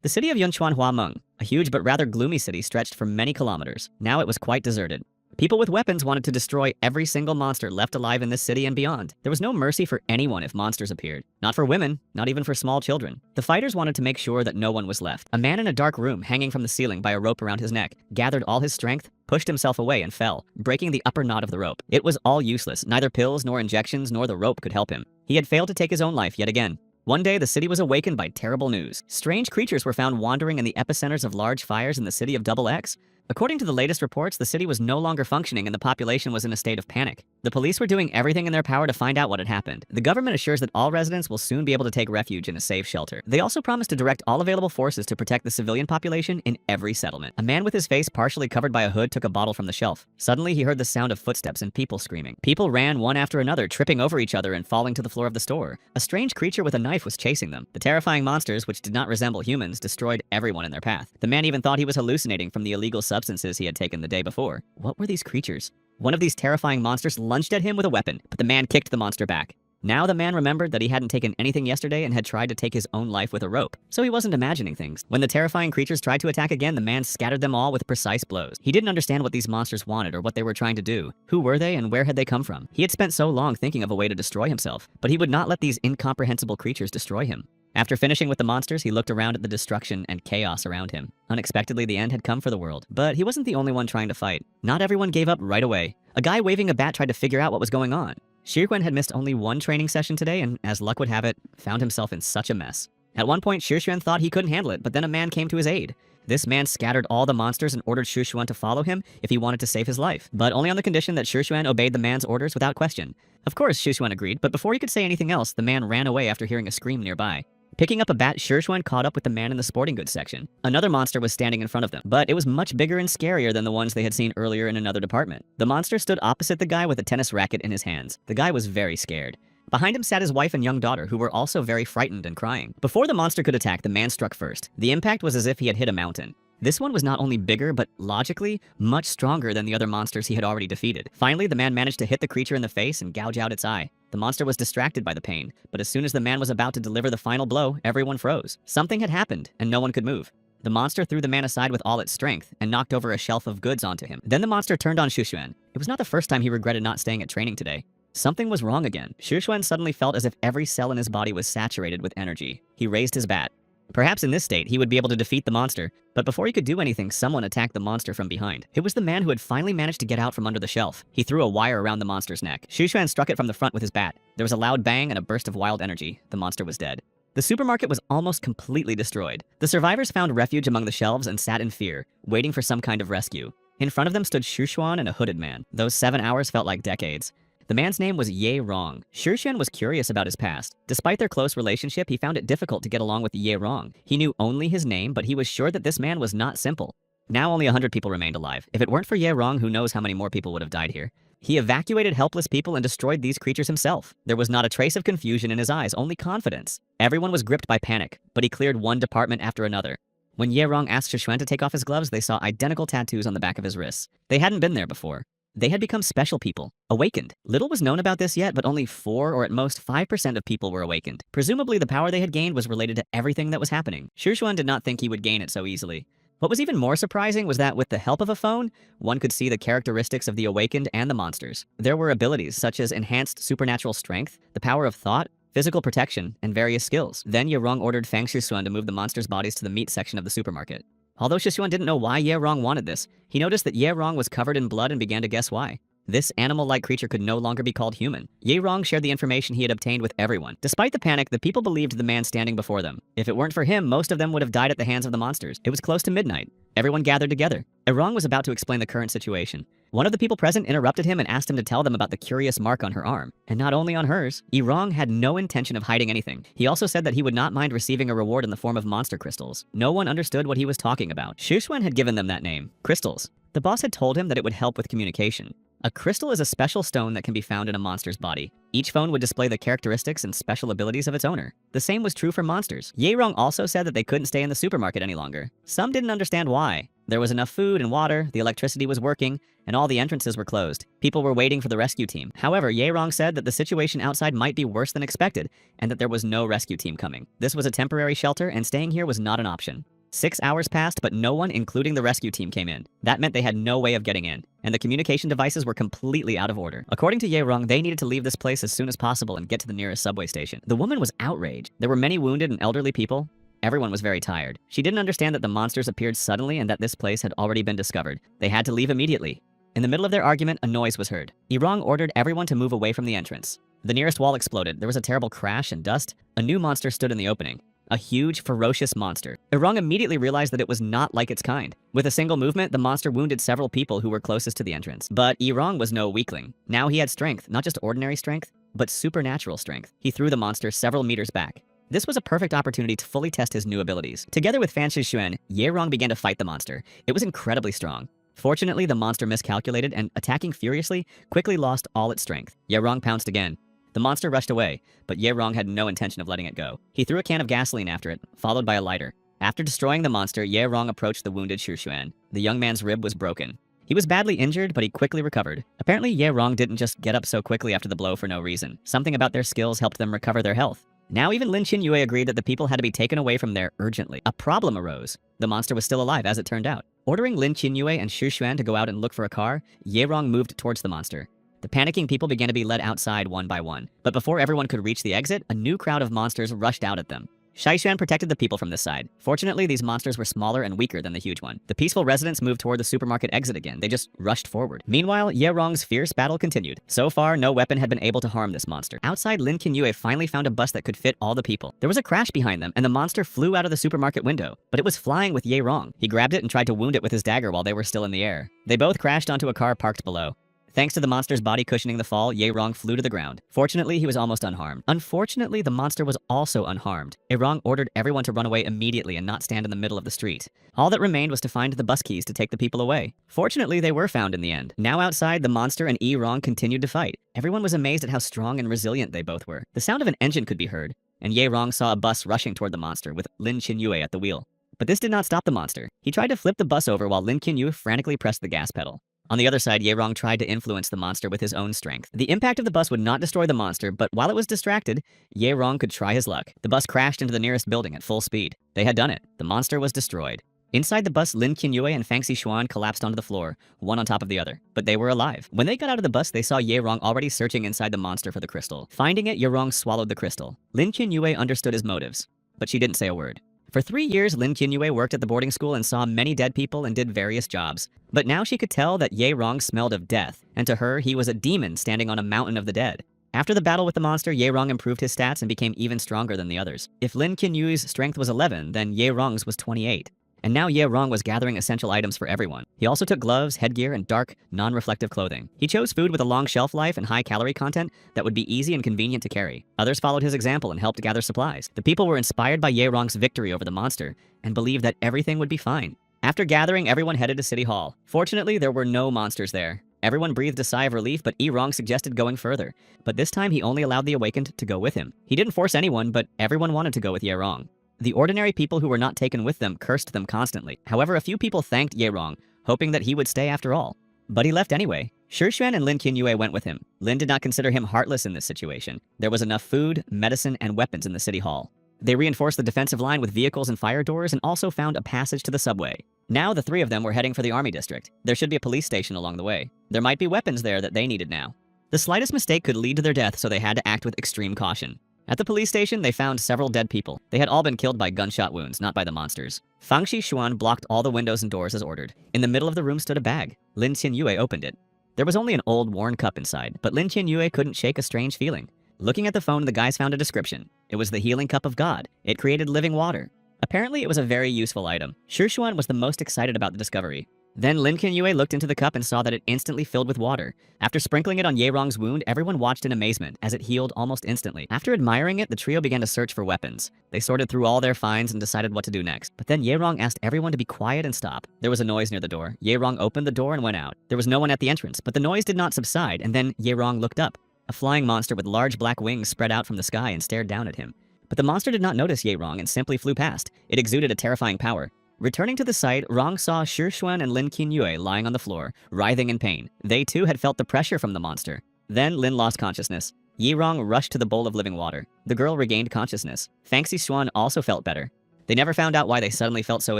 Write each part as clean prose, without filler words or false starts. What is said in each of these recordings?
The city of Yunchuanhuameng, a huge but rather gloomy city, stretched for many kilometers. Now it was quite deserted. People with weapons wanted to destroy every single monster left alive in this city and beyond. There was no mercy for anyone if monsters appeared. Not for women, not even for small children. The fighters wanted to make sure that no one was left. A man in a dark room, hanging from the ceiling by a rope around his neck, gathered all his strength, pushed himself away and fell, breaking the upper knot of the rope. It was all useless. Neither pills nor injections nor the rope could help him. He had failed to take his own life yet again. One day, the city was awakened by terrible news. Strange creatures were found wandering in the epicenters of large fires in the city of Double X. According to the latest reports, the city was no longer functioning and the population was in a state of panic. The police were doing everything in their power to find out what had happened. The government assures that all residents will soon be able to take refuge in a safe shelter. They also promise to direct all available forces to protect the civilian population in every settlement. A man with his face partially covered by a hood took a bottle from the shelf. Suddenly, he heard the sound of footsteps and people screaming. People ran one after another, tripping over each other and falling to the floor of the store. A strange creature with a knife was chasing them. The terrifying monsters, which did not resemble humans, destroyed everyone in their path. The man even thought he was hallucinating from the illegal substances he had taken the day before. What were these creatures? One of these terrifying monsters lunged at him with a weapon, but the man kicked the monster back. Now the man remembered that he hadn't taken anything yesterday and had tried to take his own life with a rope, so he wasn't imagining things. When the terrifying creatures tried to attack again, the man scattered them all with precise blows. He didn't understand what these monsters wanted or what they were trying to do. Who were they and where had they come from? He had spent so long thinking of a way to destroy himself, but he would not let these incomprehensible creatures destroy him. After finishing with the monsters, he looked around at the destruction and chaos around him. Unexpectedly, the end had come for the world. But he wasn't the only one trying to fight. Not everyone gave up right away. A guy waving a bat tried to figure out what was going on. Shirquan had missed only one training session today and, as luck would have it, found himself in such a mess. At one point, Shirquan thought he couldn't handle it, but then a man came to his aid. This man scattered all the monsters and ordered Shirquan to follow him if he wanted to save his life, but only on the condition that Shirquan obeyed the man's orders without question. Of course, Shirquan agreed, but before he could say anything else, the man ran away after hearing a scream nearby. Picking up a bat, Shirquan caught up with the man in the sporting goods section. Another monster was standing in front of them, but it was much bigger and scarier than the ones they had seen earlier in another department. The monster stood opposite the guy with a tennis racket in his hands. The guy was very scared. Behind him sat his wife and young daughter, who were also very frightened and crying. Before the monster could attack, the man struck first. The impact was as if he had hit a mountain. This one was not only bigger, but logically, much stronger than the other monsters he had already defeated. Finally, the man managed to hit the creature in the face and gouge out its eye. The monster was distracted by the pain, but as soon as the man was about to deliver the final blow, everyone froze. Something had happened, and no one could move. The monster threw the man aside with all its strength and knocked over a shelf of goods onto him. Then the monster turned on Shirquan. It was not the first time he regretted not staying at training today. Something was wrong again. Shirquan suddenly felt as if every cell in his body was saturated with energy. He raised his bat. Perhaps in this state, he would be able to defeat the monster, but before he could do anything, someone attacked the monster from behind. It was the man who had finally managed to get out from under the shelf. He threw a wire around the monster's neck. Shirquan struck it from the front with his bat. There was a loud bang and a burst of wild energy. The monster was dead. The supermarket was almost completely destroyed. The survivors found refuge among the shelves and sat in fear, waiting for some kind of rescue. In front of them stood Shirquan and a hooded man. Those 7 hours felt like decades. The man's name was Ye Rong. Shirquan was curious about his past. Despite their close relationship, he found it difficult to get along with Ye Rong. He knew only his name, but he was sure that this man was not simple. Now only 100 people remained alive. If it weren't for Ye Rong, who knows how many more people would have died here. He evacuated helpless people and destroyed these creatures himself. There was not a trace of confusion in his eyes, only confidence. Everyone was gripped by panic, but he cleared one department after another. When Ye Rong asked Shirquan to take off his gloves, they saw identical tattoos on the back of his wrists. They hadn't been there before. They had become special people, awakened. Little was known about this yet, but only 4 or at most 5% of people were awakened. Presumably, the power they had gained was related to everything that was happening. Shirquan did not think he would gain it so easily. What was even more surprising was that with the help of a phone, one could see the characteristics of the awakened and the monsters. There were abilities such as enhanced supernatural strength, the power of thought, physical protection, and various skills. Then Ye Rong ordered Fang Shixuan to move the monsters' bodies to the meat section of the supermarket. Although Shixuan didn't know why Ye Rong wanted this, he noticed that Ye Rong was covered in blood and began to guess why. This animal-like creature could no longer be called human. Ye Rong shared the information he had obtained with everyone. Despite the panic, the people believed the man standing before them. If it weren't for him, most of them would have died at the hands of the monsters. It was close to midnight. Everyone gathered together. Ye Rong was about to explain the current situation. One of the people present interrupted him and asked him to tell them about the curious mark on her arm. And not only on hers, Ye Rong had no intention of hiding anything. He also said that he would not mind receiving a reward in the form of monster crystals. No one understood what he was talking about. Shixuan had given them that name, crystals. The boss had told him that it would help with communication. A crystal is a special stone that can be found in a monster's body. Each phone would display the characteristics and special abilities of its owner. The same was true for monsters. Ye Rong also said that they couldn't stay in the supermarket any longer. Some didn't understand why. There was enough food and water, the electricity was working, and all the entrances were closed. People were waiting for the rescue team. However, Ye Rong said that the situation outside might be worse than expected, and that there was no rescue team coming. This was a temporary shelter, and staying here was not an option. 6 hours passed, but no one, including the rescue team, came in. That meant they had no way of getting in, and the communication devices were completely out of order. According to Yahello, they needed to leave this place as soon as possible and get to the nearest subway station. The woman was outraged. There were many wounded and elderly people. Everyone was very tired. She didn't understand that the monsters appeared suddenly and that this place had already been discovered. They had to leave immediately. In the middle of their argument, a noise was heard. Yahello ordered everyone to move away from the entrance. The nearest wall exploded. There was a terrible crash and dust. A new monster stood in the opening. A huge, ferocious monster. Yahello immediately realized that it was not like its kind. With a single movement, the monster wounded several people who were closest to the entrance. But Yahello was no weakling. Now he had strength, not just ordinary strength, but supernatural strength. He threw the monster several meters back. This was a perfect opportunity to fully test his new abilities. Together with Fan Shixuan, Yahello began to fight the monster. It was incredibly strong. Fortunately, the monster miscalculated and, attacking furiously, quickly lost all its strength. Yahello pounced again. The monster rushed away, but Yahello had no intention of letting it go. He threw a can of gasoline after it, followed by a lighter. After destroying the monster, Yahello approached the wounded Shixuan. The young man's rib was broken. He was badly injured, but he quickly recovered. Apparently, Yahello didn't just get up so quickly after the blow for no reason. Something about their skills helped them recover their health. Now even Lin Qinyue agreed that the people had to be taken away from there urgently. A problem arose. The monster was still alive, as it turned out. Ordering Lin Qinyue and Shixuan to go out and look for a car, Yahello moved towards the monster. The panicking people began to be led outside one by one. But before everyone could reach the exit, a new crowd of monsters rushed out at them. Shixuan protected the people from this side. Fortunately, these monsters were smaller and weaker than the huge one. The peaceful residents moved toward the supermarket exit again. They just rushed forward. Meanwhile, Yahello's fierce battle continued. So far, no weapon had been able to harm this monster. Outside, Lin Qinyue finally found a bus that could fit all the people. There was a crash behind them, and the monster flew out of the supermarket window. But it was flying with Yahello. He grabbed it and tried to wound it with his dagger while they were still in the air. They both crashed onto a car parked below. Thanks to the monster's body cushioning the fall, Yahello flew to the ground. Fortunately, he was almost unharmed. Unfortunately, the monster was also unharmed. Yahello ordered everyone to run away immediately and not stand in the middle of the street. All that remained was to find the bus keys to take the people away. Fortunately, they were found in the end. Now outside, the monster and Yahello continued to fight. Everyone was amazed at how strong and resilient they both were. The sound of an engine could be heard, and Yahello saw a bus rushing toward the monster with Lin Qinyue at the wheel. But this did not stop the monster. He tried to flip the bus over while Lin Qinyue frantically pressed the gas pedal. On the other side, Yahello tried to influence the monster with his own strength. The impact of the bus would not destroy the monster, but while it was distracted, Yahello could try his luck. The bus crashed into the nearest building at full speed. They had done it. The monster was destroyed. Inside the bus, Lin Qinyue and Fan Shixuan collapsed onto the floor, one on top of the other. But they were alive. When they got out of the bus, they saw Yahello already searching inside the monster for the crystal. Finding it, Yahello swallowed the crystal. Lin Qinyue understood his motives, but she didn't say a word. For 3 years, Lin Qinyue worked at the boarding school and saw many dead people and did various jobs. But now she could tell that Yahello smelled of death, and to her, he was a demon standing on a mountain of the dead. After the battle with the monster, Yahello improved his stats and became even stronger than the others. If Lin Qinyue's strength was 11, then Yahello's was 28. And now Yahello was gathering essential items for everyone. He also took gloves, headgear, and dark, non-reflective clothing. He chose food with a long shelf life and high calorie content that would be easy and convenient to carry. Others followed his example and helped gather supplies. The people were inspired by Yahello's victory over the monster and believed that everything would be fine. After gathering, everyone headed to City Hall. Fortunately, there were no monsters there. Everyone breathed a sigh of relief, but Yahello suggested going further. But this time, he only allowed the awakened to go with him. He didn't force anyone, but everyone wanted to go with Yahello. The ordinary people who were not taken with them cursed them constantly. However, a few people thanked Yahello, hoping that he would stay after all. But he left anyway. Shixuan and Lin Qinyue went with him. Lin did not consider him heartless in this situation. There was enough food, medicine, and weapons in the city hall. They reinforced the defensive line with vehicles and fire doors and also found a passage to the subway. Now the three of them were heading for the army district. There should be a police station along the way. There might be weapons there that they needed now. The slightest mistake could lead to their death, so they had to act with extreme caution. At the police station, they found several dead people. They had all been killed by gunshot wounds, not by the monsters. Fan Shixuan blocked all the windows and doors as ordered. In the middle of the room stood a bag. Lin Qinyue opened it. There was only an old, worn cup inside, but Lin Qinyue couldn't shake a strange feeling. Looking at the phone, the guys found a description. It was the healing cup of God. It created living water. Apparently, it was a very useful item. Shixuan was the most excited about the discovery. Then Lin Qinyue looked into the cup and saw that it instantly filled with water. After sprinkling it on Yahello's wound, everyone watched in amazement as it healed almost instantly. After admiring it, the trio began to search for weapons. They sorted through all their finds and decided what to do next. But then Yahello asked everyone to be quiet and stop. There was a noise near the door. Yahello opened the door and went out. There was no one at the entrance, but the noise did not subside, and then Yahello looked up. A flying monster with large black wings spread out from the sky and stared down at him. But the monster did not notice Yahello and simply flew past. It exuded a terrifying power. Returning to the site, Rong saw Shixuan and Lin Qinyue lying on the floor, writhing in pain. They too had felt the pressure from the monster. Then Lin lost consciousness. Yirong rushed to the bowl of living water. The girl regained consciousness. Fan Shixuan also felt better. They never found out why they suddenly felt so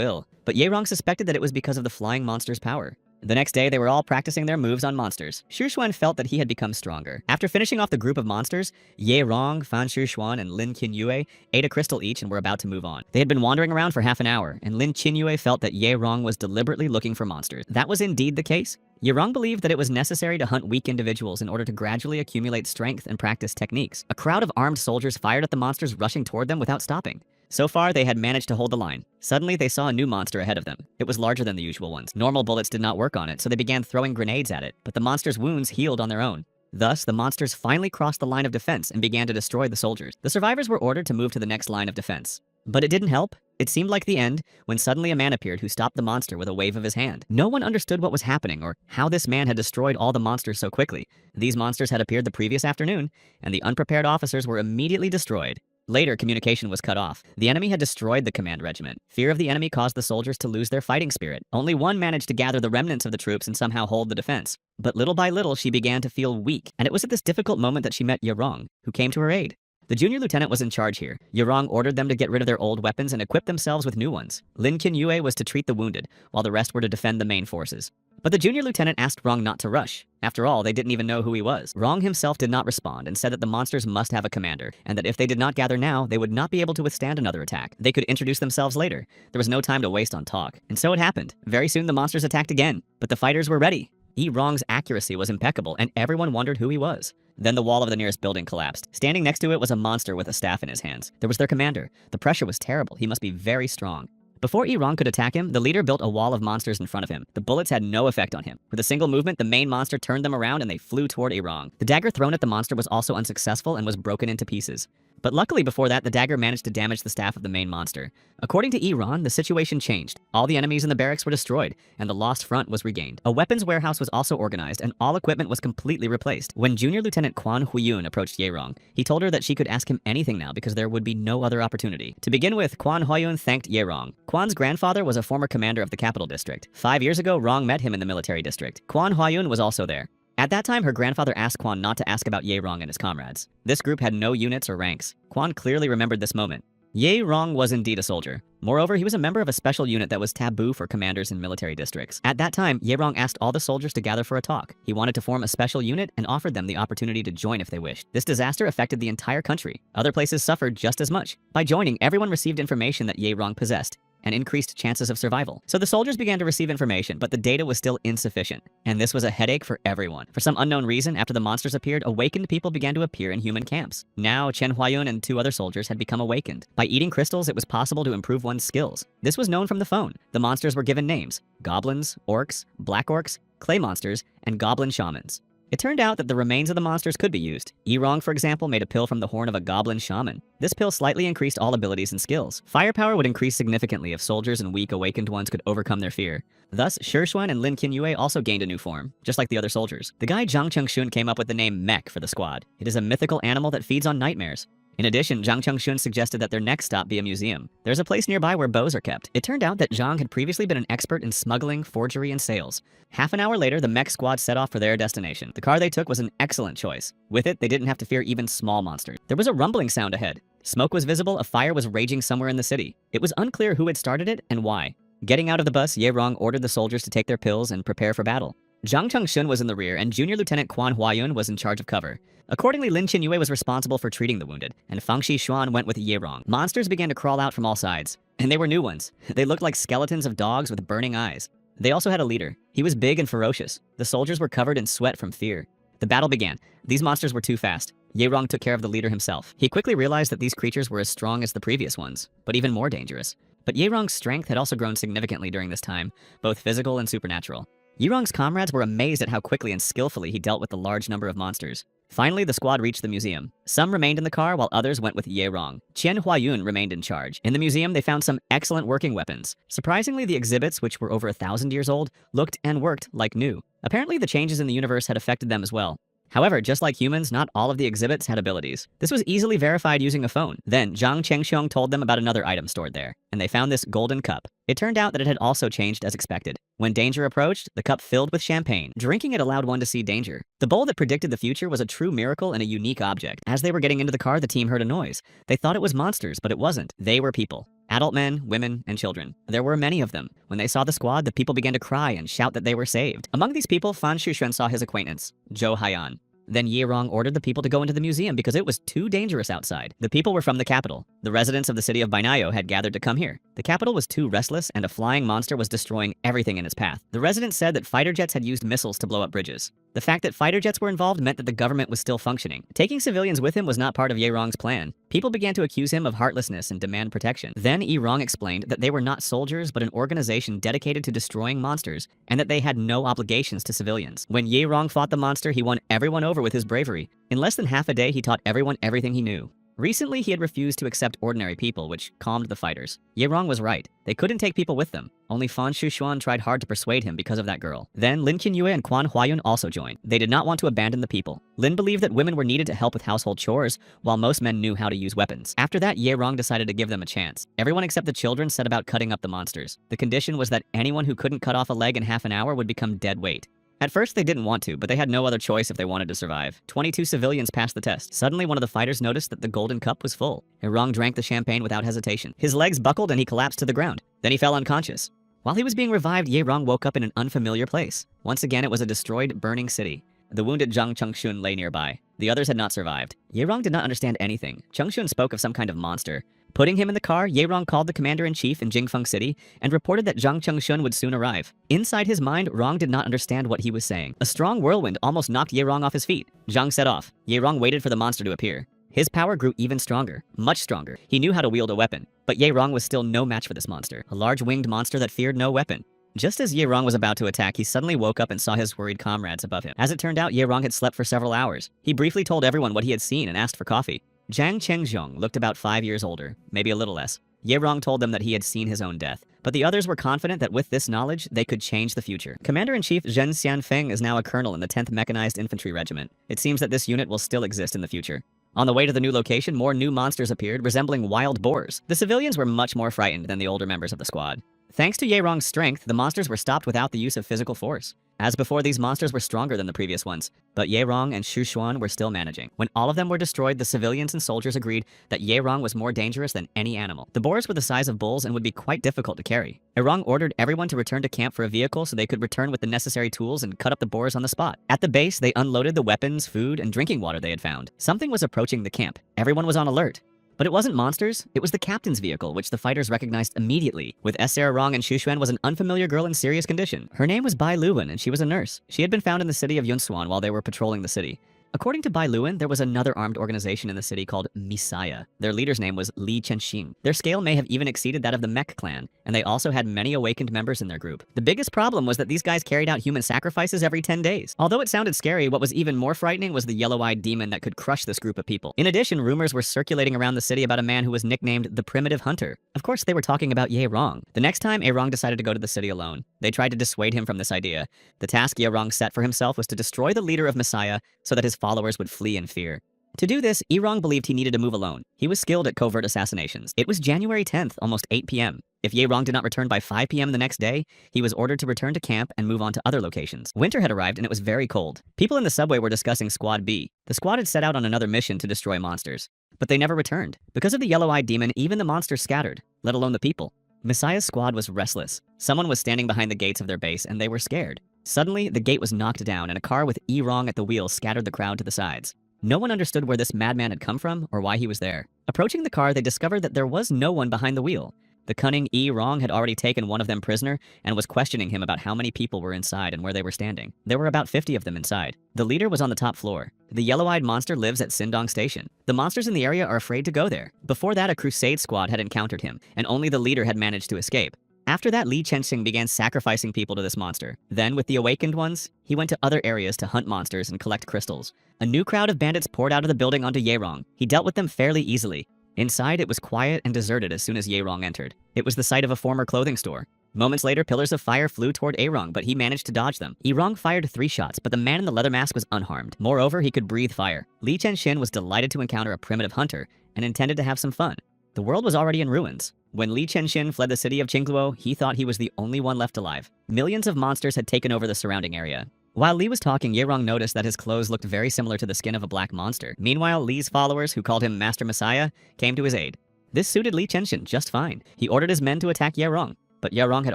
ill, but Yaerong suspected that it was because of the flying monster's power. The next day, they were all practicing their moves on monsters. Shuxuan felt that he had become stronger. After finishing off the group of monsters, Yaerong, Fan Shuxuan, and Lin Qinyue ate a crystal each and were about to move on. They had been wandering around for half an hour, and Lin Qinyue felt that Yaerong was deliberately looking for monsters. That was indeed the case. Yaerong believed that it was necessary to hunt weak individuals in order to gradually accumulate strength and practice techniques. A crowd of armed soldiers fired at the monsters rushing toward them without stopping. So far, they had managed to hold the line. Suddenly, they saw a new monster ahead of them. It was larger than the usual ones. Normal bullets did not work on it, so they began throwing grenades at it, but the monster's wounds healed on their own. Thus, the monsters finally crossed the line of defense and began to destroy the soldiers. The survivors were ordered to move to the next line of defense. But it didn't help. It seemed like the end when suddenly a man appeared who stopped the monster with a wave of his hand. No one understood what was happening or how this man had destroyed all the monsters so quickly. These monsters had appeared the previous afternoon, and the unprepared officers were immediately destroyed. Later, communication was cut off. The enemy had destroyed the command regiment. Fear of the enemy caused the soldiers to lose their fighting spirit. Only one managed to gather the remnants of the troops and somehow hold the defense. But little by little, she began to feel weak, and it was at this difficult moment that she met Yaerong, who came to her aid. The junior lieutenant was in charge here. Yaerong ordered them to get rid of their old weapons and equip themselves with new ones. Lin Qinyue was to treat the wounded, while the rest were to defend the main forces. But the junior lieutenant asked Rong not to rush. After all, they didn't even know who he was. Rong himself did not respond and said that the monsters must have a commander, and that if they did not gather now, they would not be able to withstand another attack. They could introduce themselves later. There was no time to waste on talk. And so it happened. Very soon the monsters attacked again, but the fighters were ready. Rong's accuracy was impeccable, and everyone wondered who he was. Then the wall of the nearest building collapsed. Standing next to it was a monster with a staff in his hands. There was their commander. The pressure was terrible. He must be very strong. Before Rong could attack him, the leader built a wall of monsters in front of him. The bullets had no effect on him. With a single movement, the main monster turned them around and they flew toward Rong. The dagger thrown at the monster was also unsuccessful and was broken into pieces. But luckily before that, the dagger managed to damage the staff of the main monster. According to Rong, the situation changed. All the enemies in the barracks were destroyed, and the lost front was regained. A weapons warehouse was also organized, and all equipment was completely replaced. When Junior Lieutenant Quan Huiyun approached Rong, he told her that she could ask him anything now because there would be no other opportunity. To begin with, Quan Huiyun thanked Rong. Quan's grandfather was a former commander of the capital district. 5 years ago, Rong met him in the military district. Quan Huiyun was also there. At that time, her grandfather asked Quan not to ask about Rong and his comrades. This group had no units or ranks. Quan clearly remembered this moment. Rong was indeed a soldier. Moreover, he was a member of a special unit that was taboo for commanders in military districts. At that time, Rong asked all the soldiers to gather for a talk. He wanted to form a special unit and offered them the opportunity to join if they wished. This disaster affected the entire country. Other places suffered just as much. By joining, everyone received information that Rong possessed and increased chances of survival. So the soldiers began to receive information, but the data was still insufficient. And this was a headache for everyone. For some unknown reason, after the monsters appeared, awakened people began to appear in human camps. Now, Chen Huayun and 2 other soldiers had become awakened. By eating crystals, it was possible to improve one's skills. This was known from the phone. The monsters were given names: goblins, orcs, black orcs, clay monsters, and goblin shamans. It turned out that the remains of the monsters could be used. Rong, for example, made a pill from the horn of a goblin shaman. This pill slightly increased all abilities and skills. Firepower would increase significantly if soldiers and weak awakened ones could overcome their fear. Thus, Shuxuan and Lin Qinyue also gained a new form, just like the other soldiers. The guy Zhang Chengxun came up with the name Mech for the squad. It is a mythical animal that feeds on nightmares. In addition, Zhang Chengxun suggested that their next stop be a museum. There's a place nearby where bows are kept. It turned out that Zhang had previously been an expert in smuggling, forgery, and sales. Half an hour later, the mech squad set off for their destination. The car they took was an excellent choice. With it, they didn't have to fear even small monsters. There was a rumbling sound ahead. Smoke was visible, a fire was raging somewhere in the city. It was unclear who had started it and why. Getting out of the bus, Rong ordered the soldiers to take their pills and prepare for battle. Zhang Chengxun was in the rear, and Junior Lieutenant Quan Huayun was in charge of cover. Accordingly, Lin Qinyue was responsible for treating the wounded, and Fang Xuan went with Rong. Monsters began to crawl out from all sides, and they were new ones. They looked like skeletons of dogs with burning eyes. They also had a leader. He was big and ferocious. The soldiers were covered in sweat from fear. The battle began. These monsters were too fast. Rong took care of the leader himself. He quickly realized that these creatures were as strong as the previous ones, but even more dangerous. But Rong's strength had also grown significantly during this time, both physical and supernatural. Rong's comrades were amazed at how quickly and skillfully he dealt with the large number of monsters. Finally, the squad reached the museum. Some remained in the car while others went with Rong. Chen Huayun remained in charge. In the museum, they found some excellent working weapons. Surprisingly, the exhibits, which were over 1,000 years old, looked and worked like new. Apparently, the changes in the universe had affected them as well. However, just like humans, not all of the exhibits had abilities. This was easily verified using a phone. Then, Zhang Chengxiong told them about another item stored there, and they found this golden cup. It turned out that it had also changed as expected. When danger approached, the cup filled with champagne. Drinking it allowed one to see danger. The bowl that predicted the future was a true miracle and a unique object. As they were getting into the car, the team heard a noise. They thought it was monsters, but it wasn't. They were people. Adult men, women, and children. There were many of them. When they saw the squad, the people began to cry and shout that they were saved. Among these people, Fan Shuxuan saw his acquaintance, Zhou Haiyan. Then Ye Rong ordered the people to go into the museum because it was too dangerous outside. The people were from the capital. The residents of the city of Bainayo had gathered to come here. The capital was too restless, and a flying monster was destroying everything in its path. The residents said that fighter jets had used missiles to blow up bridges. The fact that fighter jets were involved meant that the government was still functioning. Taking civilians with him was not part of Ye Rong's plan. People began to accuse him of heartlessness and demand protection. Then Ye Rong explained that they were not soldiers but an organization dedicated to destroying monsters, and that they had no obligations to civilians. When Ye Rong fought the monster, he won everyone over with his bravery. In less than half a day, he taught everyone everything he knew. Recently, he had refused to accept ordinary people, which calmed the fighters. Ye Rong was right. They couldn't take people with them. Only Fan Shuxuan tried hard to persuade him because of that girl. Then Lin Qinyue and Quan Huayun also joined. They did not want to abandon the people. Lin believed that women were needed to help with household chores, while most men knew how to use weapons. After that, Ye Rong decided to give them a chance. Everyone except the children set about cutting up the monsters. The condition was that anyone who couldn't cut off a leg in half an hour would become dead weight. At first, they didn't want to, but they had no other choice if they wanted to survive. 22 civilians passed the test. Suddenly, one of the fighters noticed that the golden cup was full. Ye Rong drank the champagne without hesitation. His legs buckled and he collapsed to the ground. Then he fell unconscious. While he was being revived, Ye Rong woke up in an unfamiliar place. Once again, it was a destroyed, burning city. The wounded Zhang Chengxun lay nearby. The others had not survived. Ye Rong did not understand anything. Chengxun spoke of some kind of monster. Putting him in the car, Ye Rong called the commander-in-chief in Jingfeng City and reported that Zhang Chengxun would soon arrive. Inside his mind, Rong did not understand what he was saying. A strong whirlwind almost knocked Ye Rong off his feet. Zhang set off. Ye Rong waited for the monster to appear. His power grew even stronger, much stronger. He knew how to wield a weapon, but Ye Rong was still no match for this monster, a large winged monster that feared no weapon. Just as Ye Rong was about to attack, he suddenly woke up and saw his worried comrades above him. As it turned out, Ye Rong had slept for several hours. He briefly told everyone what he had seen and asked for coffee. Zhang Chengzhong looked about 5 years older, maybe a little less. Ye Rong told them that he had seen his own death, but the others were confident that with this knowledge, they could change the future. Commander-in-Chief Zhen Xianfeng is now a colonel in the 10th Mechanized Infantry Regiment. It seems that this unit will still exist in the future. On the way to the new location, more new monsters appeared, resembling wild boars. The civilians were much more frightened than the older members of the squad. Thanks to Ye Rong's strength, the monsters were stopped without the use of physical force. As before, these monsters were stronger than the previous ones, but Ye Rong and Shu Xuan were still managing. When all of them were destroyed, the civilians and soldiers agreed that Ye Rong was more dangerous than any animal. The boars were the size of bulls and would be quite difficult to carry. Ye Rong ordered everyone to return to camp for a vehicle so they could return with the necessary tools and cut up the boars on the spot. At the base, they unloaded the weapons, food, and drinking water they had found. Something was approaching the camp. Everyone was on alert. But it wasn't monsters, it was the captain's vehicle, which the fighters recognized immediately. With Sarah Rong and Shuxuan was an unfamiliar girl in serious condition. Her name was Bai Luwen, and she was a nurse. She had been found in the city of Yunsuan while they were patrolling the city. According to Bai Luwen, there was another armed organization in the city called Misaya. Their leader's name was Li Chenxing. Their scale may have even exceeded that of the Mech clan, and they also had many awakened members in their group. The biggest problem was that these guys carried out human sacrifices every 10 days. Although it sounded scary, what was even more frightening was the yellow-eyed demon that could crush this group of people. In addition, rumors were circulating around the city about a man who was nicknamed the Primitive Hunter. Of course, they were talking about Ye Rong. The next time, Ye Rong decided to go to the city alone. They tried to dissuade him from this idea. The task Ye Rong set for himself was to destroy the leader of Messiah so that his followers would flee in fear. To do this, Ye Rong believed he needed to move alone. He was skilled at covert assassinations. It was January 10th, almost 8 p.m. If Ye Rong did not return by 5 p.m. the next day, he was ordered to return to camp and move on to other locations. Winter had arrived and it was very cold. People in the subway were discussing Squad B. The squad had set out on another mission to destroy monsters, but they never returned. Because of the yellow-eyed demon, even the monsters scattered, let alone the people. Messiah's squad was restless. Someone was standing behind the gates of their base and they were scared. Suddenly, the gate was knocked down and a car with Ye Rong at the wheel scattered the crowd to the sides. No one understood where this madman had come from or why he was there. Approaching the car, they discovered that there was no one behind the wheel. The cunning Ye Rong had already taken one of them prisoner and was questioning him about how many people were inside and where they were standing. There were about 50 of them inside. The leader was on the top floor. The yellow-eyed monster lives at Sindong Station. The monsters in the area are afraid to go there. Before that, a crusade squad had encountered him, and only the leader had managed to escape. After that, Li Chenxing began sacrificing people to this monster. Then, with the awakened ones, he went to other areas to hunt monsters and collect crystals. A new crowd of bandits poured out of the building onto Ye Rong. He dealt with them fairly easily. Inside, it was quiet and deserted as soon as Ye Rong entered. It was the site of a former clothing store. Moments later, pillars of fire flew toward Ye Rong, but he managed to dodge them. Ye Rong fired 3 shots, but the man in the leather mask was unharmed. Moreover, he could breathe fire. Li Chenxin was delighted to encounter a primitive hunter and intended to have some fun. The world was already in ruins. When Li Chenxin fled the city of Qingluo, he thought he was the only one left alive. Millions of monsters had taken over the surrounding area. While Li was talking, Ye Rong noticed that his clothes looked very similar to the skin of a black monster. Meanwhile, Li's followers, who called him Master Messiah, came to his aid. This suited Li Chenshin just fine. He ordered his men to attack Ye Rong, but Ye Rong had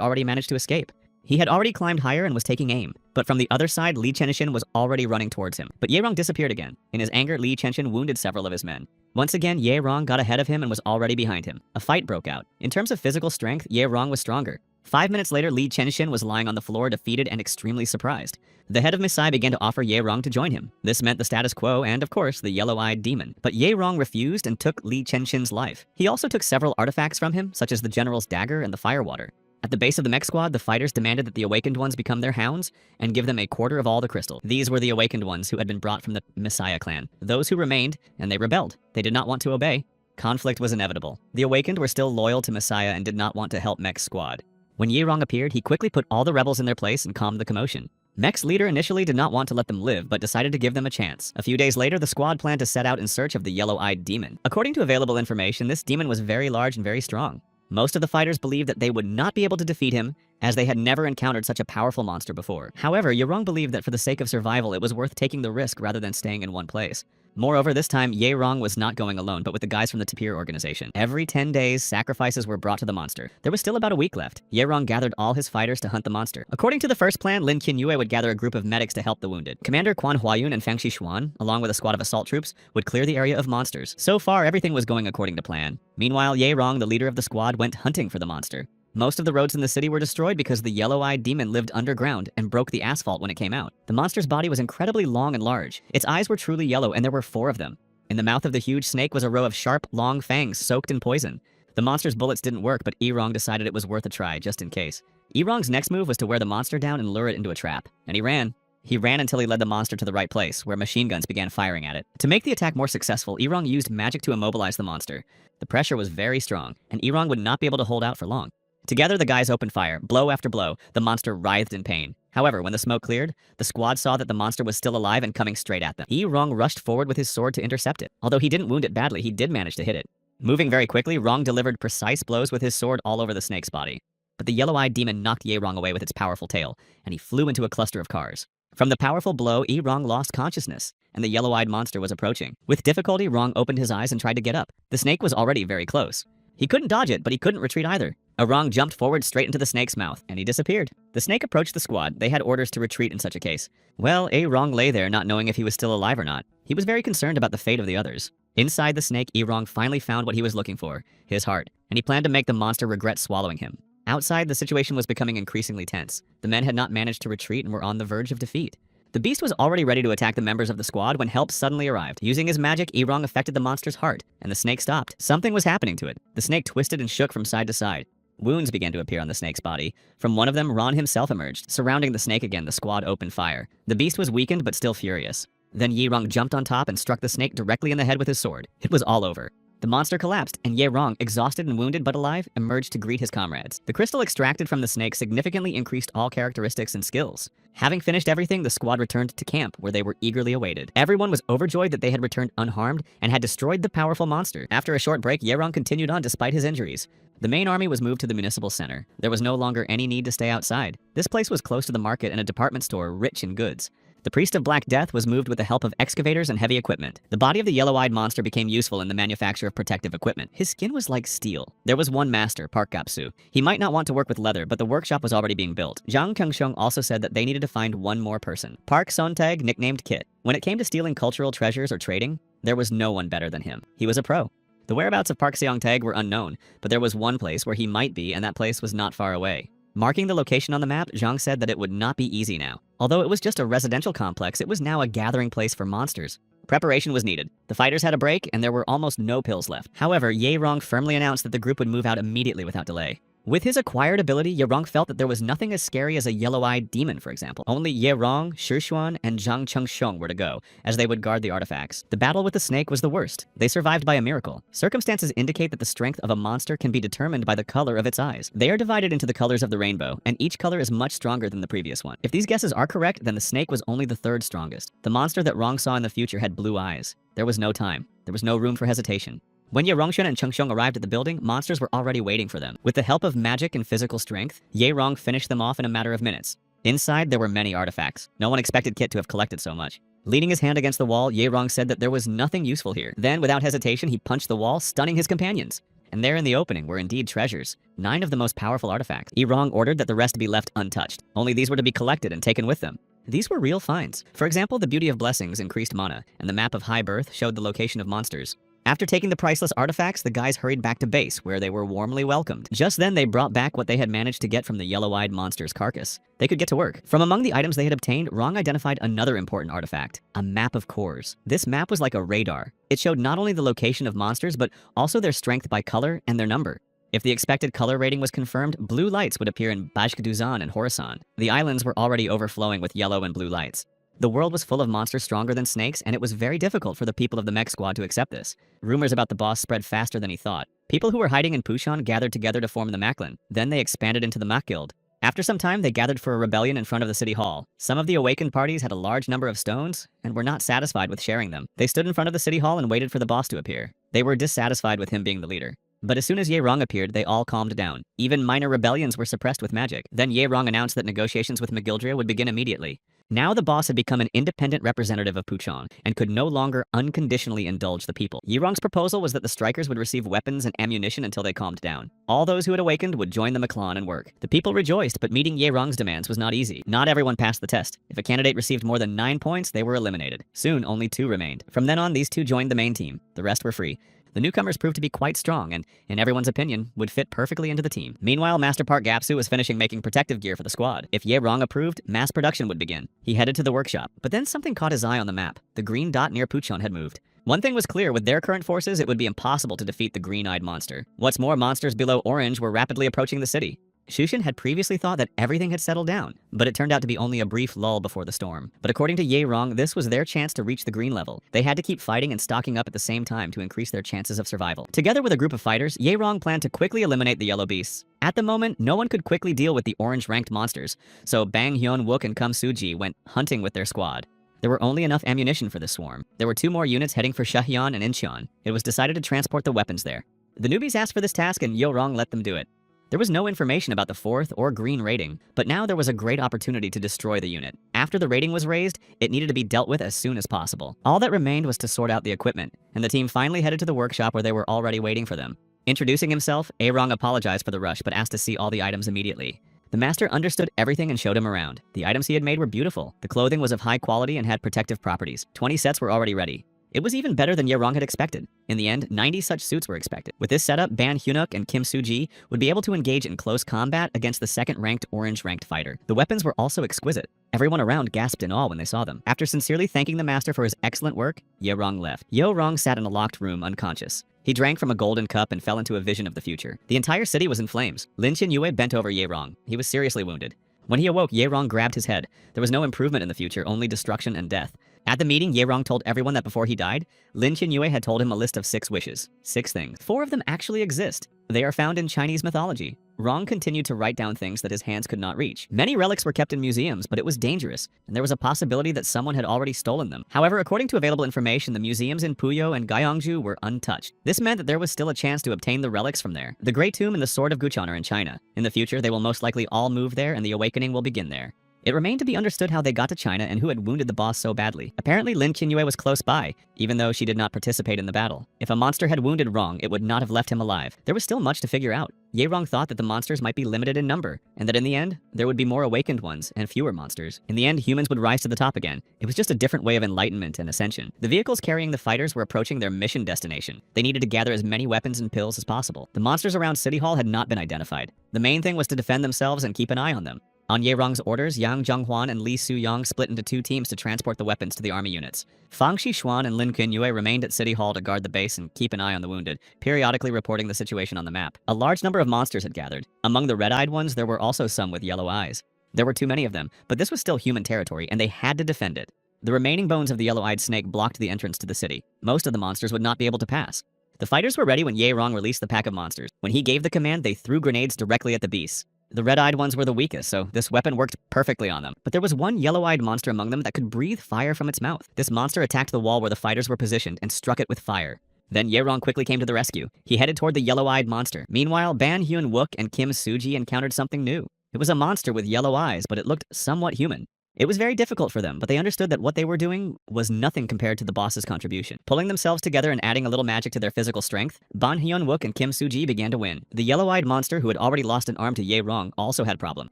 already managed to escape. He had already climbed higher and was taking aim, but from the other side, Li Chenshin was already running towards him. But Ye Rong disappeared again. In his anger, Li Chenshin wounded several of his men. Once again, Ye Rong got ahead of him and was already behind him. A fight broke out. In terms of physical strength, Ye Rong was stronger. 5 minutes later, Li Chenshin was lying on the floor, defeated and extremely surprised. The head of Misai began to offer Ye Rong to join him. This meant the status quo and, of course, the yellow-eyed demon. But Ye Rong refused and took Li Chenshin's life. He also took several artifacts from him, such as the general's dagger and the firewater. At the base of the mech squad, the fighters demanded that the awakened ones become their hounds and give them a quarter of all the crystal. These were the awakened ones who had been brought from the Messiah clan. Those who remained, and they rebelled. They did not want to obey. Conflict was inevitable. The awakened were still loyal to Messiah and did not want to help Mech's squad. When Ye Rong appeared, he quickly put all the rebels in their place and calmed the commotion. Mech's leader initially did not want to let them live, but decided to give them a chance. A few days later, the squad planned to set out in search of the yellow-eyed demon. According to available information, this demon was very large and very strong. Most of the fighters believed that they would not be able to defeat him, as they had never encountered such a powerful monster before. However, Ye Rong believed that for the sake of survival, it was worth taking the risk rather than staying in one place. Moreover, this time, Ye Rong was not going alone, but with the guys from the Tapir organization. Every 10 days, sacrifices were brought to the monster. There was still about a week left. Ye Rong gathered all his fighters to hunt the monster. According to the first plan, Lin Qinyue would gather a group of medics to help the wounded. Commander Quan Huayun and Fang Xishuan, along with a squad of assault troops, would clear the area of monsters. So far, everything was going according to plan. Meanwhile, Ye Rong, the leader of the squad, went hunting for the monster. Most of the roads in the city were destroyed because the yellow-eyed demon lived underground and broke the asphalt when it came out. The monster's body was incredibly long and large. Its eyes were truly yellow, and there were 4 of them. In the mouth of the huge snake was a row of sharp, long fangs soaked in poison. The monster's bullets didn't work, but Ye Rong decided it was worth a try, just in case. Ye Rong's next move was to wear the monster down and lure it into a trap. And he ran. He ran until he led the monster to the right place, where machine guns began firing at it. To make the attack more successful, Ye Rong used magic to immobilize the monster. The pressure was very strong, and Ye Rong would not be able to hold out for long. Together, the guys opened fire. Blow after blow, the monster writhed in pain. However, when the smoke cleared, the squad saw that the monster was still alive and coming straight at them. Ye Rong rushed forward with his sword to intercept it. Although he didn't wound it badly, he did manage to hit it. Moving very quickly, Rong delivered precise blows with his sword all over the snake's body. But the yellow-eyed demon knocked Ye Rong away with its powerful tail, and he flew into a cluster of cars. From the powerful blow, Ye Rong lost consciousness, and the yellow-eyed monster was approaching. With difficulty, Rong opened his eyes and tried to get up. The snake was already very close. He couldn't dodge it, but he couldn't retreat either. Rong jumped forward straight into the snake's mouth, and he disappeared. The snake approached the squad. They had orders to retreat in such a case. Well, Rong lay there not knowing if he was still alive or not. He was very concerned about the fate of the others. Inside the snake, Rong finally found what he was looking for, his heart, and he planned to make the monster regret swallowing him. Outside, the situation was becoming increasingly tense. The men had not managed to retreat and were on the verge of defeat. The beast was already ready to attack the members of the squad when help suddenly arrived. Using his magic, Ye Rong affected the monster's heart, and the snake stopped. Something was happening to it. The snake twisted and shook from side to side. Wounds began to appear on the snake's body. From one of them, Ron himself emerged. Surrounding the snake again, the squad opened fire. The beast was weakened but still furious. Then Ye Rong jumped on top and struck the snake directly in the head with his sword. It was all over. The monster collapsed, and Ye Rong, exhausted and wounded but alive, emerged to greet his comrades. The crystal extracted from the snake significantly increased all characteristics and skills. Having finished everything, the squad returned to camp, where they were eagerly awaited. Everyone was overjoyed that they had returned unharmed and had destroyed the powerful monster. After a short break, Ye Rong continued on despite his injuries. The main army was moved to the municipal center. There was no longer any need to stay outside. This place was close to the market and a department store rich in goods. The Priest of Black Death was moved with the help of excavators and heavy equipment. The body of the yellow-eyed monster became useful in the manufacture of protective equipment. His skin was like steel. There was one master, Park Gapsu. He might not want to work with leather, but the workshop was already being built. Zhang Kengsheng also said that they needed to find one more person. Park Sontag, nicknamed Kit. When it came to stealing cultural treasures or trading, there was no one better than him. He was a pro. The whereabouts of Park Seong-tag were unknown, but there was one place where he might be, and that place was not far away. Marking the location on the map, Zhang said that it would not be easy now. Although it was just a residential complex, it was now a gathering place for monsters. Preparation was needed. The fighters had a break, and there were almost no pills left. However, Ye Rong firmly announced that the group would move out immediately without delay. With his acquired ability, Ye Rong felt that there was nothing as scary as a yellow-eyed demon, for example. Only Ye Rong, Shi Xuan, and Zhang Chengsheng were to go, as they would guard the artifacts. The battle with the snake was the worst. They survived by a miracle. Circumstances indicate that the strength of a monster can be determined by the color of its eyes. They are divided into the colors of the rainbow, and each color is much stronger than the previous one. If these guesses are correct, then the snake was only the third strongest. The monster that Rong saw in the future had blue eyes. There was no time. There was no room for hesitation. When Ye Rongshen and Chengsheng arrived at the building, monsters were already waiting for them. With the help of magic and physical strength, Ye Rong finished them off in a matter of minutes. Inside, there were many artifacts. No one expected Kit to have collected so much. Leaning his hand against the wall, Ye Rong said that there was nothing useful here. Then, without hesitation, he punched the wall, stunning his companions. and there in the opening were indeed treasures, 9 of the most powerful artifacts. Rong ordered that the rest be left untouched. Only these were to be collected and taken with them. These were real finds. For example, the Beauty of Blessings increased mana, and the map of High Birth showed the location of monsters. After taking the priceless artifacts, the guys hurried back to base, where they were warmly welcomed. Just then, they brought back what they had managed to get from the yellow-eyed monster's carcass. They could get to work. From among the items they had obtained, Rong identified another important artifact, a map of cores. This map was like a radar. It showed not only the location of monsters, but also their strength by color and their number. If the expected color rating was confirmed, blue lights would appear in Bajkaduzan and Horasan. The islands were already overflowing with yellow and blue lights. The world was full of monsters stronger than snakes, and it was very difficult for the people of the mech squad to accept this. Rumors about the boss spread faster than he thought. People who were hiding in Pushan gathered together to form the Macklin. Then they expanded into the Mach Guild. After some time, they gathered for a rebellion in front of the city hall. Some of the awakened parties had a large number of stones and were not satisfied with sharing them. They stood in front of the city hall and waited for the boss to appear. They were dissatisfied with him being the leader. But as soon as Rong appeared, they all calmed down. Even minor rebellions were suppressed with magic. Then Rong announced that negotiations with Magildria would begin immediately. Now the boss had become an independent representative of Puchon and could no longer unconditionally indulge the people. Rong's proposal was that the strikers would receive weapons and ammunition until they calmed down. All those who had awakened would join the Maclon and work. The people rejoiced, but meeting Rong's demands was not easy. Not everyone passed the test. If a candidate received more than 9 points, they were eliminated. Soon, only 2 remained. From then on, these 2 joined the main team. The rest were free. The newcomers proved to be quite strong and, in everyone's opinion, would fit perfectly into the team. Meanwhile, Master Park Gapsu was finishing making protective gear for the squad. If Rong approved, mass production would begin. He headed to the workshop, but then something caught his eye on the map. The green dot near Puchon had moved. One thing was clear, with their current forces, it would be impossible to defeat the green-eyed monster. What's more, monsters below Orange were rapidly approaching the city. Shushin had previously thought that everything had settled down, but it turned out to be only a brief lull before the storm. But according to Rong, this was their chance to reach the green level. They had to keep fighting and stocking up at the same time to increase their chances of survival. Together with a group of fighters, Rong planned to quickly eliminate the yellow beasts. At the moment, no one could quickly deal with the orange-ranked monsters, so Bang Hyun Wook and Kum Suji went hunting with their squad. There were only enough ammunition for this swarm. There were 2 more units heading for Shahyan and Incheon. It was decided to transport the weapons there. The newbies asked for this task and Rong let them do it. There was no information about the 4th or green rating, but now there was a great opportunity to destroy the unit. After the rating was raised, it needed to be dealt with as soon as possible. All that remained was to sort out the equipment, and the team finally headed to the workshop where they were already waiting for them. Introducing himself, Rong apologized for the rush but asked to see all the items immediately. The master understood everything and showed him around. The items he had made were beautiful. The clothing was of high quality and had protective properties. 20 sets were already ready. It was even better than Rong had expected. In the end, 90 such suits were expected. With this setup, Ban Hyunuk and Kim Soo-ji would be able to engage in close combat against the 2nd-ranked orange-ranked fighter. The weapons were also exquisite. Everyone around gasped in awe when they saw them. After sincerely thanking the master for his excellent work, Rong left. Rong sat in a locked room, unconscious. He drank from a golden cup and fell into a vision of the future. The entire city was in flames. Lin Qinyue bent over Rong. He was seriously wounded. When he awoke, Rong grabbed his head. There was no improvement in the future, only destruction and death. At the meeting, Rong told everyone that before he died, Lin Qinyue had told him a list of 6 wishes. 6 things. 4 of them actually exist. They are found in Chinese mythology. Rong continued to write down things that his hands could not reach. Many relics were kept in museums, but it was dangerous, and there was a possibility that someone had already stolen them. However, according to available information, the museums in Puyo and Gyeongju were untouched. This meant that there was still a chance to obtain the relics from there. The Great Tomb and the Sword of Guchon are in China. In the future, they will most likely all move there, and the awakening will begin there. It remained to be understood how they got to China and who had wounded the boss so badly. Apparently, Lin Qinyue was close by, even though she did not participate in the battle. If a monster had wounded Rong, it would not have left him alive. There was still much to figure out. Rong thought that the monsters might be limited in number, and that in the end, there would be more awakened ones and fewer monsters. In the end, humans would rise to the top again. It was just a different way of enlightenment and ascension. The vehicles carrying the fighters were approaching their mission destination. They needed to gather as many weapons and pills as possible. The monsters around City Hall had not been identified. The main thing was to defend themselves and keep an eye on them. On Rong's orders, Yang Zhonghwan and Li Su-yong split into 2 teams to transport the weapons to the army units. Fang Xishuan and Lin Qinyue remained at City Hall to guard the base and keep an eye on the wounded, periodically reporting the situation on the map. A large number of monsters had gathered. Among the red-eyed ones, there were also some with yellow eyes. There were too many of them, but this was still human territory, and they had to defend it. The remaining bones of the yellow-eyed snake blocked the entrance to the city. Most of the monsters would not be able to pass. The fighters were ready when Rong released the pack of monsters. When he gave the command, they threw grenades directly at the beasts. The red-eyed ones were the weakest, so this weapon worked perfectly on them. But there was one yellow-eyed monster among them that could breathe fire from its mouth. This monster attacked the wall where the fighters were positioned and struck it with fire. Then Rong quickly came to the rescue. He headed toward the yellow-eyed monster. Meanwhile, Ban Hyun Wook and Kim Soo-ji encountered something new. It was a monster with yellow eyes, but it looked somewhat human. It was very difficult for them, but they understood that what they were doing was nothing compared to the boss's contribution. Pulling themselves together and adding a little magic to their physical strength, Ban Hyun-wook and Kim Soo-ji began to win. The yellow-eyed monster who had already lost an arm to Ye-rong also had problem.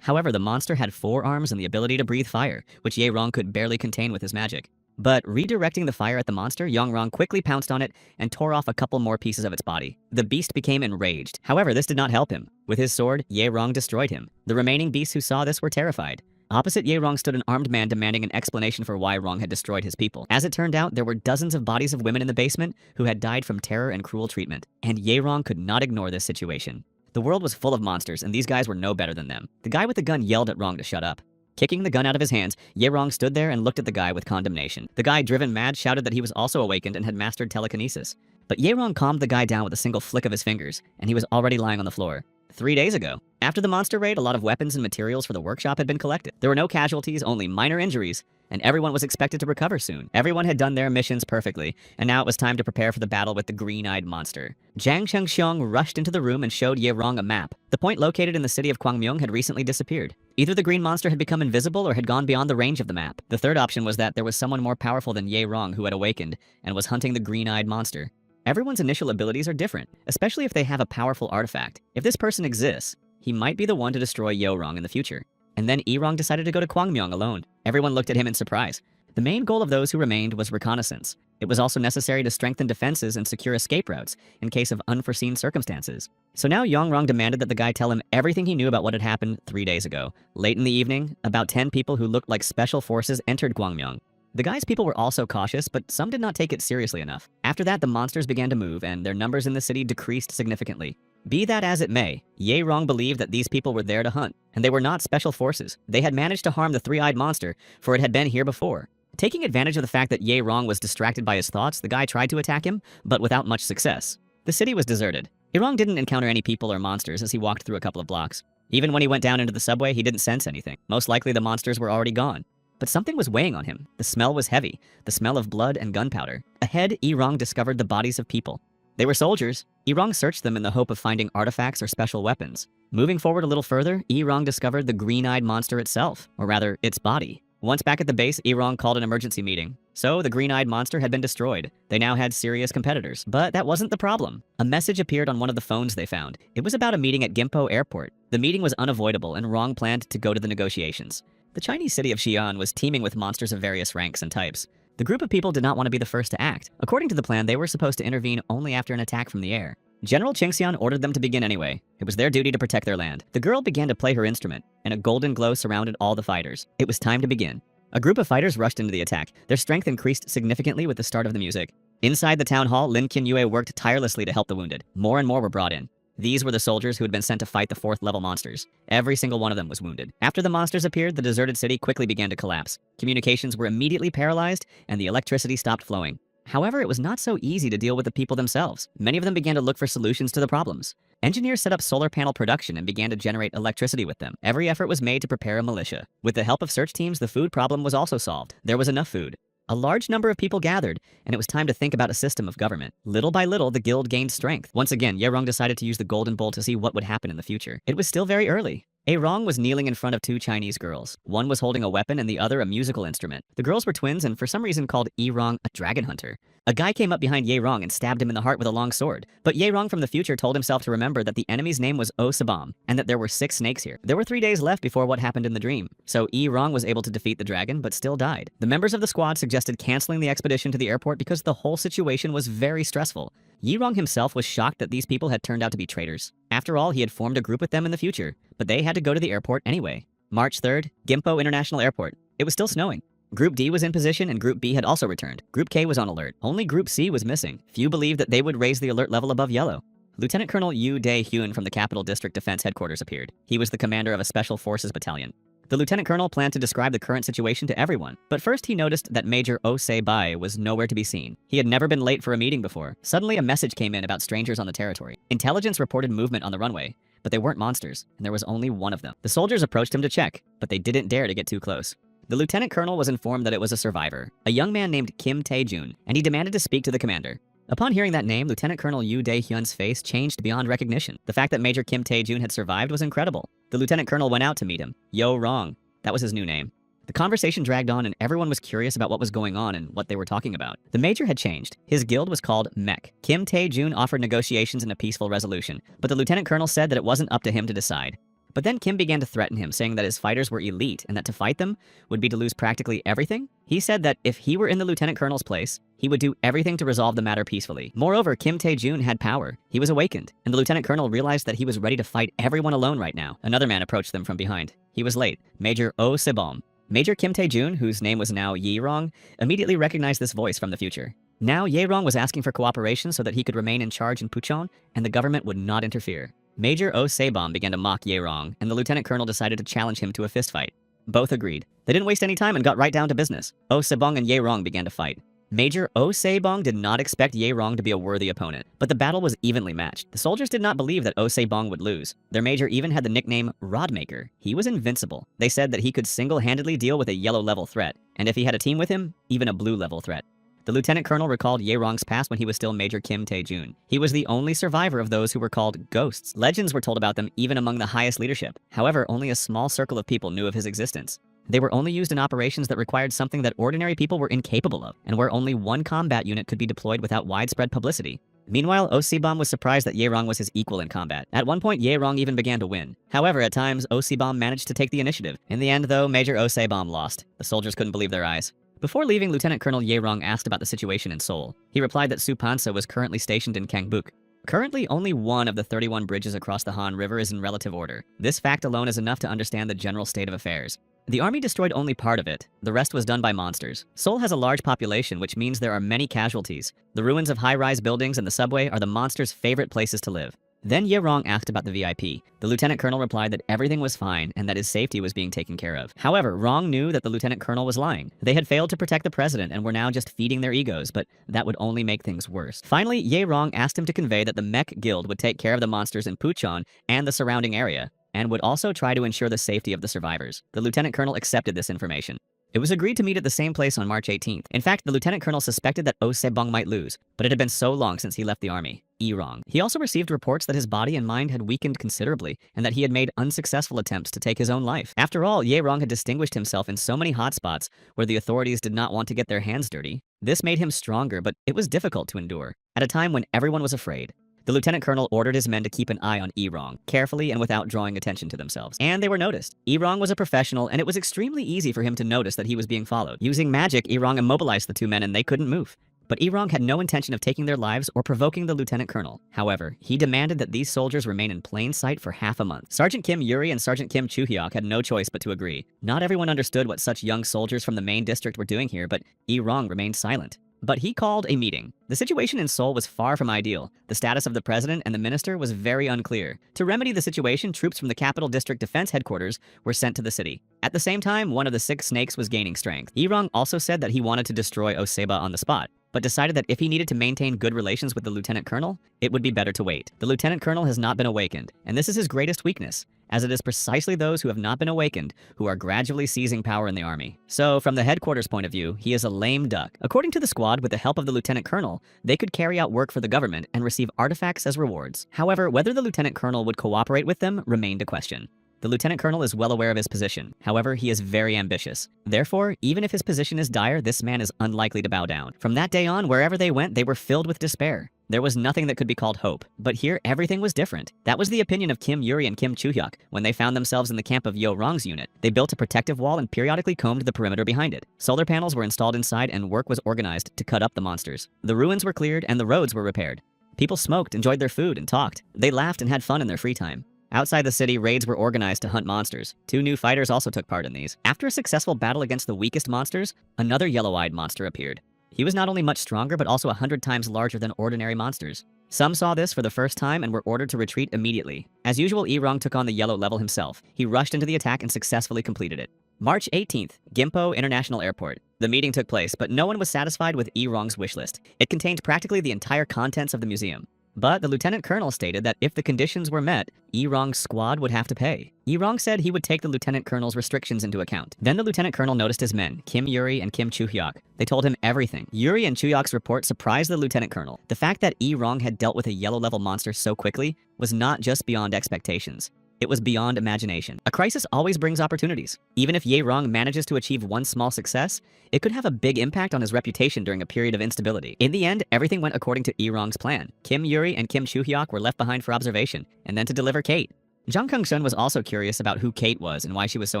However, the monster had 4 arms and the ability to breathe fire, which Ye-rong could barely contain with his magic. But redirecting the fire at the monster, Yong-rong quickly pounced on it and tore off a couple more pieces of its body. The beast became enraged. However, this did not help him. With his sword, Ye-rong destroyed him. The remaining beasts who saw this were terrified. Opposite Ye-rong stood an armed man demanding an explanation for why Rong had destroyed his people. As it turned out, there were dozens of bodies of women in the basement who had died from terror and cruel treatment. And Ye-rong could not ignore this situation. The world was full of monsters, and these guys were no better than them. The guy with the gun yelled at Rong to shut up. Kicking the gun out of his hands, Ye-rong stood there and looked at the guy with condemnation. The guy, driven mad, shouted that he was also awakened and had mastered telekinesis. But Ye-rong calmed the guy down with a single flick of his fingers, and he was already lying on the floor. 3 days ago. After the monster raid, a lot of weapons and materials for the workshop had been collected. There were no casualties, only minor injuries, and everyone was expected to recover soon. Everyone had done their missions perfectly, and now it was time to prepare for the battle with the green-eyed monster. Jang Chengxiong rushed into the room and showed Ye-rong a map. The point located in the city of Kwangmyong had recently disappeared. Either the green monster had become invisible or had gone beyond the range of the map. The third option was that there was someone more powerful than Ye-rong who had awakened and was hunting the green-eyed monster. Everyone's initial abilities are different, especially if they have a powerful artifact. If this person exists, he might be the one to destroy Ye-rong in the future. And then E-rong decided to go to Kwangmyong alone. Everyone looked at him in surprise. The main goal of those who remained was reconnaissance. It was also necessary to strengthen defenses and secure escape routes in case of unforeseen circumstances. So now Yong-rong demanded that the guy tell him everything he knew about what had happened 3 days ago. Late in the evening, about 10 people who looked like special forces entered Kwangmyong. The guy's people were also cautious, but some did not take it seriously enough. After that, the monsters began to move, and their numbers in the city decreased significantly. Be that as it may, Ye-rong believed that these people were there to hunt, and they were not special forces. They had managed to harm the three-eyed monster, for it had been here before. Taking advantage of the fact that Ye-rong was distracted by his thoughts, the guy tried to attack him, but without much success. The city was deserted. Ye-rong didn't encounter any people or monsters as he walked through a couple of blocks. Even when he went down into the subway, he didn't sense anything. Most likely the monsters were already gone. But something was weighing on him. The smell was heavy, the smell of blood and gunpowder. Ahead, Ye-rong discovered the bodies of people. They were soldiers. Ye-rong searched them in the hope of finding artifacts or special weapons. Moving forward a little further, Ye-rong discovered the green-eyed monster itself, or rather, its body. Once back at the base, Ye-rong called an emergency meeting. So, the green-eyed monster had been destroyed. They now had serious competitors. But that wasn't the problem. A message appeared on one of the phones they found. It was about a meeting at Gimpo Airport. The meeting was unavoidable, and Rong planned to go to the negotiations. The Chinese city of Xi'an was teeming with monsters of various ranks and types. The group of people did not want to be the first to act. According to the plan, they were supposed to intervene only after an attack from the air. General Qingxian ordered them to begin anyway. It was their duty to protect their land. The girl began to play her instrument, and a golden glow surrounded all the fighters. It was time to begin. A group of fighters rushed into the attack. Their strength increased significantly with the start of the music. Inside the town hall, Lin Qianyue worked tirelessly to help the wounded. More and more were brought in. These were the soldiers who had been sent to fight the 4th-level monsters. Every single one of them was wounded. After the monsters appeared, the deserted city quickly began to collapse. Communications were immediately paralyzed, and the electricity stopped flowing. However, it was not so easy to deal with the people themselves. Many of them began to look for solutions to the problems. Engineers set up solar panel production and began to generate electricity with them. Every effort was made to prepare a militia. With the help of search teams, the food problem was also solved. There was enough food. A large number of people gathered, and it was time to think about a system of government. Little by little, the guild gained strength. Once again, Ye-rong decided to use the golden bowl to see what would happen in the future. It was still very early. A-rong was kneeling in front of 2 Chinese girls. One was holding a weapon and the other a musical instrument. The girls were twins and for some reason called E-rong a dragon hunter. A guy came up behind Ye-rong and stabbed him in the heart with a long sword. But Ye-rong from the future told himself to remember that the enemy's name was O-Sabam, and that there were 6 snakes here. There were 3 days left before what happened in the dream, so E-rong was able to defeat the dragon, but still died. The members of the squad suggested canceling the expedition to the airport because the whole situation was very stressful. Ye-rong himself was shocked that these people had turned out to be traitors. After all, he had formed a group with them in the future, but they had to go to the airport anyway. March 3rd, Gimpo International Airport. It was still snowing. Group D was in position and Group B had also returned. Group K was on alert. Only Group C was missing. Few believed that they would raise the alert level above yellow. Lieutenant Colonel Yu Dae-hyun from the Capital District Defense Headquarters appeared. He was the commander of a Special Forces battalion. The Lieutenant Colonel planned to describe the current situation to everyone, but first he noticed that Major Oh Se-bai was nowhere to be seen. He had never been late for a meeting before. Suddenly a message came in about strangers on the territory. Intelligence reported movement on the runway, but they weren't monsters, and there was only one of them. The soldiers approached him to check, but they didn't dare to get too close. The Lieutenant Colonel was informed that it was a survivor, a young man named Kim Tae-jun, and he demanded to speak to the commander. Upon hearing that name, Lieutenant Colonel Yu Dae-hyun's face changed beyond recognition. The fact that Major Kim Tae-jun had survived was incredible. The Lieutenant Colonel went out to meet him. Yo Rong. That was his new name. The conversation dragged on and everyone was curious about what was going on and what they were talking about. The major had changed. His guild was called Mech. Kim Tae-jun offered negotiations and a peaceful resolution, but the lieutenant colonel said that it wasn't up to him to decide. But then Kim began to threaten him, saying that his fighters were elite and that to fight them would be to lose practically everything. He said that if he were in the lieutenant colonel's place, he would do everything to resolve the matter peacefully. Moreover, Kim Tae-jun had power. He was awakened, and the lieutenant colonel realized that he was ready to fight everyone alone right now. Another man approached them from behind. He was late, Major Oh Sebom. Major Kim Tae-jun, whose name was now Yi-rong, immediately recognized this voice from the future. Now Ye-rong was asking for cooperation so that he could remain in charge in Puchon, and the government would not interfere. Major Oh Sebom began to mock Ye-rong, and the lieutenant colonel decided to challenge him to a fistfight. Both agreed. They didn't waste any time and got right down to business. Oh Sebong and Ye-rong began to fight. Major Oh Sebong did not expect Ye-rong to be a worthy opponent, but the battle was evenly matched. The soldiers did not believe that Oh Sebong would lose. Their major even had the nickname Rodmaker. He was invincible. They said that he could single-handedly deal with a yellow-level threat, and if he had a team with him, even a blue-level threat. The lieutenant colonel recalled Ye-rong's past when he was still Major Kim Tae-jun. He was the only survivor of those who were called ghosts. Legends were told about them even among the highest leadership. However, only a small circle of people knew of his existence. They were only used in operations that required something that ordinary people were incapable of, and where only one combat unit could be deployed without widespread publicity. Meanwhile, Oh Sebom was surprised that Ye-rong was his equal in combat. At one point, Ye-rong even began to win. However, at times, Oh Sebom managed to take the initiative. In the end, though, Major Oh Sebom lost. The soldiers couldn't believe their eyes. Before leaving, Lieutenant Colonel Ye-rong asked about the situation in Seoul. He replied that Supansa was currently stationed in Kangbuk. Currently, only one of the 31 bridges across the Han River is in relative order. This fact alone is enough to understand the general state of affairs. The army destroyed only part of it. The rest was done by monsters. Seoul has a large population, which means there are many casualties. The ruins of high-rise buildings and the subway are the monsters' favorite places to live. Then Ye-rong asked about the VIP. The lieutenant colonel replied that everything was fine and that his safety was being taken care of. However, Rong knew that the lieutenant colonel was lying. They had failed to protect the president and were now just feeding their egos, but that would only make things worse. Finally, Ye-rong asked him to convey that the Mech Guild would take care of the monsters in Puchon and the surrounding area, and would also try to ensure the safety of the survivors. The lieutenant colonel accepted this information. It was agreed to meet at the same place on March 18th. In fact, the lieutenant colonel suspected that Oh Sebong might lose, but it had been so long since he left the army. Yi-rong. He also received reports that his body and mind had weakened considerably, and that he had made unsuccessful attempts to take his own life. After all, Ye-rong had distinguished himself in so many hotspots where the authorities did not want to get their hands dirty. This made him stronger, but it was difficult to endure, at a time when everyone was afraid. The lieutenant colonel ordered his men to keep an eye on Yi-rong, carefully and without drawing attention to themselves. And they were noticed. Yi-rong was a professional, and it was extremely easy for him to notice that he was being followed. Using magic, Yi-rong immobilized the two men and they couldn't move. But Yi-rong had no intention of taking their lives or provoking the lieutenant colonel. However, he demanded that these soldiers remain in plain sight for half a month. Sergeant Kim Yuri and Sergeant Kim Chu-hyuk had no choice but to agree. Not everyone understood what such young soldiers from the main district were doing here, but Yi-rong remained silent. But he called a meeting. The situation in Seoul was far from ideal. The status of the president and the minister was very unclear. To remedy the situation, troops from the Capital District Defense Headquarters were sent to the city. At the same time, one of the 6 snakes was gaining strength. Yi-rong also said that he wanted to destroy Oseba on the spot, but decided that if he needed to maintain good relations with the lieutenant colonel, it would be better to wait. The lieutenant colonel has not been awakened, and this is his greatest weakness, as it is precisely those who have not been awakened who are gradually seizing power in the army. So, from the headquarters point of view, he is a lame duck. According to the squad, with the help of the lieutenant colonel, they could carry out work for the government and receive artifacts as rewards. However, whether the lieutenant colonel would cooperate with them remained a question. The lieutenant colonel is well aware of his position. However, he is very ambitious. Therefore, even if his position is dire, this man is unlikely to bow down. From that day on, wherever they went, they were filled with despair. There was nothing that could be called hope. But here, everything was different. That was the opinion of Kim Yuri and Kim Chu-hyuk when they found themselves in the camp of Yo-rong's unit. They built a protective wall and periodically combed the perimeter behind it. Solar panels were installed inside and work was organized to cut up the monsters. The ruins were cleared and the roads were repaired. People smoked, enjoyed their food, and talked. They laughed and had fun in their free time. Outside the city, raids were organized to hunt monsters. 2 new fighters also took part in these. After a successful battle against the weakest monsters, another yellow-eyed monster appeared. He was not only much stronger, but also 100 times larger than ordinary monsters. Some saw this for the first time and were ordered to retreat immediately. As usual, Yi-rong took on the yellow level himself. He rushed into the attack and successfully completed it. March 18th, Gimpo International Airport. The meeting took place, but no one was satisfied with Yi-rong's wish list. It contained practically the entire contents of the museum. But the lieutenant colonel stated that if the conditions were met, Yi-rong's squad would have to pay. Yi-rong said he would take the lieutenant colonel's restrictions into account. Then the lieutenant colonel noticed his men, Kim Yuri and Kim Chu-hyuk. They told him everything. Yuri and Chu-hyuk's report surprised the lieutenant colonel. The fact that Yi-rong had dealt with a yellow-level monster so quickly was not just beyond expectations. It was beyond imagination. A crisis always brings opportunities. Even if Ye Rong manages to achieve one small success, it could have a big impact on his reputation during a period of instability. In the end, everything went according to Ye Rong's plan. Kim Yuri and Kim Chu-hyuk were left behind for observation, and then to deliver Kate. Jang Kung-shun was also curious about who Kate was and why she was so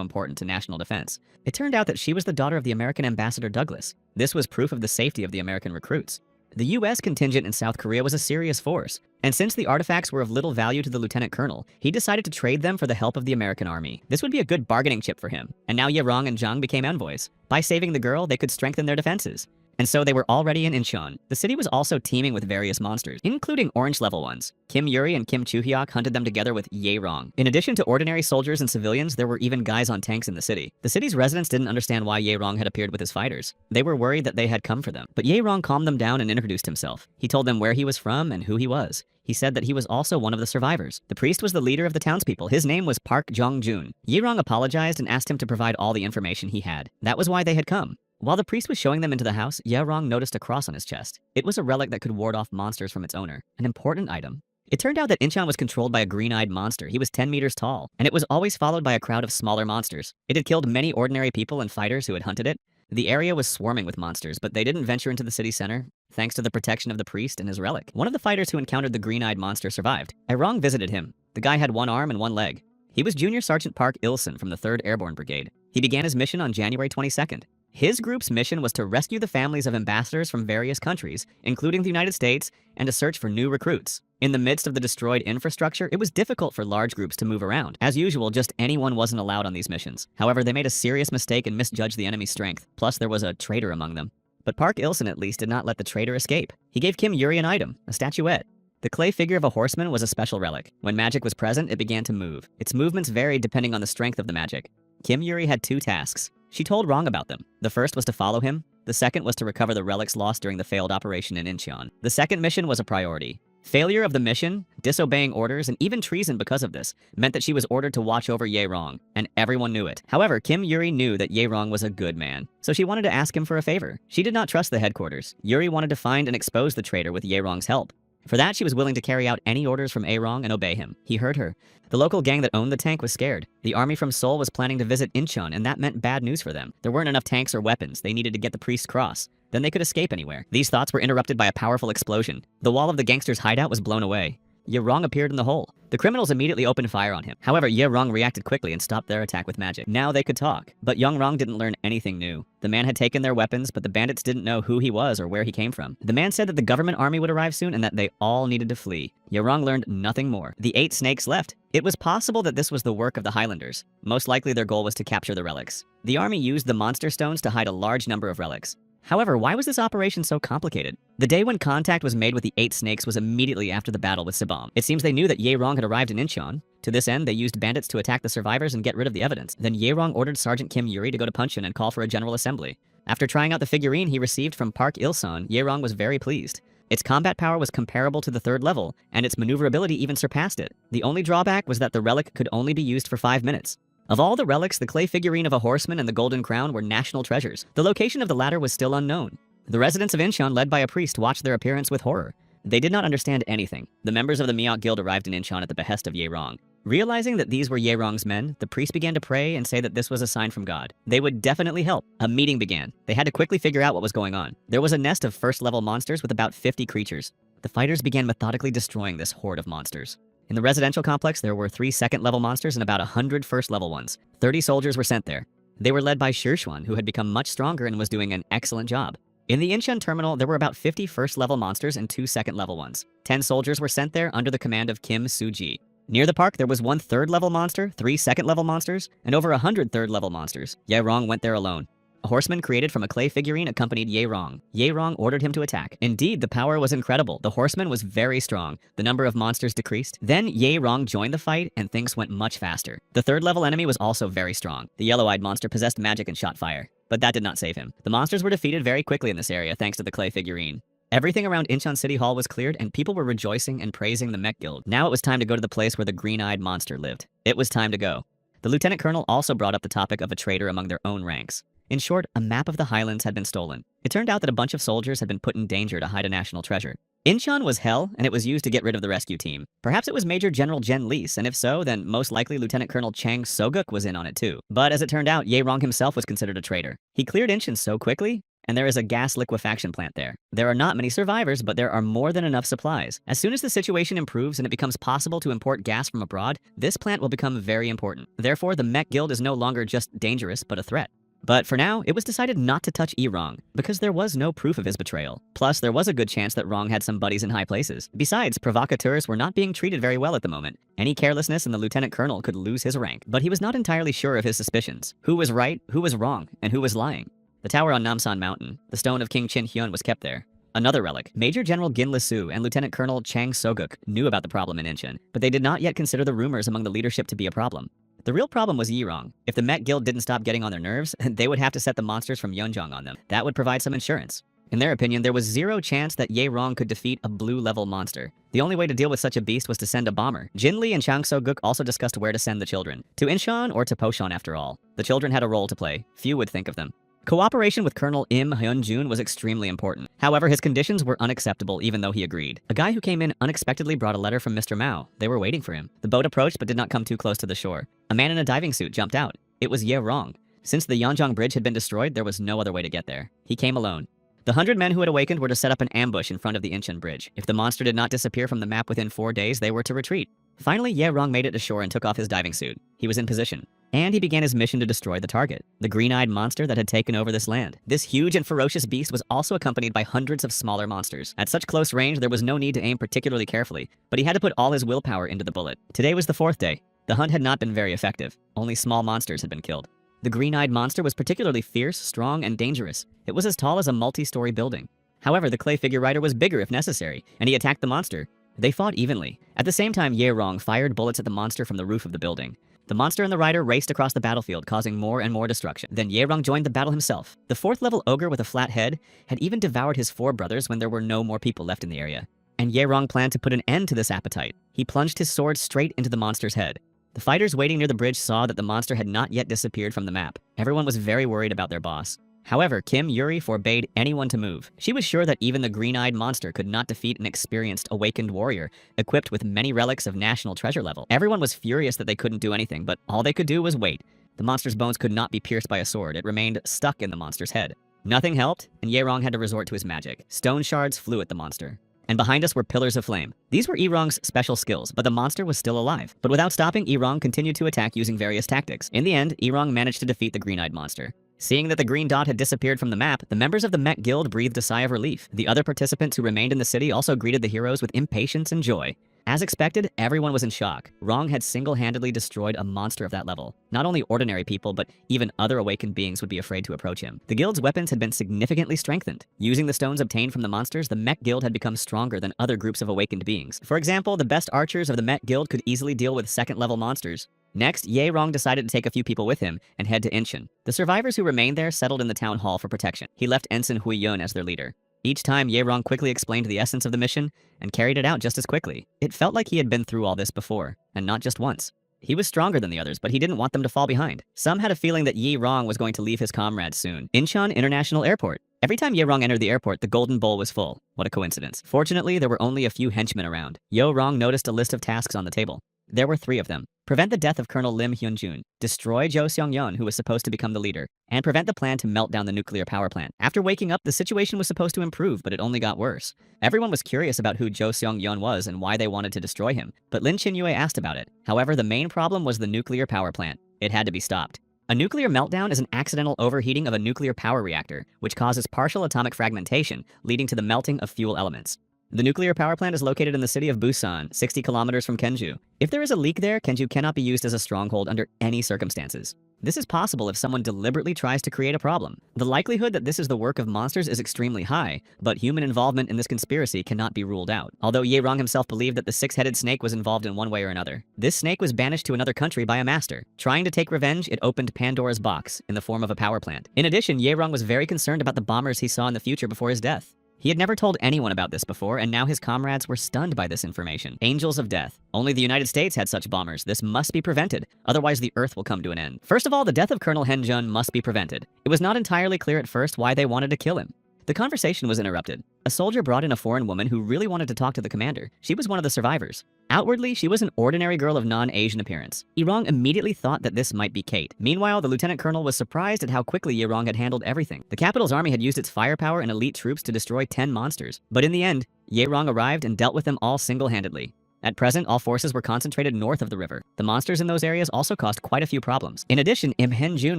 important to national defense. It turned out that she was the daughter of the American ambassador Douglas. This was proof of the safety of the American recruits. The US contingent in South Korea was a serious force, and since the artifacts were of little value to the lieutenant colonel, he decided to trade them for the help of the American army. This would be a good bargaining chip for him, and now Ye Rong and Jang became envoys. By saving the girl, they could strengthen their defenses. And so they were already in Incheon. The city was also teeming with various monsters, including orange-level ones. Kim Yuri and Kim Chu-hyuk hunted them together with Ye Rong. In addition to ordinary soldiers and civilians, there were even guys on tanks in the city. The city's residents didn't understand why Ye Rong had appeared with his fighters. They were worried that they had come for them. But Ye Rong calmed them down and introduced himself. He told them where he was from and who he was. He said that he was also one of the survivors. The priest was the leader of the townspeople. His name was Park Jong-jun. Ye Rong apologized and asked him to provide all the information he had. That was why they had come. While the priest was showing them into the house, Ye Rong noticed a cross on his chest. It was a relic that could ward off monsters from its owner, an important item. It turned out that Incheon was controlled by a green-eyed monster. He was 10 meters tall, and it was always followed by a crowd of smaller monsters. It had killed many ordinary people and fighters who had hunted it. The area was swarming with monsters, but they didn't venture into the city center, thanks to the protection of the priest and his relic. One of the fighters who encountered the green-eyed monster survived. Ye Rong visited him. The guy had one arm and one leg. He was Junior Sergeant Park Il-sun from the 3rd Airborne Brigade. He began his mission on January 22nd. His group's mission was to rescue the families of ambassadors from various countries, including the United States, and to search for new recruits. In the midst of the destroyed infrastructure, it was difficult for large groups to move around. As usual, just anyone wasn't allowed on these missions. However, they made a serious mistake and misjudged the enemy's strength. Plus, there was a traitor among them. But Park Il-sun at least did not let the traitor escape. He gave Kim Yuri an item, a statuette. The clay figure of a horseman was a special relic. When magic was present, it began to move. Its movements varied depending on the strength of the magic. Kim Yuri had 2 tasks. She told Rong about them. The first was to follow him. The second was to recover the relics lost during the failed operation in Incheon. The second mission was a priority. Failure of the mission, disobeying orders, and even treason because of this, meant that she was ordered to watch over Ye Rong, and everyone knew it. However, Kim Yuri knew that Ye Rong was a good man, so she wanted to ask him for a favor. She did not trust the headquarters. Yuri wanted to find and expose the traitor with Ye Rong's help. For that, she was willing to carry out any orders from Ye Rong and obey him. He heard her. The local gang that owned the tank was scared. The army from Seoul was planning to visit Incheon, and that meant bad news for them. There weren't enough tanks or weapons. They needed to get the priest's cross. Then they could escape anywhere. These thoughts were interrupted by a powerful explosion. The wall of the gangster's hideout was blown away. Ye Rong appeared in the hole. The criminals immediately opened fire on him. However, Ye Rong reacted quickly and stopped their attack with magic. Now they could talk. But Young Rong didn't learn anything new. The man had taken their weapons, but the bandits didn't know who he was or where he came from. The man said that the government army would arrive soon and that they all needed to flee. Ye Rong learned nothing more. The 8 snakes left. It was possible that this was the work of the Highlanders. Most likely their goal was to capture the relics. The army used the monster stones to hide a large number of relics. However, why was this operation so complicated? The day when contact was made with the 8 snakes was immediately after the battle with Sibam. It seems they knew that Ye Rong had arrived in Incheon. To this end, they used bandits to attack the survivors and get rid of the evidence. Then Ye Rong ordered Sergeant Kim Yuri to go to Puncheon and call for a general assembly. After trying out the figurine he received from Park Il-sun, Ye Rong was very pleased. Its combat power was comparable to the 3rd level, and its maneuverability even surpassed it. The only drawback was that the relic could only be used for 5 minutes. Of all the relics, the clay figurine of a horseman and the golden crown were national treasures. The location of the latter was still unknown. The residents of Incheon, led by a priest, watched their appearance with horror. They did not understand anything. The members of the Miok Guild arrived in Incheon at the behest of Ye Rong. Realizing that these were Ye Rong's men, the priest began to pray and say that this was a sign from God. They would definitely help. A meeting began. They had to quickly figure out what was going on. There was a nest of 1st-level monsters with about 50 creatures. The fighters began methodically destroying this horde of monsters. In the residential complex, there were 3 2nd-level monsters and about 100 1st-level ones. 30 soldiers were sent there. They were led by Shirxuan, who had become much stronger and was doing an excellent job. In the Incheon terminal, there were about 50 1st-level monsters and 2 2nd-level ones. 10 soldiers were sent there under the command of Kim Soo-ji. Near the park, there was 1 3rd-level monster, 3 2nd-level monsters, and over 100 3rd-level monsters. Ye Rong went there alone. A horseman created from a clay figurine accompanied Ye Rong. Ye Rong ordered him to attack. Indeed, the power was incredible. The horseman was very strong. The number of monsters decreased. Then Ye Rong joined the fight, and things went much faster. The 3rd-level enemy was also very strong. The yellow-eyed monster possessed magic and shot fire. But that did not save him. The monsters were defeated very quickly in this area thanks to the clay figurine. Everything around Incheon City Hall was cleared, and people were rejoicing and praising the Mech Guild. Now it was time to go to the place where the green-eyed monster lived. It was time to go. The lieutenant colonel also brought up the topic of a traitor among their own ranks. In short, a map of the Highlands had been stolen. It turned out that a bunch of soldiers had been put in danger to hide a national treasure. Incheon was hell, and it was used to get rid of the rescue team. Perhaps it was Major General Jen Lees, and if so, then most likely Lieutenant Colonel Chang Soguk was in on it too. But as it turned out, Ye Rong himself was considered a traitor. He cleared Incheon so quickly, and there is a gas liquefaction plant there. There are not many survivors, but there are more than enough supplies. As soon as the situation improves and it becomes possible to import gas from abroad, this plant will become very important. Therefore, the Mech Guild is no longer just dangerous, but a threat. But for now, it was decided not to touch Rong, because there was no proof of his betrayal. Plus, there was a good chance that Rong had some buddies in high places. Besides, provocateurs were not being treated very well at the moment. Any carelessness and the lieutenant colonel could lose his rank. But he was not entirely sure of his suspicions. Who was right, who was wrong, and who was lying? The tower on Namsan Mountain, the stone of King Chin Hyun, was kept there. Another relic, Major General Gin Lisu and Lieutenant Colonel Chang Soguk knew about the problem in Incheon, but they did not yet consider the rumors among the leadership to be a problem. The real problem was Rong. If the Met Guild didn't stop getting on their nerves, they would have to set the monsters from Yeonjong on them. That would provide some insurance. In their opinion, there was zero chance that Ye Rong could defeat a blue-level monster. The only way to deal with such a beast was to send a bomber. Jin Lee and Chang So-guk also discussed where to send the children. To Incheon or to Pocheon after all. The children had a role to play. Few would think of them. Cooperation with Colonel Im Hyun-jun was extremely important. However, his conditions were unacceptable even though he agreed. A guy who came in unexpectedly brought a letter from Mr. Mao. They were waiting for him. The boat approached but did not come too close to the shore. A man in a diving suit jumped out. It was Ye Rong. Since the Yeonjong Bridge had been destroyed, there was no other way to get there. He came alone. The 100 men who had awakened were to set up an ambush in front of the Incheon Bridge. If the monster did not disappear from the map within 4 days, they were to retreat. Finally, Ye Rong made it ashore and took off his diving suit. He was in position. And he began his mission to destroy the target, the green-eyed monster that had taken over this land. This huge and ferocious beast was also accompanied by hundreds of smaller monsters. At such close range, there was no need to aim particularly carefully, but he had to put all his willpower into the bullet. Today was the 4th day. The hunt had not been very effective. Only small monsters had been killed. The green-eyed monster was particularly fierce, strong, and dangerous. It was as tall as a multi-story building. However, the clay figure rider was bigger if necessary, and he attacked the monster. They fought evenly. At the same time, Ye Rong fired bullets at the monster from the roof of the building. The monster and the rider raced across the battlefield, causing more and more destruction. Then Ye Rong joined the battle himself. The 4th-level ogre with a flat head had even devoured his 4 brothers when there were no more people left in the area. And Ye Rong planned to put an end to this appetite. He plunged his sword straight into the monster's head. The fighters waiting near the bridge saw that the monster had not yet disappeared from the map. Everyone was very worried about their boss. However, Kim Yuri forbade anyone to move. She was sure that even the green-eyed monster could not defeat an experienced awakened warrior, equipped with many relics of national treasure level. Everyone was furious that they couldn't do anything, but all they could do was wait. The monster's bones could not be pierced by a sword. It remained stuck in the monster's head. Nothing helped, and Ye Rong had to resort to his magic. Stone shards flew at the monster. And behind us were pillars of flame. These were Rong's special skills, but the monster was still alive. But without stopping, Rong continued to attack using various tactics. In the end, Rong managed to defeat the green-eyed monster. Seeing that the green dot had disappeared from the map, the members of the Met Guild breathed a sigh of relief. The other participants who remained in the city also greeted the heroes with impatience and joy. As expected, everyone was in shock. Rong had single-handedly destroyed a monster of that level. Not only ordinary people, but even other awakened beings would be afraid to approach him. The guild's weapons had been significantly strengthened. Using the stones obtained from the monsters, the Met Guild had become stronger than other groups of awakened beings. For example, the best archers of the Met Guild could easily deal with 2nd-level monsters. Next, Ye Rong decided to take a few people with him and head to Incheon. The survivors who remained there settled in the town hall for protection. He left Ensign Hui Yun as their leader. Each time, Ye Rong quickly explained the essence of the mission and carried it out just as quickly. It felt like he had been through all this before, and not just once. He was stronger than the others, but he didn't want them to fall behind. Some had a feeling that Ye Rong was going to leave his comrades soon. Incheon International Airport. Every time Ye Rong entered the airport, the golden bowl was full. What a coincidence. Fortunately, there were only a few henchmen around. Ye Rong noticed a list of tasks on the table. There were 3 of them. Prevent the death of Colonel Lim Hyun-jun, destroy Jo Seong-yeon, who was supposed to become the leader, and prevent the plan to melt down the nuclear power plant. After waking up, the situation was supposed to improve, but it only got worse. Everyone was curious about who Jo Seong-yeon was and why they wanted to destroy him, but Lin Chin-yue asked about it. However, the main problem was the nuclear power plant. It had to be stopped. A nuclear meltdown is an accidental overheating of a nuclear power reactor, which causes partial atomic fragmentation, leading to the melting of fuel elements. The nuclear power plant is located in the city of Busan, 60 kilometers from Kenju. If there is a leak there, Kenju cannot be used as a stronghold under any circumstances. This is possible if someone deliberately tries to create a problem. The likelihood that this is the work of monsters is extremely high, but human involvement in this conspiracy cannot be ruled out. Although Ye Rong himself believed that the 6-headed snake was involved in one way or another. This snake was banished to another country by a master. Trying to take revenge, it opened Pandora's box in the form of a power plant. In addition, Ye Rong was very concerned about the bombers he saw in the future before his death. He had never told anyone about this before, and now his comrades were stunned by this information. Angels of death. Only the United States had such bombers. This must be prevented, otherwise the Earth will come to an end. First of all, the death of Colonel Hen-jun must be prevented. It was not entirely clear at first why they wanted to kill him. The conversation was interrupted. A soldier brought in a foreign woman who really wanted to talk to the commander. She was one of the survivors. Outwardly, she was an ordinary girl of non-Asian appearance. Yirong immediately thought that this might be Kate. Meanwhile, the lieutenant colonel was surprised at how quickly Yirong had handled everything. The capital's army had used its firepower and elite troops to destroy 10 monsters. But in the end, Yirong arrived and dealt with them all single-handedly. At present, all forces were concentrated north of the river. The monsters in those areas also caused quite a few problems. In addition, Imhenjun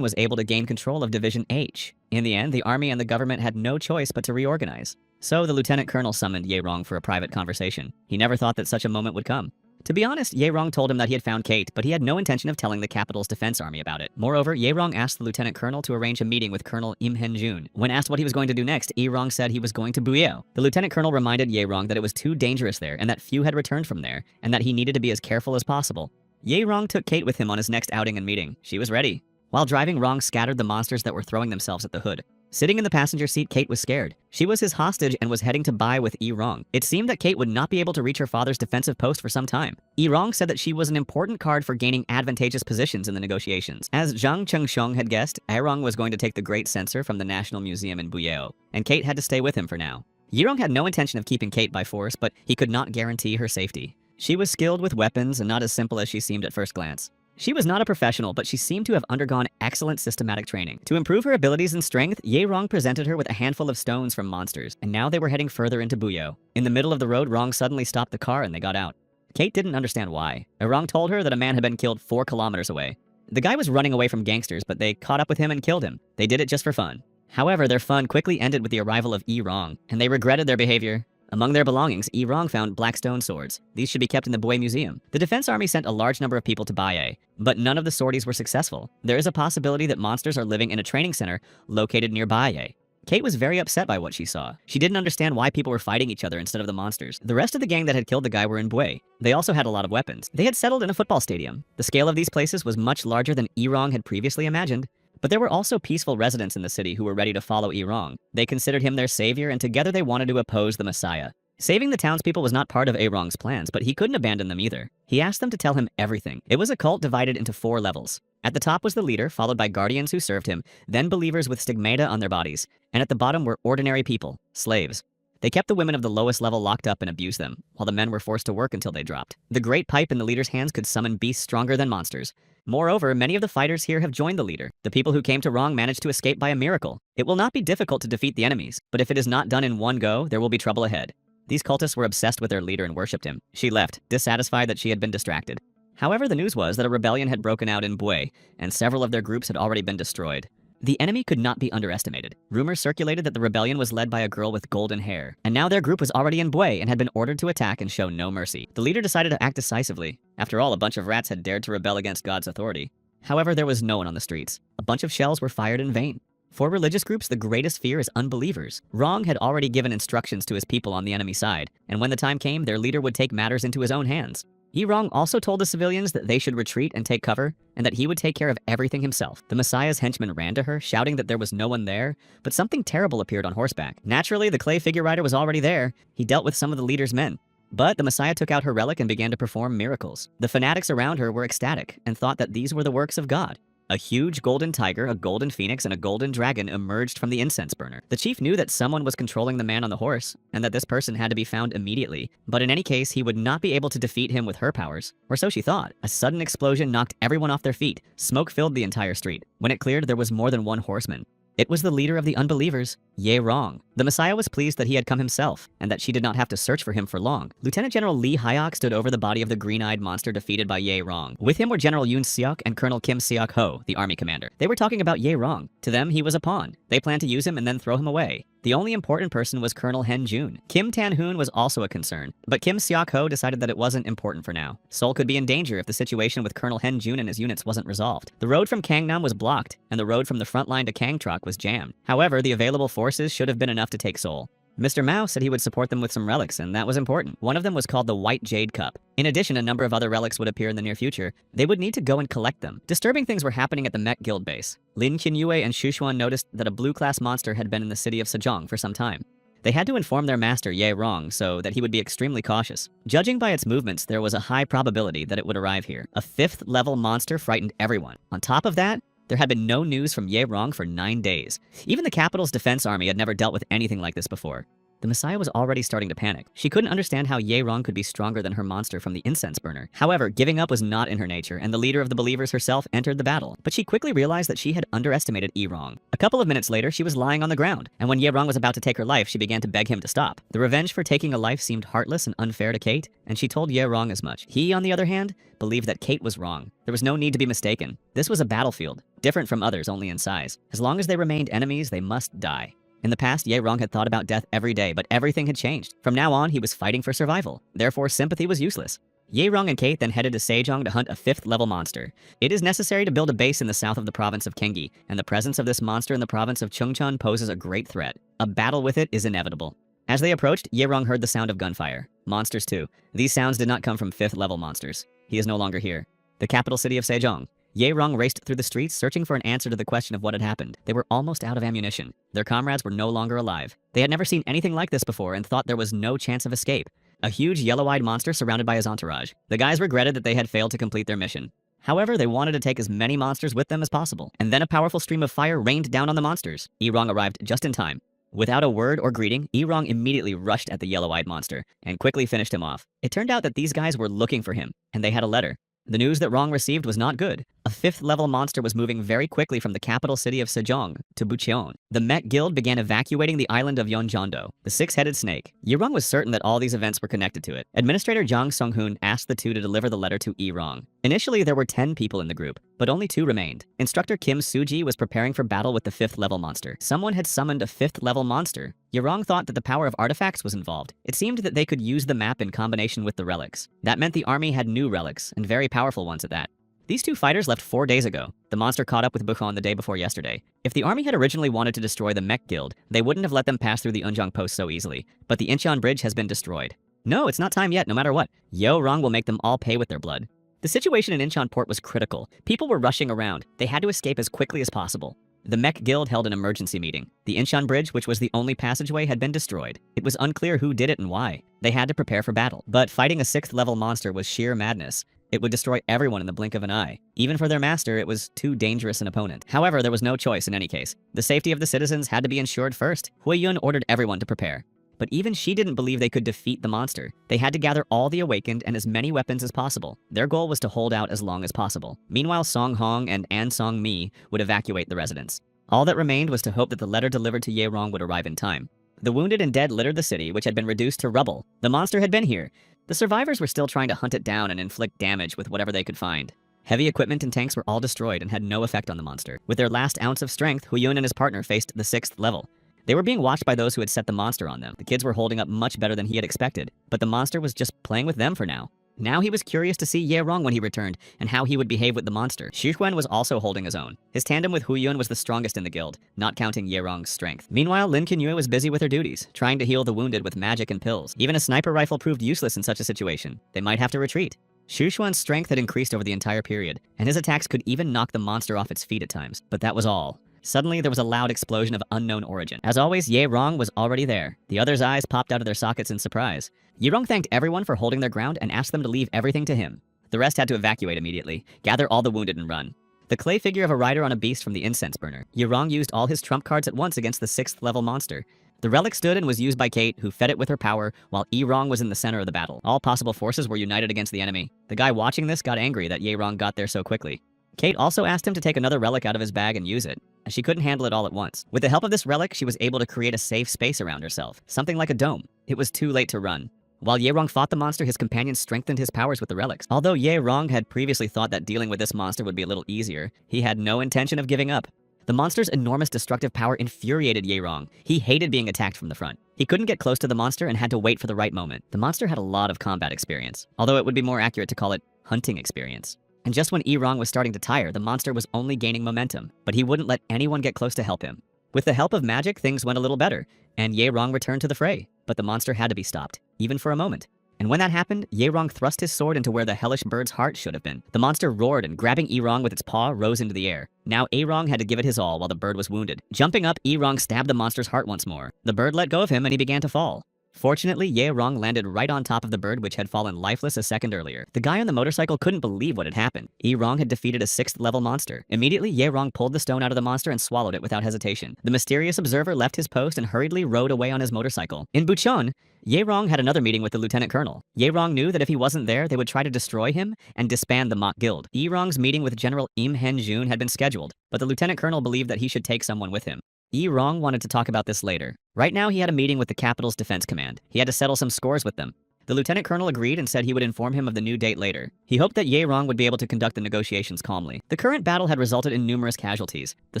was able to gain control of Division H. In the end, the army and the government had no choice but to reorganize. So the lieutenant colonel summoned Yirong for a private conversation. He never thought that such a moment would come. To be honest, Yirong told him that he had found Kate, but he had no intention of telling the capital's defense army about it. Moreover, Yirong asked the lieutenant colonel to arrange a meeting with Colonel Imhenjun. When asked what he was going to do next, Yirong said he was going to Buyeo. The lieutenant colonel reminded Yirong that it was too dangerous there and that few had returned from there, and that he needed to be as careful as possible. Yirong took Kate with him on his next outing and meeting. She was ready. While driving, Rong scattered the monsters that were throwing themselves at the hood. Sitting in the passenger seat, Kate was scared. She was his hostage and was heading to Bai with Yirong. It seemed that Kate would not be able to reach her father's defensive post for some time. Yirong said that she was an important card for gaining advantageous positions in the negotiations. As Zhang Chengxiong had guessed, Yirong was going to take the Great Censor from the National Museum in Buyeo, and Kate had to stay with him for now. Yirong had no intention of keeping Kate by force, but he could not guarantee her safety. She was skilled with weapons and not as simple as she seemed at first glance. She was not a professional, but she seemed to have undergone excellent systematic training. To improve her abilities and strength, Yirong presented her with a handful of stones from monsters, and now they were heading further into Buyeo. In the middle of the road, Rong suddenly stopped the car and they got out. Kate didn't understand why. Yirong told her that a man had been killed 4 kilometers away. The guy was running away from gangsters, but they caught up with him and killed him. They did it just for fun. However, their fun quickly ended with the arrival of Yirong, and they regretted their behavior. Among their belongings, Yirong found black stone swords. These should be kept in the Bui Museum. The defense army sent a large number of people to Baye, but none of the sorties were successful. There is a possibility that monsters are living in a training center located near Baye. Kate was very upset by what she saw. She didn't understand why people were fighting each other instead of the monsters. The rest of the gang that had killed the guy were in Bui. They also had a lot of weapons. They had settled in a football stadium. The scale of these places was much larger than Yirong had previously imagined. But there were also peaceful residents in the city who were ready to follow Yirong. They considered him their savior, and together they wanted to oppose the Messiah. Saving the townspeople was not part of Yirong's plans, but he couldn't abandon them either. He asked them to tell him everything. It was a cult divided into 4 levels. At the top was the leader, followed by guardians who served him, then believers with stigmata on their bodies, and at the bottom were ordinary people, slaves. They kept the women of the lowest level locked up and abused them, while the men were forced to work until they dropped. The great pipe in the leader's hands could summon beasts stronger than monsters. Moreover, many of the fighters here have joined the leader. The people who came to Rong managed to escape by a miracle. It will not be difficult to defeat the enemies, but if it is not done in one go, there will be trouble ahead. These cultists were obsessed with their leader and worshipped him. She left, dissatisfied that she had been distracted. However, the news was that a rebellion had broken out in Bui, and several of their groups had already been destroyed. The enemy could not be underestimated. Rumors circulated that the rebellion was led by a girl with golden hair, and now their group was already in Bui and had been ordered to attack and show no mercy. The leader decided to act decisively. After all, a bunch of rats had dared to rebel against God's authority. However, there was no one on the streets. A bunch of shells were fired in vain. For religious groups, the greatest fear is unbelievers. Rong had already given instructions to his people on the enemy side, and when the time came, their leader would take matters into his own hands. Yirong also told the civilians that they should retreat and take cover, and that he would take care of everything himself. The Messiah's henchmen ran to her, shouting that there was no one there, but something terrible appeared on horseback. Naturally, the clay figure rider was already there. He dealt with some of the leader's men. But the Messiah took out her relic and began to perform miracles. The fanatics around her were ecstatic and thought that these were the works of God. A huge golden tiger, a golden phoenix, and a golden dragon emerged from the incense burner. The chief knew that someone was controlling the man on the horse, and that this person had to be found immediately. But in any case, he would not be able to defeat him with her powers. Or so she thought. A sudden explosion knocked everyone off their feet. Smoke filled the entire street. When it cleared, there was more than one horseman. It was the leader of the unbelievers, Yirong. The Messiah was pleased that he had come himself, and that she did not have to search for him for long. Lieutenant General Lee Hyok stood over the body of the green-eyed monster defeated by Yirong. With him were General Yoon Seok and Colonel Kim Seok Ho, the army commander. They were talking about Yirong. To them, he was a pawn. They planned to use him and then throw him away. The only important person was Colonel Hen Jun. Kim Tan-hoon was also a concern, but Kim Seok Ho decided that it wasn't important for now. Seoul could be in danger if the situation with Colonel Hen Jun and his units wasn't resolved. The road from Gangnam was blocked, and the road from the front line to Kangtrok was jammed. However, the available forces should have been enough to take Seoul. Mr. Mao said he would support them with some relics, and that was important. One of them was called the White Jade Cup. In addition, a number of other relics would appear in the near future. They would need to go and collect them. Disturbing things were happening at the Mech Guild base. Lin Qinyue and Shushuan noticed that a blue-class monster had been in the city of Sejong for some time. They had to inform their master, Ye Rong, so that he would be extremely cautious. Judging by its movements, there was a high probability that it would arrive here. A 5th-level monster frightened everyone. On top of that, there had been no news from Ye Rong for 9 days. Even the capital's defense army had never dealt with anything like this before. The Messiah was already starting to panic. She couldn't understand how Ye Rong could be stronger than her monster from the incense burner. However, giving up was not in her nature, and the leader of the believers herself entered the battle. But she quickly realized that she had underestimated Ye Rong. A couple of minutes later, she was lying on the ground, and when Ye Rong was about to take her life, she began to beg him to stop. The revenge for taking a life seemed heartless and unfair to Kate, and she told Ye Rong as much. He, on the other hand, believed that Kate was wrong. There was no need to be mistaken. This was a battlefield, different from others only in size. As long as they remained enemies, they must die. In the past, Ye Rong had thought about death every day, but everything had changed. From now on, he was fighting for survival. Therefore, sympathy was useless. Ye Rong and Kate then headed to Sejong to hunt a 5th level monster. It is necessary to build a base in the south of the province of Gyeonggi, and the presence of this monster in the province of Chungcheon poses a great threat. A battle with it is inevitable. As they approached, Ye Rong heard the sound of gunfire. Monsters too. These sounds did not come from 5th level monsters. He is no longer here. The capital city of Sejong. Ye Rong raced through the streets searching for an answer to the question of what had happened. They were almost out of ammunition. Their comrades were no longer alive. They had never seen anything like this before and thought there was no chance of escape. A huge yellow-eyed monster surrounded by his entourage. The guys regretted that they had failed to complete their mission. However, they wanted to take as many monsters with them as possible. And then a powerful stream of fire rained down on the monsters. Ye Rong arrived just in time. Without a word or greeting, Ye Rong immediately rushed at the yellow-eyed monster and quickly finished him off. It turned out that these guys were looking for him, and they had a letter. The news that Rong received was not good. A 5th level monster was moving very quickly from the capital city of Sejong to Bucheon. The Met Guild began evacuating the island of Yeonjondo, the 6-headed snake. Ye Rong was certain that all these events were connected to it. Administrator Jang Sung-hoon asked the two to deliver the letter to Ye Rong. Initially, there were 10 people in the group, but only 2 remained. Instructor Kim Soo-ji was preparing for battle with the 5th level monster. Someone had summoned a 5th level monster. Ye Rong thought that the power of artifacts was involved. It seemed that they could use the map in combination with the relics. That meant the army had new relics, and very powerful ones at that. These 2 fighters left 4 days ago. The monster caught up with Bucheon the day before yesterday. If the army had originally wanted to destroy the Mech Guild, they wouldn't have let them pass through the Eunjang Post so easily. But the Incheon Bridge has been destroyed. No, it's not time yet, no matter what. Ye Rong will make them all pay with their blood. The situation in Incheon Port was critical. People were rushing around. They had to escape as quickly as possible. The Mech Guild held an emergency meeting. The Incheon Bridge, which was the only passageway, had been destroyed. It was unclear who did it and why. They had to prepare for battle. But fighting a 6th level monster was sheer madness. It would destroy everyone in the blink of an eye. Even for their master, it was too dangerous an opponent. However, there was no choice in any case. The safety of the citizens had to be ensured first. Hui Yun ordered everyone to prepare. But even she didn't believe they could defeat the monster. They had to gather all the awakened and as many weapons as possible. Their goal was to hold out as long as possible. Meanwhile, Song Hong and An Song Mi would evacuate the residents. All that remained was to hope that the letter delivered to Ye Rong would arrive in time. The wounded and dead littered the city, which had been reduced to rubble. The monster had been here. The survivors were still trying to hunt it down and inflict damage with whatever they could find. Heavy equipment and tanks were all destroyed and had no effect on the monster. With their last ounce of strength, Huyun and his partner faced the 6th level. They were being watched by those who had set the monster on them. The kids were holding up much better than he had expected, but the monster was just playing with them for now. Now he was curious to see Ye Rong when he returned, and how he would behave with the monster. Xu Huan was also holding his own. His tandem with Hu Yun was the strongest in the guild, not counting Ye Rong's strength. Meanwhile, Lin Qinyue was busy with her duties, trying to heal the wounded with magic and pills. Even a sniper rifle proved useless in such a situation. They might have to retreat. Xu Xuan's strength had increased over the entire period, and his attacks could even knock the monster off its feet at times. But that was all. Suddenly, there was a loud explosion of unknown origin. As always, Ye Rong was already there. The others' eyes popped out of their sockets in surprise. Ye Rong thanked everyone for holding their ground and asked them to leave everything to him. The rest had to evacuate immediately, gather all the wounded and run. The clay figure of a rider on a beast from the incense burner. Ye Rong used all his trump cards at once against the 6th level monster. The relic stood and was used by Kate, who fed it with her power, while Ye Rong was in the center of the battle. All possible forces were united against the enemy. The guy watching this got angry that Ye Rong got there so quickly. Kate also asked him to take another relic out of his bag and use it, as she couldn't handle it all at once. With the help of this relic, she was able to create a safe space around herself, something like a dome. It was too late to run. While Ye Rong fought the monster, his companion strengthened his powers with the relics. Although Ye Rong had previously thought that dealing with this monster would be a little easier, he had no intention of giving up. The monster's enormous destructive power infuriated Ye Rong. He hated being attacked from the front. He couldn't get close to the monster and had to wait for the right moment. The monster had a lot of combat experience, although it would be more accurate to call it hunting experience. And just when Ye Rong was starting to tire, the monster was only gaining momentum, but he wouldn't let anyone get close to help him. With the help of magic, things went a little better, and Ye Rong returned to the fray, but the monster had to be stopped, even for a moment. And when that happened, Ye Rong thrust his sword into where the hellish bird's heart should have been. The monster roared and grabbing Ye Rong with its paw rose into the air. Now Ye Rong had to give it his all while the bird was wounded. Jumping up, Ye Rong stabbed the monster's heart once more. The bird let go of him and he began to fall. Fortunately, Ye Rong landed right on top of the bird which had fallen lifeless a second earlier. The guy on the motorcycle couldn't believe what had happened. Ye Rong had defeated a 6th level monster. Immediately, Ye Rong pulled the stone out of the monster and swallowed it without hesitation. The mysterious observer left his post and hurriedly rode away on his motorcycle. In Bucheon, Ye Rong had another meeting with the lieutenant colonel. Ye Rong knew that if he wasn't there, they would try to destroy him and disband the mock guild. Ye Rong's meeting with General Im Hen-jun had been scheduled, but the lieutenant colonel believed that he should take someone with him. Ye Rong wanted to talk about this later. Right now, he had a meeting with the capital's defense command. He had to settle some scores with them. The lieutenant colonel agreed and said he would inform him of the new date later. He hoped that Ye Rong would be able to conduct the negotiations calmly. The current battle had resulted in numerous casualties. The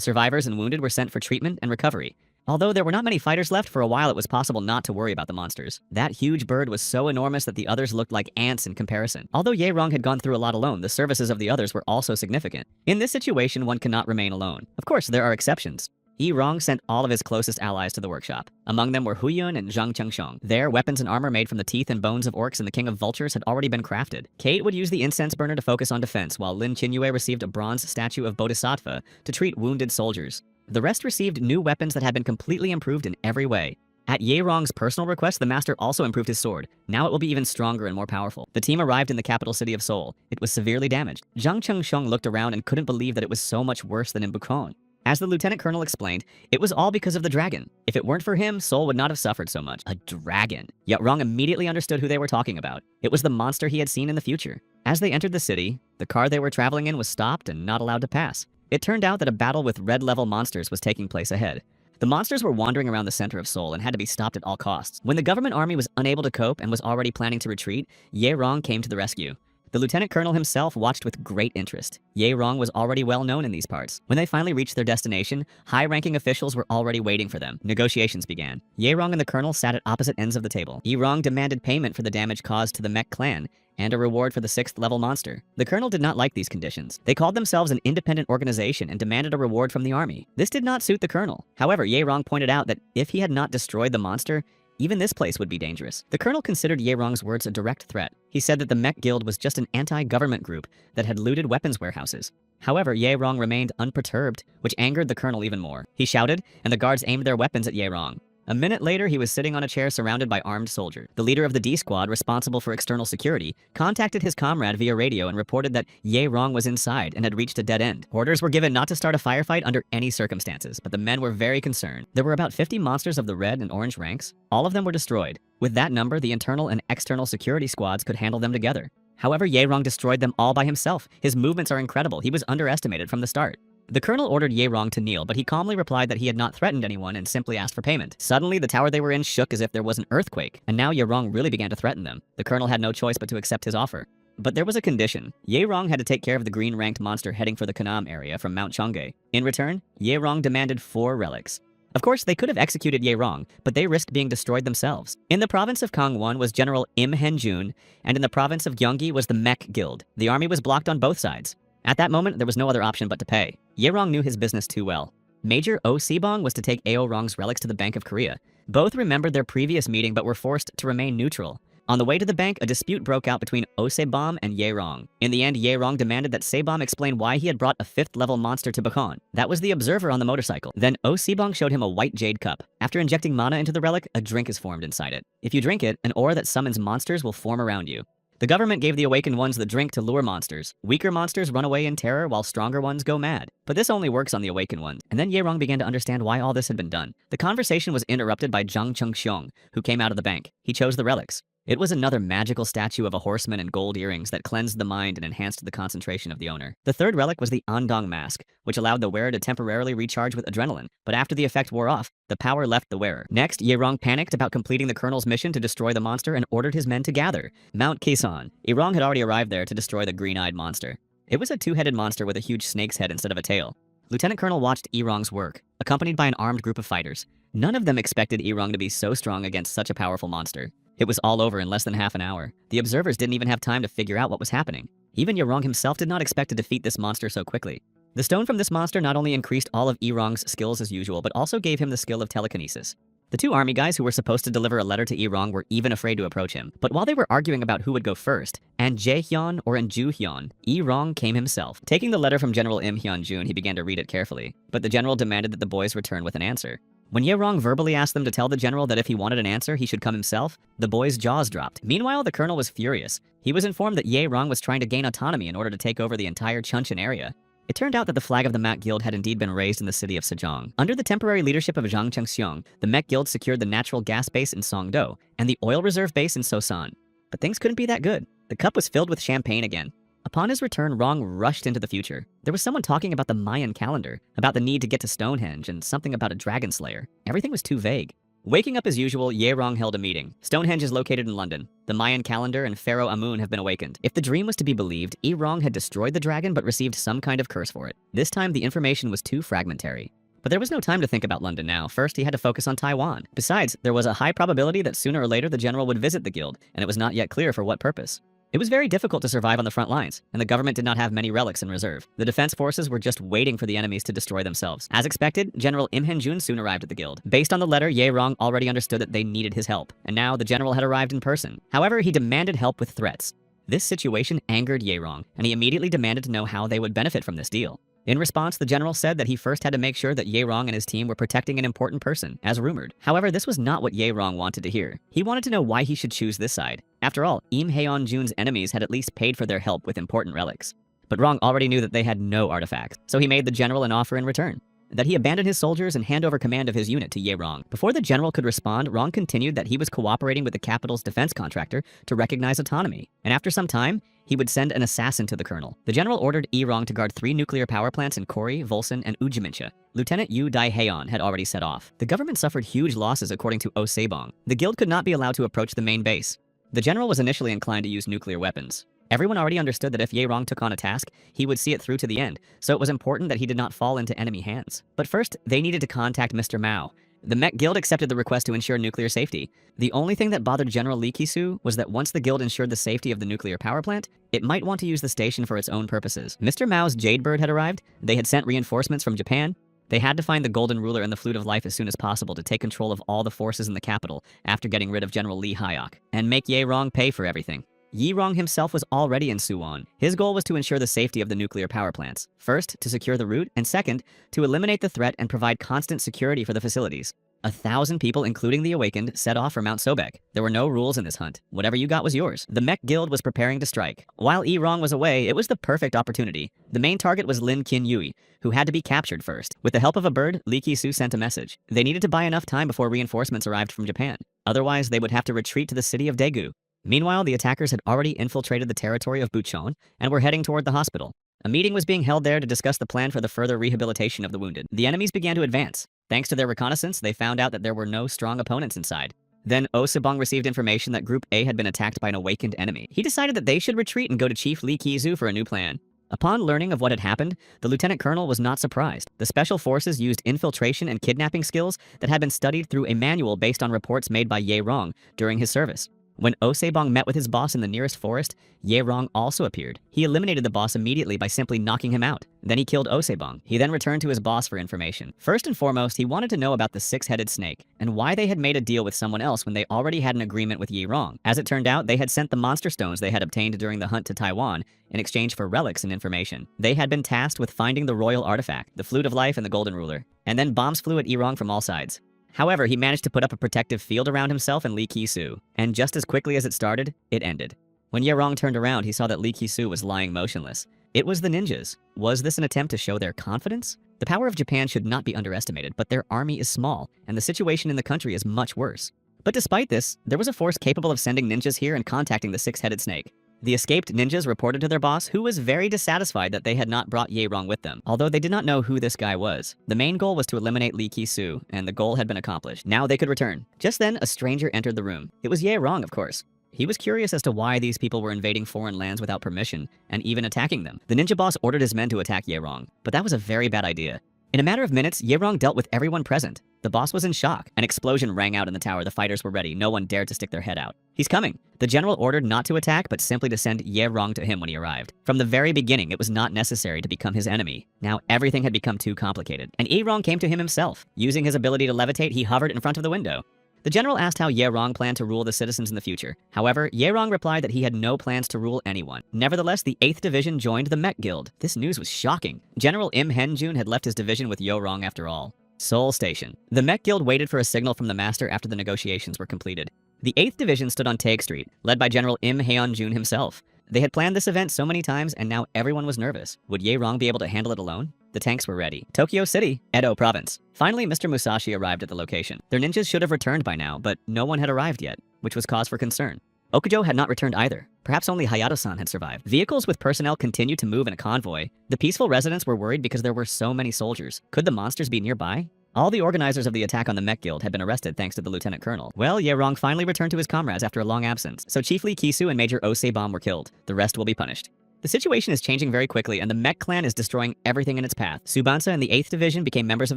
survivors and wounded were sent for treatment and recovery. Although there were not many fighters left, for a while it was possible not to worry about the monsters. That huge bird was so enormous that the others looked like ants in comparison. Although Ye Rong had gone through a lot alone, the services of the others were also significant. In this situation, one cannot remain alone. Of course, there are exceptions. Ye Rong sent all of his closest allies to the workshop. Among them were Huyun and Zhang Chengsheng. There, weapons and armor made from the teeth and bones of orcs and the king of vultures had already been crafted. Kate would use the incense burner to focus on defense, while Lin Qinyue received a bronze statue of Bodhisattva to treat wounded soldiers. The rest received new weapons that had been completely improved in every way. At Ye Rong's personal request, the master also improved his sword. Now it will be even stronger and more powerful. The team arrived in the capital city of Seoul. It was severely damaged. Zhang Chengsheng looked around and couldn't believe that it was so much worse than in Bucheon. As the lieutenant colonel explained, it was all because of the dragon. If it weren't for him, Seoul would not have suffered so much. A dragon. Ye Rong immediately understood who they were talking about. It was the monster he had seen in the future. As they entered the city, the car they were traveling in was stopped and not allowed to pass. It turned out that a battle with red-level monsters was taking place ahead. The monsters were wandering around the center of Seoul and had to be stopped at all costs. When the government army was unable to cope and was already planning to retreat, Ye Rong came to the rescue. The lieutenant colonel himself watched with great interest. Ye Rong was already well known in these parts. When they finally reached their destination, high-ranking officials were already waiting for them. Negotiations began. Ye Rong and the colonel sat at opposite ends of the table. Ye Rong demanded payment for the damage caused to the mech clan and a reward for the 6th level monster. The colonel did not like these conditions. They called themselves an independent organization and demanded a reward from the army. This did not suit the colonel. However, Ye Rong pointed out that if he had not destroyed the monster, even this place would be dangerous. The colonel considered Ye Rong's words a direct threat. He said that the mech guild was just an anti-government group that had looted weapons warehouses. However, Ye Rong remained unperturbed, which angered the colonel even more. He shouted, and the guards aimed their weapons at Ye Rong. A minute later, he was sitting on a chair surrounded by armed soldiers. The leader of the D Squad, responsible for external security, contacted his comrade via radio and reported that Ye Rong was inside and had reached a dead end. Orders were given not to start a firefight under any circumstances, but the men were very concerned. There were about 50 monsters of the red and orange ranks. All of them were destroyed. With that number, the internal and external security squads could handle them together. However, Ye Rong destroyed them all by himself. His movements are incredible. He was underestimated from the start. The colonel ordered Ye Rong to kneel, but he calmly replied that he had not threatened anyone and simply asked for payment. Suddenly, the tower they were in shook as if there was an earthquake, and now Ye Rong really began to threaten them. The colonel had no choice but to accept his offer. But there was a condition. Ye Rong had to take care of the green-ranked monster heading for the Kanam area from Mount Changge. In return, Ye Rong demanded 4 relics. Of course, they could have executed Ye Rong, but they risked being destroyed themselves. In the province of Gangwon was General Im Hen-jun, and in the province of Gyeonggi was the Mech Guild. The army was blocked on both sides. At that moment, there was no other option but to pay. Ye Rong knew his business too well. Major Oh Sibong was to take Ao Rong's relics to the Bank of Korea. Both remembered their previous meeting but were forced to remain neutral. On the way to the bank, a dispute broke out between Oh Sebom and Ye Rong. In the end, Ye Rong demanded that Sebom explain why he had brought a 5th-level monster to Bucheon. That was the observer on the motorcycle. Then Oh Sebong showed him a white jade cup. After injecting mana into the relic, a drink is formed inside it. If you drink it, an aura that summons monsters will form around you. The government gave the awakened ones the drink to lure monsters. Weaker monsters run away in terror while stronger ones go mad. But this only works on the awakened ones. And then Ye Rong began to understand why all this had been done. The conversation was interrupted by Zhang Chengxiong, who came out of the bank. He chose the relics. It was another magical statue of a horseman and gold earrings that cleansed the mind and enhanced the concentration of the owner. The third relic was the Andong mask, which allowed the wearer to temporarily recharge with adrenaline. But after the effect wore off, the power left the wearer. Next, Ye Rong panicked about completing the colonel's mission to destroy the monster and ordered his men to gather. Mount Kisan. Ye Rong had already arrived there to destroy the green-eyed monster. It was a 2-headed monster with a huge snake's head instead of a tail. Lieutenant Colonel watched Ye Rong's work, accompanied by an armed group of fighters. None of them expected Ye Rong to be so strong against such a powerful monster. It was all over in less than half an hour. The observers didn't even have time to figure out what was happening. Even Ye Rong himself did not expect to defeat this monster so quickly. The stone from this monster not only increased all of Ye Rong's skills as usual, but also gave him the skill of telekinesis. The two army guys who were supposed to deliver a letter to Irong were even afraid to approach him. But while they were arguing about who would go first, and Jaehyun or Enjuhyun, Irong came himself. Taking the letter from General Im Hyun-jun, he began to read it carefully. But the general demanded that the boys return with an answer. When Yaerong verbally asked them to tell the general that if he wanted an answer, he should come himself, the boys' jaws dropped. Meanwhile, the colonel was furious. He was informed that Yaerong was trying to gain autonomy in order to take over the entire Chuncheon area. It turned out that the flag of the Mek Guild had indeed been raised in the city of Sejong. Under the temporary leadership of Zhang Chengxiong, the Mek Guild secured the natural gas base in Songdo and the oil reserve base in Sosan. But things couldn't be that good. The cup was filled with champagne again. Upon his return, Rong rushed into the future. There was someone talking about the Mayan calendar, about the need to get to Stonehenge, and something about a dragon slayer. Everything was too vague. Waking up as usual, Yaerong held a meeting. Stonehenge is located in London. The Mayan calendar and Pharaoh Amun have been awakened. If the dream was to be believed, Irong had destroyed the dragon but received some kind of curse for it. This time, the information was too fragmentary. But there was no time to think about London now. First, he had to focus on Taiwan. Besides, there was a high probability that sooner or later the general would visit the guild, and it was not yet clear for what purpose. It was very difficult to survive on the front lines, and the government did not have many relics in reserve. The defense forces were just waiting for the enemies to destroy themselves. As expected, General Im Hyun-jun soon arrived at the guild. Based on the letter, Yaerong already understood that they needed his help, and now the general had arrived in person. However, he demanded help with threats. This situation angered Yaerong, and he immediately demanded to know how they would benefit from this deal. In response, the general said that he first had to make sure that Yaerong and his team were protecting an important person, as rumored. However, this was not what Yaerong wanted to hear. He wanted to know why he should choose this side. After all, Im Hyun-jun's enemies had at least paid for their help with important relics. But Rong already knew that they had no artifacts, so he made the general an offer in return. That he abandon his soldiers and hand over command of his unit to Yaerong. Before the general could respond, Rong continued that he was cooperating with the capital's defense contractor to recognize autonomy. And after some time, he would send an assassin to the colonel. The general ordered Irong to guard 3 nuclear power plants in Kori, Volsan, and Ujimincha. Lieutenant Yu Dae-haeon had already set off. The government suffered huge losses according to Oh Sebong. The guild could not be allowed to approach the main base. The general was initially inclined to use nuclear weapons. Everyone already understood that if Yaerong took on a task, he would see it through to the end, so it was important that he did not fall into enemy hands. But first, they needed to contact Mr. Mao. The Mek Guild accepted the request to ensure nuclear safety. The only thing that bothered General Lee Ki-soo was that once the guild ensured the safety of the nuclear power plant, it might want to use the station for its own purposes. Mr. Mao's Jadebird had arrived, they had sent reinforcements from Japan. They had to find the Golden Ruler and the Flute of Life as soon as possible to take control of all the forces in the capital after getting rid of General Lee Hyok, and make Yaerong pay for everything. Yaerong himself was already in Suwon. His goal was to ensure the safety of the nuclear power plants. First, to secure the route, and second, to eliminate the threat and provide constant security for the facilities. 1,000 people, including the Awakened, set off for Mount Sobek. There were no rules in this hunt. Whatever you got was yours. The Mek Guild was preparing to strike. While Irong was away, it was the perfect opportunity. The main target was Lin Kin-yui, who had to be captured first. With the help of a bird, Lee Ki-soo sent a message. They needed to buy enough time before reinforcements arrived from Japan. Otherwise, they would have to retreat to the city of Daegu. Meanwhile, the attackers had already infiltrated the territory of Bucheon and were heading toward the hospital. A meeting was being held there to discuss the plan for the further rehabilitation of the wounded. The enemies began to advance. Thanks to their reconnaissance, they found out that there were no strong opponents inside. Then Oh Sebong received information that Group A had been attacked by an awakened enemy. He decided that they should retreat and go to Chief Lee Ki-soo for a new plan. Upon learning of what had happened, the lieutenant colonel was not surprised. The special forces used infiltration and kidnapping skills that had been studied through a manual based on reports made by Yaerong during his service. When Oh Sebong met with his boss in the nearest forest, Yaerong also appeared. He eliminated the boss immediately by simply knocking him out. Then he killed Oh Sebong. He then returned to his boss for information. First and foremost, he wanted to know about the 6-headed snake and why they had made a deal with someone else when they already had an agreement with Yaerong. As it turned out, they had sent the monster stones they had obtained during the hunt to Taiwan in exchange for relics and information. They had been tasked with finding the royal artifact, the Flute of Life and the Golden Ruler. And then bombs flew at Yaerong from all sides. However, he managed to put up a protective field around himself and Lee Ki-soo, and just as quickly as it started, it ended. When Yaerong turned around, he saw that Lee Ki-soo was lying motionless. It was the ninjas. Was this an attempt to show their confidence? The power of Japan should not be underestimated, but their army is small, and the situation in the country is much worse. But despite this, there was a force capable of sending ninjas here and contacting the 6-headed snake. The escaped ninjas reported to their boss, who was very dissatisfied that they had not brought Yaerong with them, although they did not know who this guy was. The main goal was to eliminate Lee Ki-soo, and the goal had been accomplished. Now they could return. Just then, a stranger entered the room. It was Yaerong, of course. He was curious as to why these people were invading foreign lands without permission, and even attacking them. The ninja boss ordered his men to attack Yaerong, but that was a very bad idea. In a matter of minutes, Yerong dealt with everyone present. The boss was in shock. An explosion rang out in the tower. The fighters were ready. No one dared to stick their head out. He's coming. The general ordered not to attack, but simply to send Yerong to him when he arrived. From the very beginning, it was not necessary to become his enemy. Now everything had become too complicated, and Yerong came to him himself. Using his ability to levitate, he hovered in front of the window. The general asked how Yerong planned to rule the citizens in the future. However, Yerong replied that he had no plans to rule anyone. Nevertheless, the 8th Division joined the Mech Guild. This news was shocking. General Im Henjun had left his division with Yerong after all. Seoul Station. The Mech Guild waited for a signal from the master after the negotiations were completed. The 8th Division stood on Taeg Street, led by General Im Heon-jun himself. They had planned this event so many times, and now everyone was nervous. Would Yerong be able to handle it alone? The tanks were ready. Tokyo City, Edo Province. Finally, Mr. Musashi arrived at the location. Their ninjas should have returned by now, but no one had arrived yet, which was cause for concern. Okujo had not returned either. Perhaps only Hayato-san had survived. Vehicles with personnel continued to move in a convoy. The peaceful residents were worried because there were so many soldiers. Could the monsters be nearby? All the organizers of the attack on the Mech Guild had been arrested thanks to the Lieutenant Colonel. Well, Yerong finally returned to his comrades after a long absence, so Chief Lee Kisu and Major Osebom were killed. The rest will be punished. The situation is changing very quickly, and the Mech clan is destroying everything in its path. Subansa and the 8th Division became members of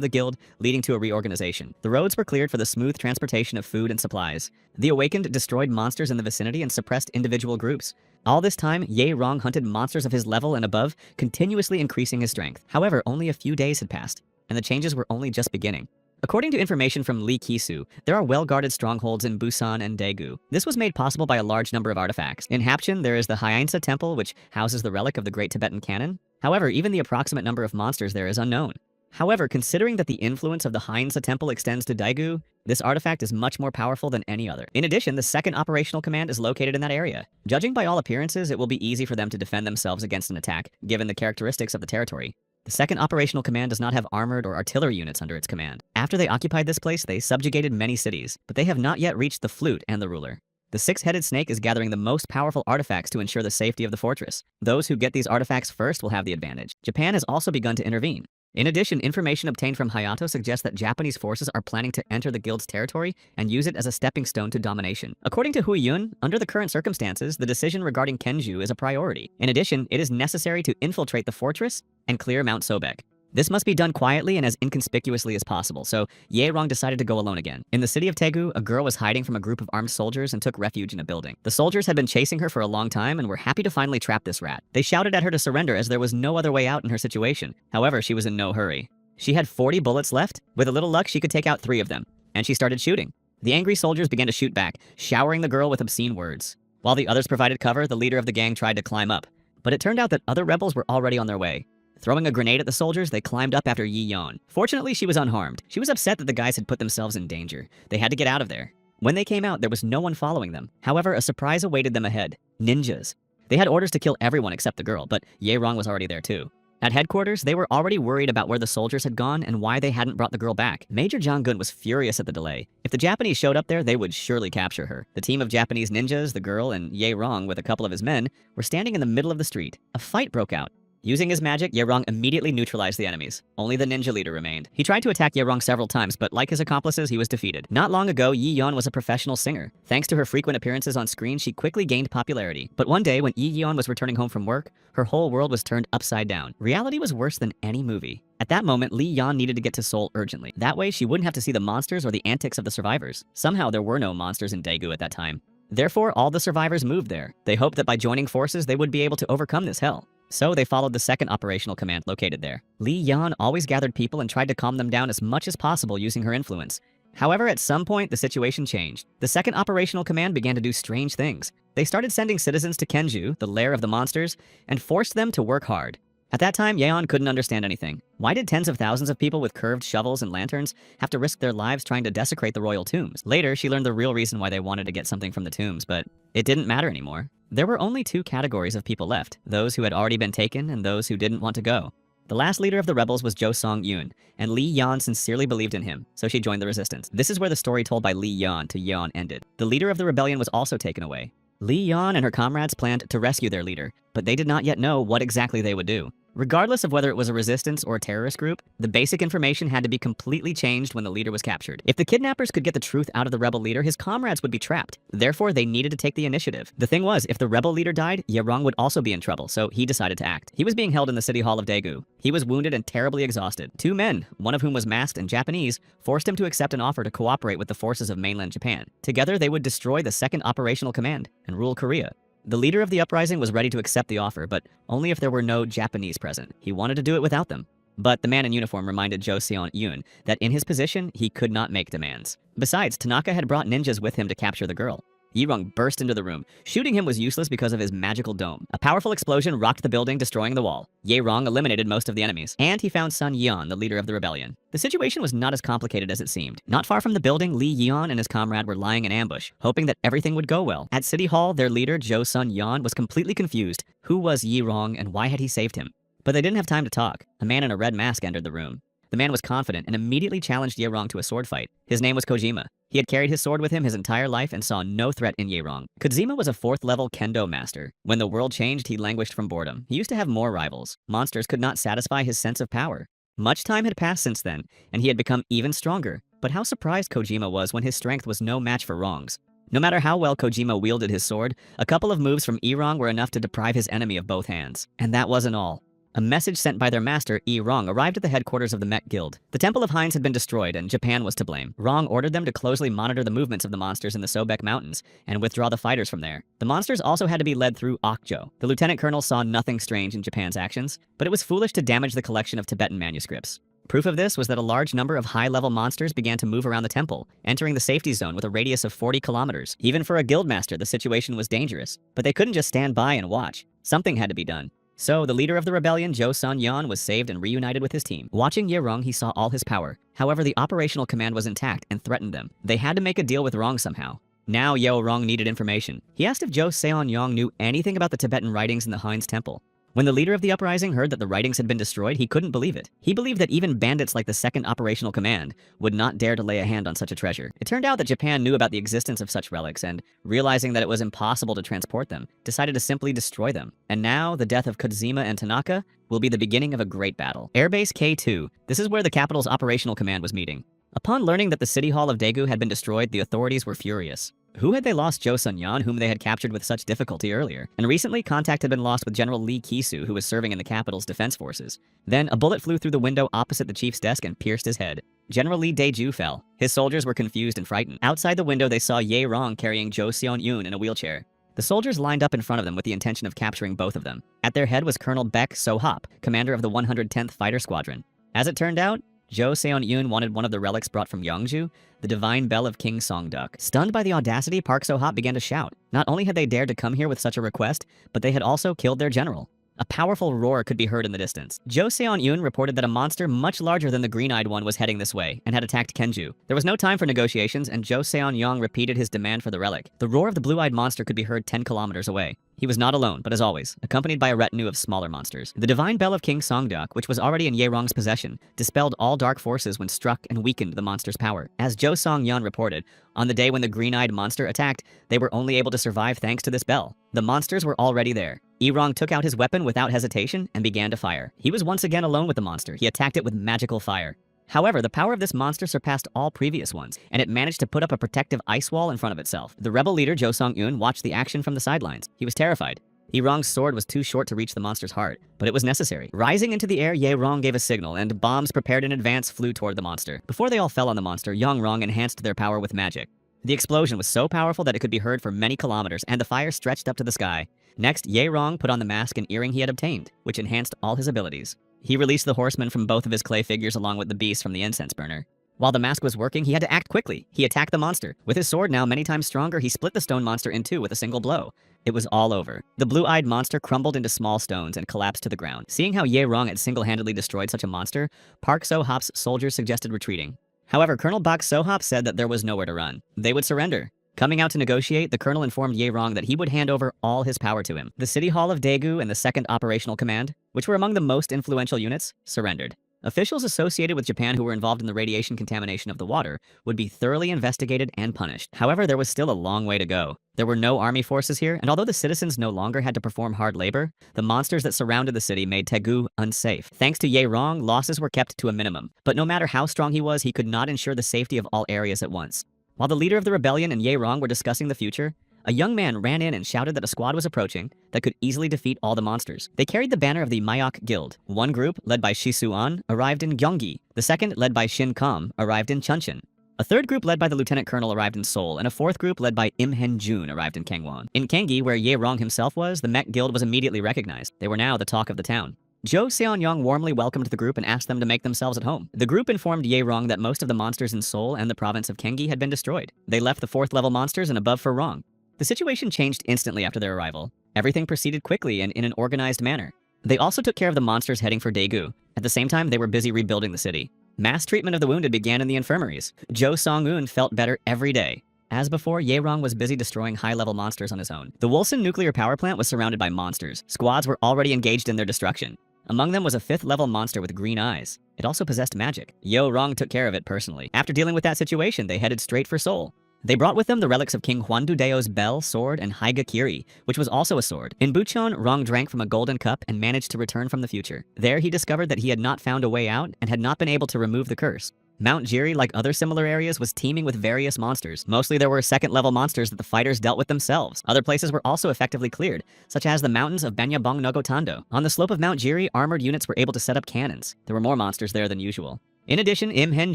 the guild, leading to a reorganization. The roads were cleared for the smooth transportation of food and supplies. The Awakened destroyed monsters in the vicinity and suppressed individual groups. All this time, Yerong hunted monsters of his level and above, continuously increasing his strength. However, only a few days had passed, and the changes were only just beginning. According to information from Lee Kisu, there are well-guarded strongholds in Busan and Daegu. This was made possible by a large number of artifacts. In Hapcheon, there is the Hyainsa Temple, which houses the relic of the Great Tibetan Canon. However, even the approximate number of monsters there is unknown. However, considering that the influence of the Hyainsa Temple extends to Daegu, this artifact is much more powerful than any other. In addition, the 2nd Operational Command is located in that area. Judging by all appearances, it will be easy for them to defend themselves against an attack, given the characteristics of the territory. The 2nd Operational Command does not have armored or artillery units under its command. After they occupied this place, they subjugated many cities, but they have not yet reached the flute and the ruler. The 6-headed snake is gathering the most powerful artifacts to ensure the safety of the fortress. Those who get these artifacts first will have the advantage. Japan has also begun to intervene. In addition, information obtained from Hayato suggests that Japanese forces are planning to enter the guild's territory and use it as a stepping stone to domination. According to Huiyun, under the current circumstances, the decision regarding Kenju is a priority. In addition, it is necessary to infiltrate the fortress and clear Mount Sobek. This must be done quietly and as inconspicuously as possible, so Yerong decided to go alone again. In the city of Daegu, a girl was hiding from a group of armed soldiers and took refuge in a building. The soldiers had been chasing her for a long time and were happy to finally trap this rat. They shouted at her to surrender as there was no other way out in her situation. However, she was in no hurry. She had 40 bullets left. With a little luck, she could take out 3 of them. And she started shooting. The angry soldiers began to shoot back, showering the girl with obscene words. While the others provided cover, the leader of the gang tried to climb up. But it turned out that other rebels were already on their way. Throwing a grenade at the soldiers, they climbed up after Yi Yon. Fortunately, she was unharmed. She was upset that the guys had put themselves in danger. They had to get out of there. When they came out, there was no one following them. However, a surprise awaited them ahead. Ninjas. They had orders to kill everyone except the girl, but Yerong was already there too. At headquarters, they were already worried about where the soldiers had gone and why they hadn't brought the girl back. Major Jang-gun was furious at the delay. If the Japanese showed up there, they would surely capture her. The team of Japanese ninjas, the girl, and Yerong with a couple of his men were standing in the middle of the street. A fight broke out. Using his magic, Yerong immediately neutralized the enemies. Only the ninja leader remained. He tried to attack Yerong several times, but like his accomplices, he was defeated. Not long ago, Yi Yeon was a professional singer. Thanks to her frequent appearances on screen, she quickly gained popularity. But one day, when Yi Yeon was returning home from work, her whole world was turned upside down. Reality was worse than any movie. At that moment, Lee Yeon needed to get to Seoul urgently. That way, she wouldn't have to see the monsters or the antics of the survivors. Somehow, there were no monsters in Daegu at that time. Therefore, all the survivors moved there. They hoped that by joining forces, they would be able to overcome this hell. So they followed the 2nd Operational Command located there. Lee Yan always gathered people and tried to calm them down as much as possible using her influence. However, at some point, the situation changed. The 2nd Operational Command began to do strange things. They started sending citizens to Kenju, the lair of the monsters, and forced them to work hard. At that time, Yeon couldn't understand anything. Why did tens of thousands of people with curved shovels and lanterns have to risk their lives trying to desecrate the royal tombs? Later, she learned the real reason why they wanted to get something from the tombs, but it didn't matter anymore. There were only 2 categories of people left, those who had already been taken and those who didn't want to go. The last leader of the rebels was Jo Song-yoon, and Lee Yeon sincerely believed in him, so she joined the resistance. This is where the story told by Lee Yeon to Yeon ended. The leader of the rebellion was also taken away. Lee Yeon and her comrades planned to rescue their leader, but they did not yet know what exactly they would do. Regardless of whether it was a resistance or a terrorist group, the basic information had to be completely changed when the leader was captured. If the kidnappers could get the truth out of the rebel leader, his comrades would be trapped. Therefore, they needed to take the initiative. The thing was, if the rebel leader died, Ye Rong would also be in trouble, so he decided to act. He was being held in the city hall of Daegu. He was wounded and terribly exhausted. Two men, one of whom was masked and Japanese, forced him to accept an offer to cooperate with the forces of mainland Japan. Together, they would destroy the Second Operational Command and rule Korea. The leader of the uprising was ready to accept the offer, but only if there were no Japanese present. He wanted to do it without them. But the man in uniform reminded Jo Seon-yoon that in his position, he could not make demands. Besides, Tanaka had brought ninjas with him to capture the girl. Ye Rong burst into the room. Shooting him was useless because of his magical dome. A powerful explosion rocked the building, destroying the wall. Ye Rong eliminated most of the enemies, and he found Sun Yeon, the leader of the rebellion. The situation was not as complicated as it seemed. Not far from the building, Lee Yeon and his comrade were lying in ambush, hoping that everything would go well. At City Hall, their leader, Jo Sun Yeon, was completely confused. Who was Ye Rong and why had he saved him? But they didn't have time to talk. A man in a red mask entered the room. The man was confident and immediately challenged Ye Rong to a sword fight. His name was Kojima. He had carried his sword with him his entire life and saw no threat in Ye Rong. Kojima was a 4th level kendo master. When the world changed, he languished from boredom. He used to have more rivals. Monsters could not satisfy his sense of power. Much time had passed since then, and he had become even stronger. But how surprised Kojima was when his strength was no match for Rong's. No matter how well Kojima wielded his sword, a couple of moves from Ye Rong were enough to deprive his enemy of both hands. And that wasn't all. A message sent by their master, Ye Rong, arrived at the headquarters of the Met Guild. The Temple of Hines had been destroyed, and Japan was to blame. Rong ordered them to closely monitor the movements of the monsters in the Sobek Mountains, and withdraw the fighters from there. The monsters also had to be led through Okjo. The lieutenant colonel saw nothing strange in Japan's actions, but it was foolish to damage the collection of Tibetan manuscripts. Proof of this was that a large number of high-level monsters began to move around the temple, entering the safety zone with a radius of 40 kilometers. Even for a guildmaster, the situation was dangerous, but they couldn't just stand by and watch. Something had to be done. So, the leader of the rebellion, Jo Sun-yeon, was saved and reunited with his team. Watching Ye Rong, he saw all his power. However, the operational command was intact and threatened them. They had to make a deal with Rong somehow. Now, Ye Rong needed information. He asked if Jo Seon-yong knew anything about the Tibetan writings in the Hines Temple. When the leader of the uprising heard that the writings had been destroyed, he couldn't believe it. He believed that even bandits like the Second Operational Command would not dare to lay a hand on such a treasure. It turned out that Japan knew about the existence of such relics and, realizing that it was impossible to transport them, decided to simply destroy them. And now, the death of Kojima and Tanaka will be the beginning of a great battle. Airbase K2. This is where the capital's operational command was meeting. Upon learning that the city hall of Daegu had been destroyed, the authorities were furious. Who had they lost Jo Sun-yeon, whom they had captured with such difficulty earlier? And recently, contact had been lost with General Lee Ki-soo, who was serving in the capital's defense forces. Then, a bullet flew through the window opposite the chief's desk and pierced his head. General Lee Dae-ju fell. His soldiers were confused and frightened. Outside the window, they saw Ye Rong carrying Jo Seon-yoon in a wheelchair. The soldiers lined up in front of them with the intention of capturing both of them. At their head was Colonel Baek So-hop, commander of the 110th Fighter Squadron. As it turned out, Jo Seon-yoon wanted one of the relics brought from Yeongju, the divine bell of King Songduk. Stunned by the audacity, Park So-hop began to shout. Not only had they dared to come here with such a request, but they had also killed their general. A powerful roar could be heard in the distance. Jo Seon-yoon reported that a monster much larger than the green-eyed one was heading this way and had attacked Kenju. There was no time for negotiations, and Jo Seon-young repeated his demand for the relic. The roar of the blue-eyed monster could be heard 10 kilometers away. He was not alone, but as always, accompanied by a retinue of smaller monsters. The divine bell of King Songduk, which was already in Ye Rong's possession, dispelled all dark forces when struck and weakened the monster's power. As Jo Song-yeon reported, on the day when the green-eyed monster attacked, they were only able to survive thanks to this bell. The monsters were already there. Ye Rong took out his weapon without hesitation and began to fire. He was once again alone with the monster. He attacked it with magical fire. However, the power of this monster surpassed all previous ones, and it managed to put up a protective ice wall in front of itself. The rebel leader, Jo Song-eun, watched the action from the sidelines. He was terrified. Ye Rong's sword was too short to reach the monster's heart, but it was necessary. Rising into the air, Ye Rong gave a signal, and bombs prepared in advance flew toward the monster. Before they all fell on the monster, Yong Rong enhanced their power with magic. The explosion was so powerful that it could be heard for many kilometers, and the fire stretched up to the sky. Next, Ye Rong put on the mask and earring he had obtained, which enhanced all his abilities. He released the horseman from both of his clay figures along with the beast from the incense burner. While the mask was working, he had to act quickly. He attacked the monster. With his sword now many times stronger, he split the stone monster in two with a single blow. It was all over. The blue-eyed monster crumbled into small stones and collapsed to the ground. Seeing how Ye Rong had single-handedly destroyed such a monster, Park So-hop's soldiers suggested retreating. However, Colonel Bak So-hop said that there was nowhere to run. They would surrender. Coming out to negotiate, the colonel informed Ye Rong that he would hand over all his power to him. The City Hall of Daegu and the 2nd Operational Command, which were among the most influential units, surrendered. Officials associated with Japan who were involved in the radiation contamination of the water would be thoroughly investigated and punished. However, there was still a long way to go. There were no army forces here, and although the citizens no longer had to perform hard labor, the monsters that surrounded the city made Taegu unsafe. Thanks to Ye Rong, losses were kept to a minimum. But no matter how strong he was, he could not ensure the safety of all areas at once. While the leader of the rebellion and Ye Rong were discussing the future, a young man ran in and shouted that a squad was approaching that could easily defeat all the monsters. They carried the banner of the Mayok Guild. One group, led by Shisuan, arrived in Gyeonggi. The second, led by Shin Kam, arrived in Chuncheon. A third group led by the lieutenant colonel arrived in Seoul, and a fourth group led by Im Hen Jun arrived in Kangwon. In Gyeonggi, where Ye Rong himself was, the Mech Guild was immediately recognized. They were now the talk of the town. Jo Seon-young warmly welcomed the group and asked them to make themselves at home. The group informed Ye Rong that most of the monsters in Seoul and the province of Gyeonggi had been destroyed. They left the 4th level monsters and above for Rong. The situation changed instantly after their arrival. Everything proceeded quickly and in an organized manner. They also took care of the monsters heading for Daegu. At the same time, they were busy rebuilding the city. Mass treatment of the wounded began in the infirmaries. Jo Song-eun felt better every day. As before, Ye Rong was busy destroying high-level monsters on his own. The Wolson nuclear power plant was surrounded by monsters. Squads were already engaged in their destruction. Among them was a 5th-level monster with green eyes. It also possessed magic. Ye Rong took care of it personally. After dealing with that situation, they headed straight for Seoul. They brought with them the relics of King Hwandu-daeo's bell, sword, and Haigakiri, which was also a sword. In Bucheon, Rong drank from a golden cup and managed to return from the future. There, he discovered that he had not found a way out and had not been able to remove the curse. Mount Jiri, like other similar areas, was teeming with various monsters. Mostly there were 2nd-level monsters that the fighters dealt with themselves. Other places were also effectively cleared, such as the mountains of Banyabong Nogotando. On the slope of Mount Jiri, armored units were able to set up cannons. There were more monsters there than usual. In addition, Im Hen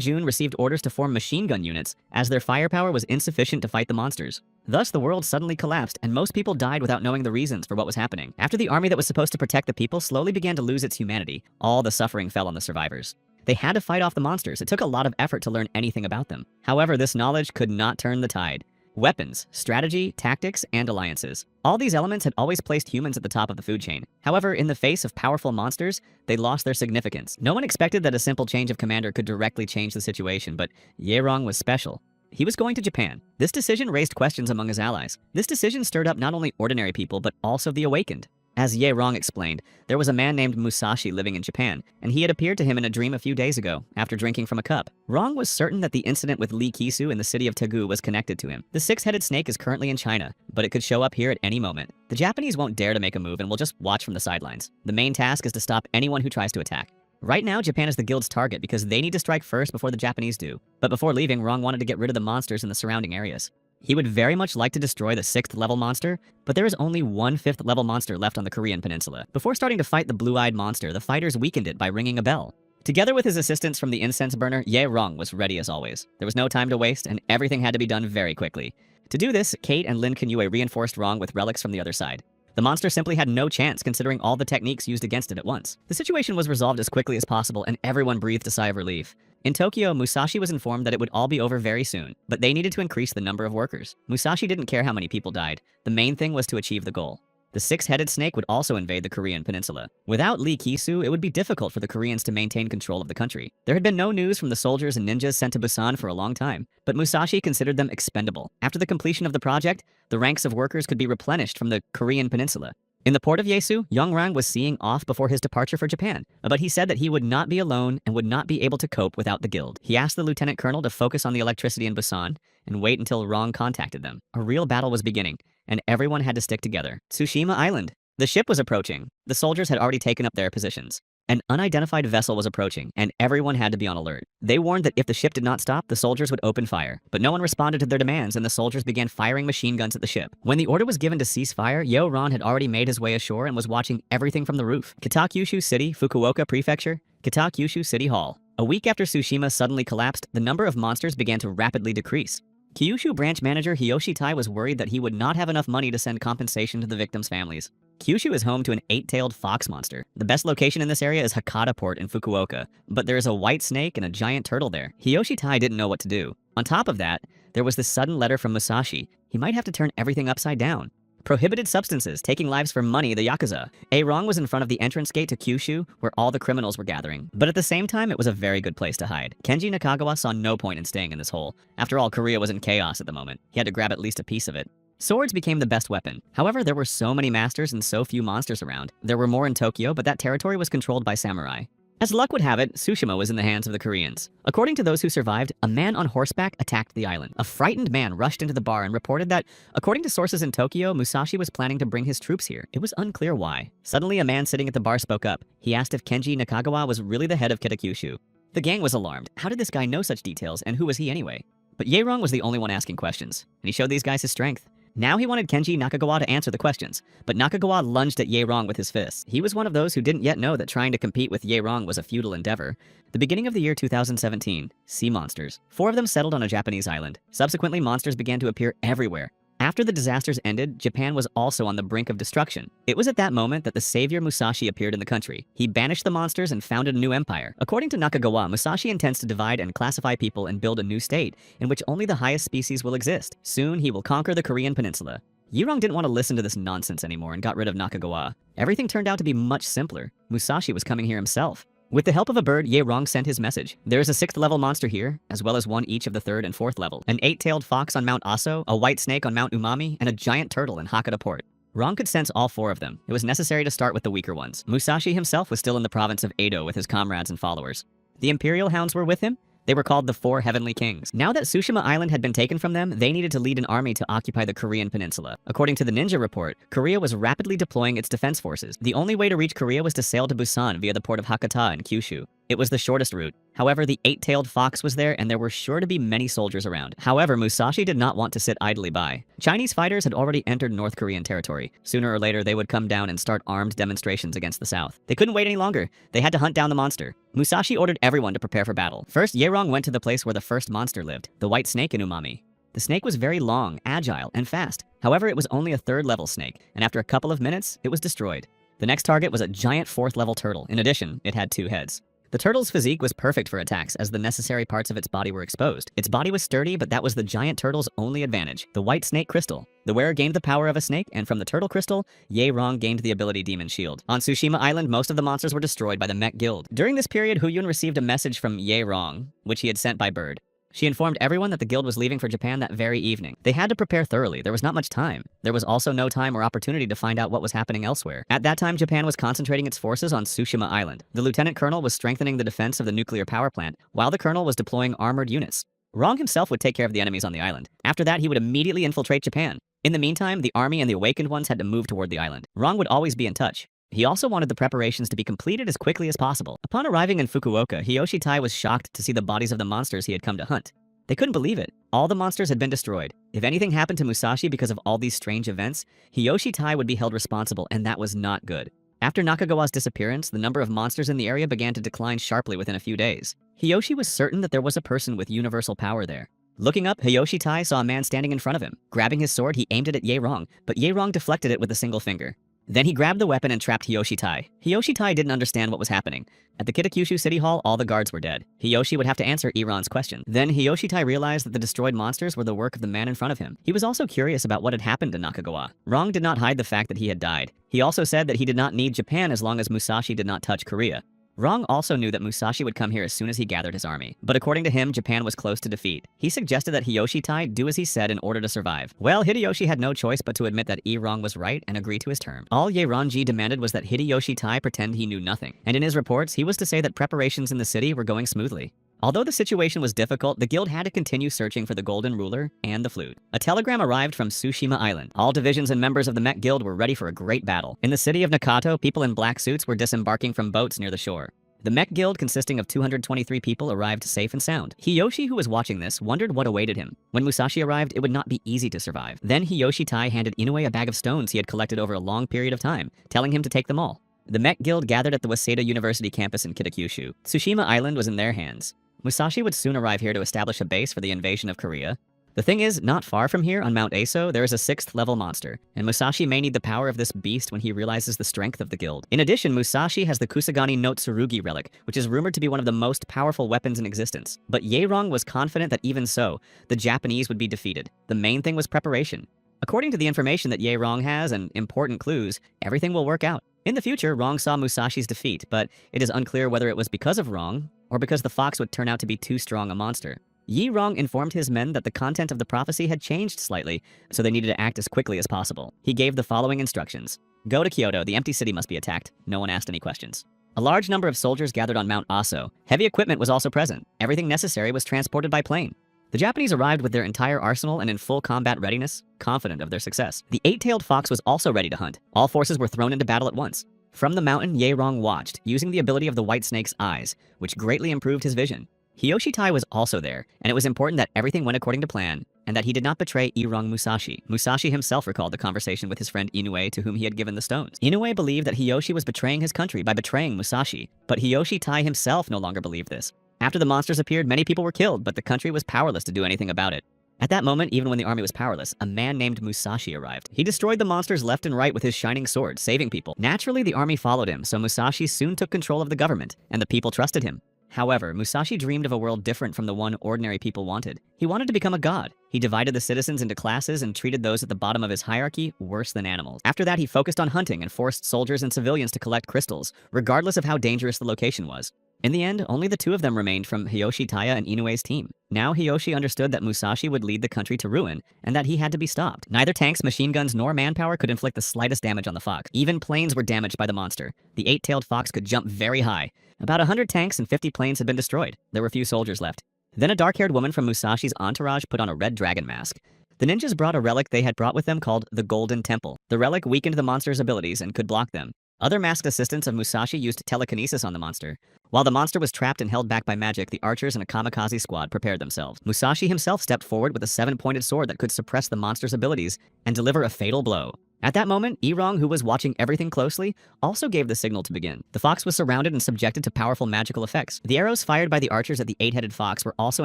Jun received orders to form machine gun units, as their firepower was insufficient to fight the monsters. Thus, the world suddenly collapsed, and most people died without knowing the reasons for what was happening. After the army that was supposed to protect the people slowly began to lose its humanity, all the suffering fell on the survivors. They had to fight off the monsters. It took a lot of effort to learn anything about them. However, this knowledge could not turn the tide. Weapons, strategy, tactics, and alliances. All these elements had always placed humans at the top of the food chain. However, in the face of powerful monsters, they lost their significance. No one expected that a simple change of commander could directly change the situation, but Ye Rong was special. He was going to Japan. This decision raised questions among his allies. This decision stirred up not only ordinary people, but also the awakened. As Ye Rong explained, there was a man named Musashi living in Japan, and he had appeared to him in a dream a few days ago, after drinking from a cup. Rong was certain that the incident with Lee Kisu in the city of Taegu was connected to him. The 6-headed snake is currently in China, but it could show up here at any moment. The Japanese won't dare to make a move and will just watch from the sidelines. The main task is to stop anyone who tries to attack. Right now, Japan is the guild's target because they need to strike first before the Japanese do. But before leaving, Rong wanted to get rid of the monsters in the surrounding areas. He would very much like to destroy the 6th-level monster, but there is only one 5th-level monster left on the Korean peninsula. Before starting to fight the blue-eyed monster, the fighters weakened it by ringing a bell. Together with his assistance from the incense burner, Ye Rong was ready as always. There was no time to waste, and everything had to be done very quickly. To do this, Kate and Lin Kanyue reinforced Rong with relics from the other side. The monster simply had no chance considering all the techniques used against it at once. The situation was resolved as quickly as possible, and everyone breathed a sigh of relief. In Tokyo, Musashi was informed that it would all be over very soon, but they needed to increase the number of workers. Musashi didn't care how many people died. The main thing was to achieve the goal. The 6-headed snake would also invade the Korean peninsula. Without Lee Kisu, it would be difficult for the Koreans to maintain control of the country. There had been no news from the soldiers and ninjas sent to Busan for a long time, but Musashi considered them expendable. After the completion of the project, the ranks of workers could be replenished from the Korean peninsula. In the port of Yesu, Yongrang was seeing off before his departure for Japan, but he said that he would not be alone and would not be able to cope without the guild. He asked the lieutenant colonel to focus on the electricity in Busan and wait until Rong contacted them. A real battle was beginning, and everyone had to stick together. Tsushima Island. The ship was approaching. The soldiers had already taken up their positions. An unidentified vessel was approaching, and everyone had to be on alert. They warned that if the ship did not stop, the soldiers would open fire. But no one responded to their demands, and the soldiers began firing machine guns at the ship. When the order was given to cease fire, Yeo Ron had already made his way ashore and was watching everything from the roof. Kitakyushu City, Fukuoka Prefecture, Kitakyushu City Hall. A week after Tsushima suddenly collapsed, the number of monsters began to rapidly decrease. Kyushu branch manager Hiyoshi Tai was worried that he would not have enough money to send compensation to the victims' families. Kyushu is home to an 8-tailed fox monster. The best location in this area is Hakata Port in Fukuoka, but there is a white snake and a giant turtle there. Hiyoshi Tai didn't know what to do. On top of that, there was this sudden letter from Musashi. He might have to turn everything upside down. Prohibited substances, taking lives for money, the Yakuza. A-Rong was in front of the entrance gate to Kyushu, where all the criminals were gathering. But at the same time, it was a very good place to hide. Kenji Nakagawa saw no point in staying in this hole. After all, Korea was in chaos at the moment. He had to grab at least a piece of it. Swords became the best weapon. However, there were so many masters and so few monsters around. There were more in Tokyo, but that territory was controlled by samurai. As luck would have it, Tsushima was in the hands of the Koreans. According to those who survived, a man on horseback attacked the island. A frightened man rushed into the bar and reported that, according to sources in Tokyo, Musashi was planning to bring his troops here. It was unclear why. Suddenly, a man sitting at the bar spoke up. He asked if Kenji Nakagawa was really the head of Kitakyushu. The gang was alarmed. How did this guy know such details, and who was he anyway? But Yaerong was the only one asking questions, and he showed these guys his strength. Now he wanted Kenji Nakagawa to answer the questions, but Nakagawa lunged at Yaerong with his fists. He was one of those who didn't yet know that trying to compete with Yaerong was a futile endeavor. The beginning of the year 2017, sea monsters. 4 of them settled on a Japanese island. Subsequently, monsters began to appear everywhere. After the disasters ended, Japan was also on the brink of destruction. It was at that moment that the savior Musashi appeared in the country. He banished the monsters and founded a new empire. According to Nakagawa, Musashi intends to divide and classify people and build a new state, in which only the highest species will exist. Soon, he will conquer the Korean peninsula. Yaerong didn't want to listen to this nonsense anymore and got rid of Nakagawa. Everything turned out to be much simpler. Musashi was coming here himself. With the help of a bird, Yaerong sent his message. There is a 6th level monster here, as well as one each of the 3rd and 4th level. An 8-tailed fox on Mount Aso, a white snake on Mount Umami, and a giant turtle in Hakata Port. Rong could sense all 4 of them. It was necessary to start with the weaker ones. Musashi himself was still in the province of Edo with his comrades and followers. The Imperial Hounds were with him. They were called the 4 Heavenly Kings. Now that Tsushima Island had been taken from them, they needed to lead an army to occupy the Korean peninsula. According to the Ninja Report, Korea was rapidly deploying its defense forces. The only way to reach Korea was to sail to Busan via the port of Hakata in Kyushu. It was the shortest route. However, the 8-tailed fox was there, and there were sure to be many soldiers around. However, Musashi did not want to sit idly by. Chinese fighters had already entered North Korean territory. Sooner or later, they would come down and start armed demonstrations against the South. They couldn't wait any longer. They had to hunt down the monster. Musashi ordered everyone to prepare for battle. First, Yaerong went to the place where the first monster lived, the white snake in Umami. The snake was very long, agile, and fast. However, it was only a 3rd level snake, and after a couple of minutes, it was destroyed. The next target was a giant 4th level turtle. In addition, it had 2 heads. The turtle's physique was perfect for attacks, as the necessary parts of its body were exposed. Its body was sturdy, but that was the giant turtle's only advantage, the white snake crystal. The wearer gained the power of a snake, and from the turtle crystal, Yaerong gained the ability Demon Shield. On Tsushima Island, most of the monsters were destroyed by the Mech Guild. During this period, Huyun received a message from Yaerong, which he had sent by bird. She informed everyone that the guild was leaving for Japan that very evening. They had to prepare thoroughly. There was not much time. There was also no time or opportunity to find out what was happening elsewhere. At that time, Japan was concentrating its forces on Tsushima Island. The lieutenant colonel was strengthening the defense of the nuclear power plant, while the colonel was deploying armored units. Rong himself would take care of the enemies on the island. After that, he would immediately infiltrate Japan. In the meantime, the army and the awakened ones had to move toward the island. Rong would always be in touch. He also wanted the preparations to be completed as quickly as possible. Upon arriving in Fukuoka, Hiyoshi Tai was shocked to see the bodies of the monsters he had come to hunt. They couldn't believe it. All the monsters had been destroyed. If anything happened to Musashi because of all these strange events, Hiyoshi Tai would be held responsible, and that was not good. After Nakagawa's disappearance, the number of monsters in the area began to decline sharply within a few days. Hiyoshi was certain that there was a person with universal power there. Looking up, Hiyoshi Tai saw a man standing in front of him. Grabbing his sword, he aimed it at Yaerong, but Yaerong deflected it with a single finger. Then he grabbed the weapon and trapped Hiyoshi Tai. Hiyoshi Tai didn't understand what was happening. At the Kitakyushu City Hall, all the guards were dead. Hiyoshi would have to answer Iran's question. Then Hiyoshi Tai realized that the destroyed monsters were the work of the man in front of him. He was also curious about what had happened to Nakagawa. Rong did not hide the fact that he had died. He also said that he did not need Japan as long as Musashi did not touch Korea. Rong also knew that Musashi would come here as soon as he gathered his army. But according to him, Japan was close to defeat. He suggested that Hiyoshi Tai do as he said in order to survive. Well, Hideyoshi had no choice but to admit that Rong was right and agree to his term. All Yaeronji demanded was that Hideyoshi Tai pretend he knew nothing. And in his reports, he was to say that preparations in the city were going smoothly. Although the situation was difficult, the guild had to continue searching for the Golden Ruler and the flute. A telegram arrived from Tsushima Island. All divisions and members of the Mech Guild were ready for a great battle. In the city of Nakato, people in black suits were disembarking from boats near the shore. The Mech Guild, consisting of 223 people, arrived safe and sound. Hiyoshi, who was watching this, wondered what awaited him. When Musashi arrived, it would not be easy to survive. Then Hiyoshi Tai handed Inoue a bag of stones he had collected over a long period of time, telling him to take them all. The Mech Guild gathered at the Waseda University campus in Kitakyushu. Tsushima Island was in their hands. Musashi would soon arrive here to establish a base for the invasion of Korea. The thing is, not far from here, on Mount Aso, there is a 6th level monster, and Musashi may need the power of this beast when he realizes the strength of the guild. In addition, Musashi has the Kusagani no Tsurugi relic, which is rumored to be one of the most powerful weapons in existence. But Yaerong was confident that even so, the Japanese would be defeated. The main thing was preparation. According to the information that Yaerong has and important clues, everything will work out. In the future, Rong saw Musashi's defeat, but it is unclear whether it was because of Rong, or because the fox would turn out to be too strong a monster. Rong informed his men that the content of the prophecy had changed slightly, so they needed to act as quickly as possible. He gave the following instructions. Go to Kyoto, the empty city must be attacked. No one asked any questions. A large number of soldiers gathered on Mount Aso. Heavy equipment was also present. Everything necessary was transported by plane. The Japanese arrived with their entire arsenal and in full combat readiness, confident of their success. The eight-tailed fox was also ready to hunt. All forces were thrown into battle at once. From the mountain, Ye Rong watched, using the ability of the white snake's eyes, which greatly improved his vision. Hiyoshi Tai was also there, and it was important that everything went according to plan, and that he did not betray Irong Musashi. Musashi himself recalled the conversation with his friend Inoue, to whom he had given the stones. Inoue believed that Hiyoshi was betraying his country by betraying Musashi, but Hiyoshi Tai himself no longer believed this. After the monsters appeared, many people were killed, but the country was powerless to do anything about it. At that moment, even when the army was powerless, a man named Musashi arrived. He destroyed the monsters left and right with his shining sword, saving people. Naturally, the army followed him, so Musashi soon took control of the government, and the people trusted him. However, Musashi dreamed of a world different from the one ordinary people wanted. He wanted to become a god. He divided the citizens into classes and treated those at the bottom of his hierarchy worse than animals. After that, he focused on hunting and forced soldiers and civilians to collect crystals, regardless of how dangerous the location was. In the end, only the two of them remained from Hiyoshi Taya and Inoue's team. Now Hiyoshi understood that Musashi would lead the country to ruin, and that he had to be stopped. Neither tanks, machine guns, nor manpower could inflict the slightest damage on the fox. Even planes were damaged by the monster. The eight-tailed fox could jump very high. About 100 tanks and 50 planes had been destroyed. There were few soldiers left. Then a dark-haired woman from Musashi's entourage put on a red dragon mask. The ninjas brought a relic they had brought with them called the Golden Temple. The relic weakened the monster's abilities and could block them. Other masked assistants of Musashi used telekinesis on the monster. While the monster was trapped and held back by magic, the archers and a kamikaze squad prepared themselves. Musashi himself stepped forward with a 7-pointed sword that could suppress the monster's abilities and deliver a fatal blow. At that moment, Irong, who was watching everything closely, also gave the signal to begin. The fox was surrounded and subjected to powerful magical effects. The arrows fired by the archers at the 8-headed fox were also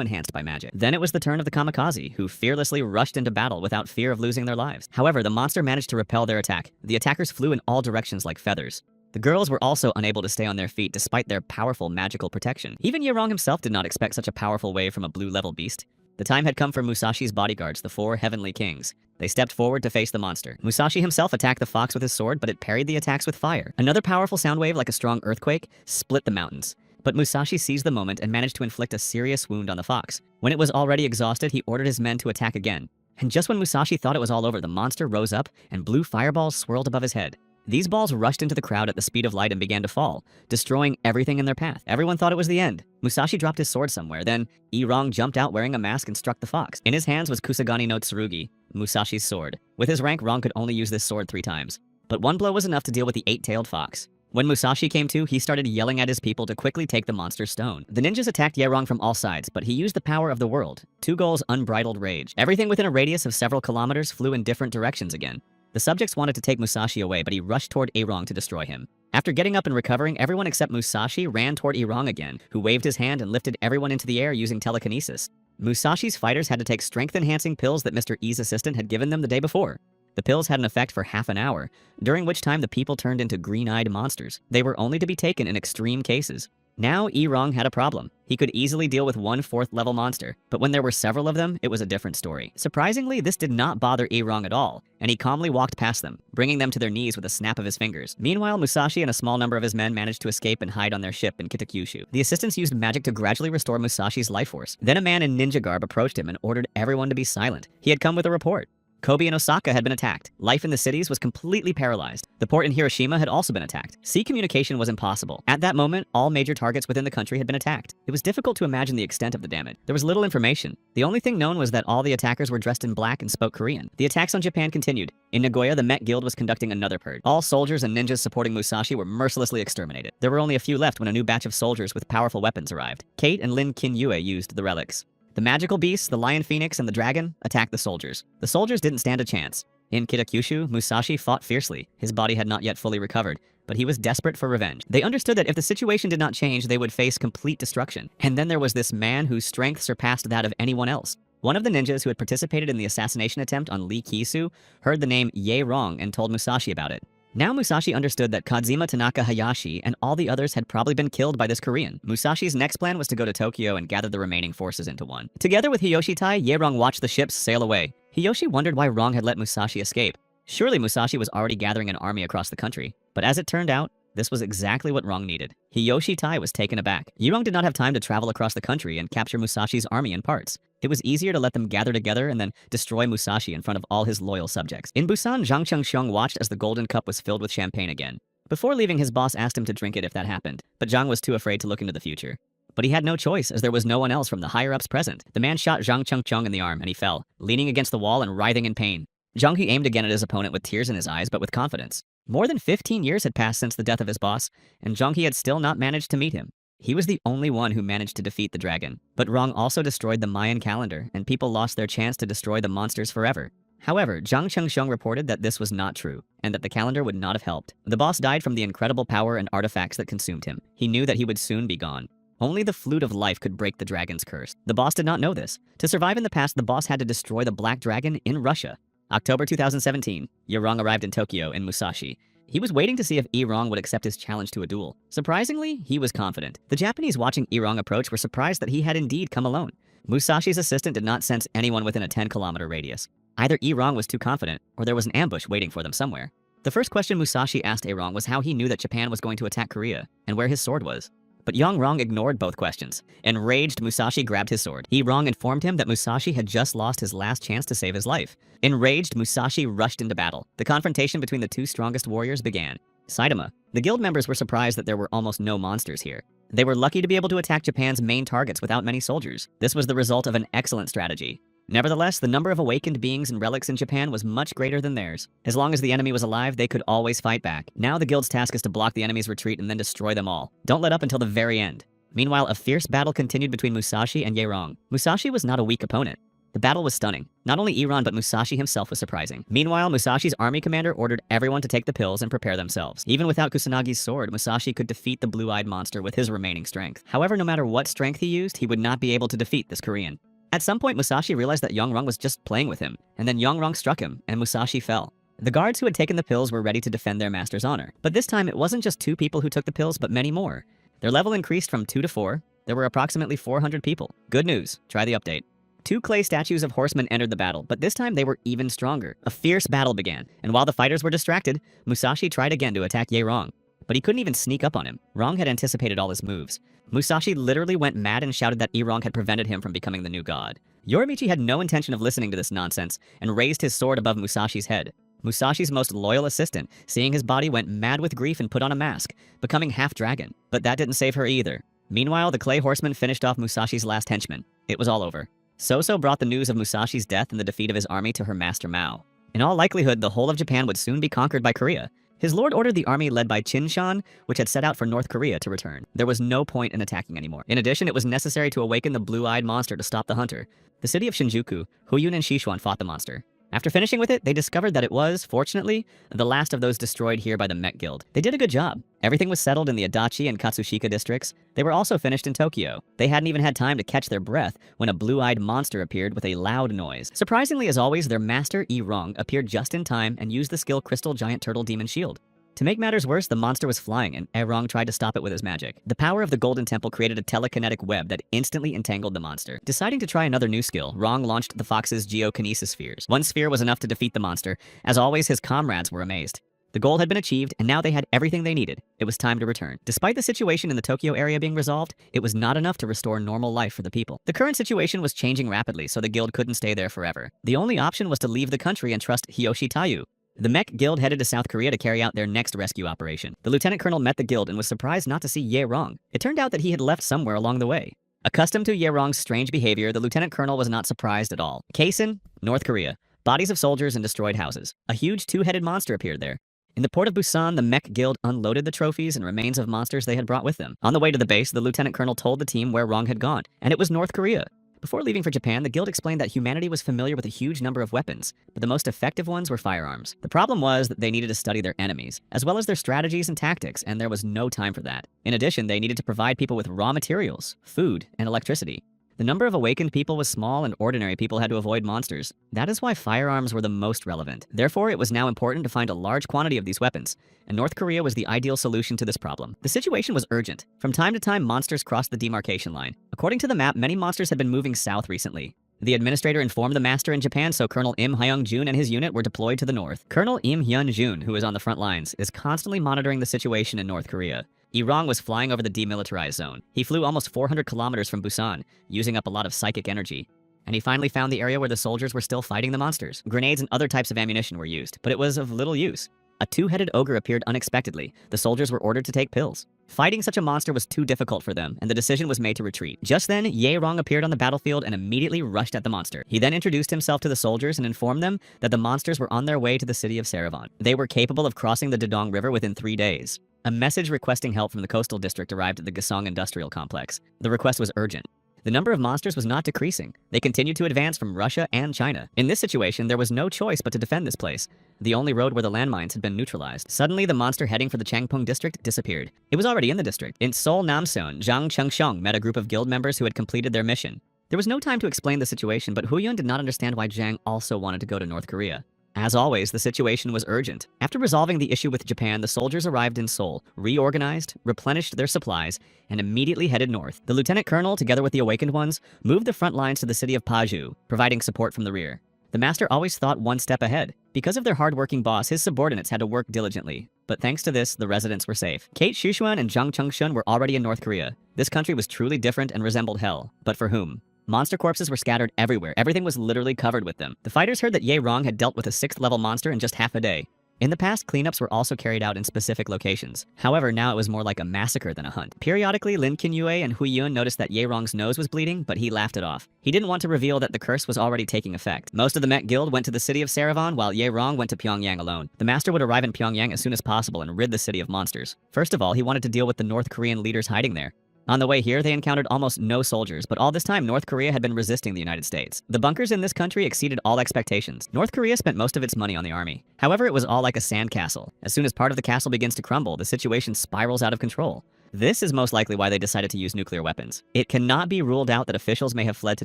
enhanced by magic. Then it was the turn of the kamikaze, who fearlessly rushed into battle without fear of losing their lives. However, the monster managed to repel their attack. The attackers flew in all directions like feathers. The girls were also unable to stay on their feet despite their powerful magical protection. Even Yerong himself did not expect such a powerful wave from a blue-level beast. The time had come for Musashi's bodyguards, the 4 heavenly kings. They stepped forward to face the monster. Musashi himself attacked the fox with his sword, but it parried the attacks with fire. Another powerful sound wave, like a strong earthquake, split the mountains. But Musashi seized the moment and managed to inflict a serious wound on the fox. When it was already exhausted, he ordered his men to attack again. And just when Musashi thought it was all over, the monster rose up and blue fireballs swirled above his head. These balls rushed into the crowd at the speed of light and began to fall, destroying everything in their path. Everyone thought it was the end. Musashi dropped his sword somewhere. Then Irong jumped out wearing a mask and struck the fox. In his hands was Kusagani no Tsurugi, Musashi's sword. With his rank, Rong could only use this sword 3 times. But one blow was enough to deal with the 8-tailed fox. When Musashi came to, he started yelling at his people to quickly take the monster's stone. The ninjas attacked Yerong from all sides, but he used the power of the world. 2 goals, unbridled rage. Everything within a radius of several kilometers flew in different directions again. The subjects wanted to take Musashi away, but he rushed toward Irong to destroy him. After getting up and recovering, everyone except Musashi ran toward Irong again, who waved his hand and lifted everyone into the air using telekinesis. Musashi's fighters had to take strength-enhancing pills that Mr. E's assistant had given them the day before. The pills had an effect for half an hour, during which time the people turned into green-eyed monsters. They were only to be taken in extreme cases. Now Irong had a problem. He could easily deal with 1 4th-level monster, but when there were several of them, it was a different story. Surprisingly, this did not bother Irong at all, and he calmly walked past them, bringing them to their knees with a snap of his fingers. Meanwhile, Musashi and a small number of his men managed to escape and hide on their ship in Kitakyushu. The assistants used magic to gradually restore Musashi's life force. Then a man in ninja garb approached him and ordered everyone to be silent. He had come with a report. Kobe and Osaka had been attacked. Life in the cities was completely paralyzed. The port in Hiroshima had also been attacked. Sea communication was impossible. At that moment, all major targets within the country had been attacked. It was difficult to imagine the extent of the damage. There was little information. The only thing known was that all the attackers were dressed in black and spoke Korean. The attacks on Japan continued. In Nagoya, the Met Guild was conducting another purge. All soldiers and ninjas supporting Musashi were mercilessly exterminated. There were only a few left when a new batch of soldiers with powerful weapons arrived. Kate and Lin Kinyue used the relics. The magical beasts, the lion phoenix, and the dragon attacked the soldiers. The soldiers didn't stand a chance. In Kitakyushu, Musashi fought fiercely. His body had not yet fully recovered, but he was desperate for revenge. They understood that if the situation did not change, they would face complete destruction. And then there was this man whose strength surpassed that of anyone else. One of the ninjas who had participated in the assassination attempt on Lee Kisu heard the name Ye Rong and told Musashi about it. Now Musashi understood that Kazima Tanaka Hayashi and all the others had probably been killed by this Korean. Musashi's next plan was to go to Tokyo and gather the remaining forces into one. Together with Hiyoshi Tai, Ye Rong watched the ships sail away. Hiyoshi wondered why Rong had let Musashi escape. Surely Musashi was already gathering an army across the country. But as it turned out, This was exactly what Rong needed. Hiyoshi Tai was taken aback. Yirong did not have time to travel across the country and capture Musashi's army in parts. It was easier to let them gather together and then destroy Musashi in front of all his loyal subjects. In Busan, Zhang Chengxiong watched as the golden cup was filled with champagne again. Before leaving, his boss asked him to drink it if that happened, but Zhang was too afraid to look into the future. But he had no choice, as there was no one else from the higher-ups present. The man shot Zhang Chengxiong in the arm, and he fell, leaning against the wall and writhing in pain. Zhang He aimed again at his opponent with tears in his eyes, but with confidence. More than 15 years had passed since the death of his boss, and Zhang He had still not managed to meet him. He was the only one who managed to defeat the dragon. But Rong also destroyed the Mayan calendar, and people lost their chance to destroy the monsters forever. However, Zhang Chengxiong reported that this was not true, and that the calendar would not have helped. The boss died from the incredible power and artifacts that consumed him. He knew that he would soon be gone. Only the flute of life could break the dragon's curse. The boss did not know this. To survive in the past, the boss had to destroy the Black Dragon in Russia. October 2017, Yirong arrived in Tokyo in Musashi. He was waiting to see if Yirong would accept his challenge to a duel. Surprisingly, he was confident. The Japanese watching Yirong approach were surprised that he had indeed come alone. Musashi's assistant did not sense anyone within a 10-kilometer radius. Either Yirong was too confident, or there was an ambush waiting for them somewhere. The first question Musashi asked Yirong was how he knew that Japan was going to attack Korea, and where his sword was. But Yirong ignored both questions. Enraged, Musashi grabbed his sword. Yirong informed him that Musashi had just lost his last chance to save his life. Enraged, Musashi rushed into battle. The confrontation between the two strongest warriors began. Saitama. The guild members were surprised that there were almost no monsters here. They were lucky to be able to attack Japan's main targets without many soldiers. This was the result of an excellent strategy. Nevertheless, the number of awakened beings and relics in Japan was much greater than theirs. As long as the enemy was alive, they could always fight back. Now the guild's task is to block the enemy's retreat and then destroy them all. Don't let up until the very end. Meanwhile, a fierce battle continued between Musashi and Yirong. Musashi was not a weak opponent. The battle was stunning. Not only Iran, but Musashi himself was surprising. Meanwhile, Musashi's army commander ordered everyone to take the pills and prepare themselves. Even without Kusanagi's sword, Musashi could defeat the blue-eyed monster with his remaining strength. However, no matter what strength he used, he would not be able to defeat this Korean. At some point, Musashi realized that Yongrong was just playing with him, and then Yongrong struck him, and Musashi fell. The guards who had taken the pills were ready to defend their master's honor. But this time, it wasn't just 2 people who took the pills, but many more. Their level increased from 2 to 4. There were approximately 400 people. Good news. Try the update. 2 clay statues of horsemen entered the battle, but this time they were even stronger. A fierce battle began, and while the fighters were distracted, Musashi tried again to attack Yirong. But he couldn't even sneak up on him. Rong had anticipated all his moves. Musashi literally went mad and shouted that Yirong had prevented him from becoming the new god. Yorimichi had no intention of listening to this nonsense and raised his sword above Musashi's head. Musashi's most loyal assistant, seeing his body, went mad with grief and put on a mask, becoming half-dragon. But that didn't save her either. Meanwhile, the clay horseman finished off Musashi's last henchman. It was all over. Soso brought the news of Musashi's death and the defeat of his army to her master Mao. In all likelihood, the whole of Japan would soon be conquered by Korea. His lord ordered the army led by Chinshan, which had set out for North Korea, to return. There was no point in attacking anymore. In addition, it was necessary to awaken the blue-eyed monster to stop the hunter. The city of Shinjuku, Huyun and Sichuan fought the monster. After finishing with it, they discovered that it was, fortunately, the last of those destroyed here by the Mech Guild. They did a good job. Everything was settled in the Adachi and Katsushika districts. They were also finished in Tokyo. They hadn't even had time to catch their breath when a blue-eyed monster appeared with a loud noise. Surprisingly, as always, their master, Yirong, appeared just in time and used the skill Crystal Giant Turtle Demon Shield. To make matters worse, the monster was flying, and Yirong tried to stop it with his magic. The power of the Golden Temple created a telekinetic web that instantly entangled the monster. Deciding to try another new skill, Rong launched the fox's Geokinesis spheres. One sphere was enough to defeat the monster. As always, his comrades were amazed. The goal had been achieved, and now they had everything they needed. It was time to return. Despite the situation in the Tokyo area being resolved, it was not enough to restore normal life for the people. The current situation was changing rapidly, so the guild couldn't stay there forever. The only option was to leave the country and trust Hiyoshi Taiyu. The Mech Guild headed to South Korea to carry out their next rescue operation. The lieutenant colonel met the guild and was surprised not to see Yirong. It turned out that he had left somewhere along the way. Accustomed to Yirong's strange behavior, the lieutenant colonel was not surprised at all. Kasen, North Korea. Bodies of soldiers and destroyed houses. A huge 2-headed monster appeared there. In the port of Busan, the Mech Guild unloaded the trophies and remains of monsters they had brought with them. On the way to the base, the lieutenant colonel told the team where Rong had gone, and it was North Korea. Before leaving for Japan, the guild explained that humanity was familiar with a huge number of weapons, but the most effective ones were firearms. The problem was that they needed to study their enemies, as well as their strategies and tactics, and there was no time for that. In addition, they needed to provide people with raw materials, food, and electricity. The number of awakened people was small, and ordinary people had to avoid monsters. That is why firearms were the most relevant. Therefore, it was now important to find a large quantity of these weapons, and North Korea was the ideal solution to this problem. The situation was urgent. From time to time, monsters crossed the demarcation line. According to the map, many monsters had been moving south recently. The administrator informed the master in Japan, so Colonel Im Hyung-jun and his unit were deployed to the north. Colonel Im Hyun-jun, who is on the front lines, is constantly monitoring the situation in North Korea. Irong was flying over the demilitarized zone. He flew almost 400 kilometers from Busan, using up a lot of psychic energy. And he finally found the area where the soldiers were still fighting the monsters. Grenades and other types of ammunition were used, but it was of little use. A two-headed ogre appeared unexpectedly. The soldiers were ordered to take pills. Fighting such a monster was too difficult for them, and the decision was made to retreat. Just then, Yahello appeared on the battlefield and immediately rushed at the monster. He then introduced himself to the soldiers and informed them that the monsters were on their way to the city of Saravan. They were capable of crossing the Dedong River within 3 days. A message requesting help from the coastal district arrived at the Gasong Industrial Complex. The request was urgent. The number of monsters was not decreasing. They continued to advance from Russia and China. In this situation, there was no choice but to defend this place. The only road where the landmines had been neutralized. Suddenly, the monster heading for the Changpung district disappeared. It was already in the district. In Seoul Namseon, Zhang Chengsheng met a group of guild members who had completed their mission. There was no time to explain the situation, but Huyun did not understand why Zhang also wanted to go to North Korea. As always, the situation was urgent. After resolving the issue with Japan, the soldiers arrived in Seoul, reorganized, replenished their supplies, and immediately headed north. The lieutenant colonel, together with the awakened ones, moved the front lines to the city of Paju, providing support from the rear. The master always thought one step ahead. Because of their hardworking boss, his subordinates had to work diligently. But thanks to this, the residents were safe. Kate Shushuan and Zhang Chengshun were already in North Korea. This country was truly different and resembled hell. But for whom? Monster corpses were scattered everywhere. Everything was literally covered with them. The fighters heard that Ye Rong had dealt with a 6th level monster in just half a day. In the past, cleanups were also carried out in specific locations. However, now it was more like a massacre than a hunt. Periodically, Lin Qinyue and Hui Yun noticed that Ye Rong's nose was bleeding, but he laughed it off. He didn't want to reveal that the curse was already taking effect. Most of the Met Guild went to the city of Saravan, while Ye Rong went to Pyongyang alone. The master would arrive in Pyongyang as soon as possible and rid the city of monsters. First of all, he wanted to deal with the North Korean leaders hiding there. On the way here, they encountered almost no soldiers, but all this time, North Korea had been resisting the United States. The bunkers in this country exceeded all expectations. North Korea spent most of its money on the army. However, it was all like a sandcastle. As soon as part of the castle begins to crumble, the situation spirals out of control. This is most likely why they decided to use nuclear weapons. It cannot be ruled out that officials may have fled to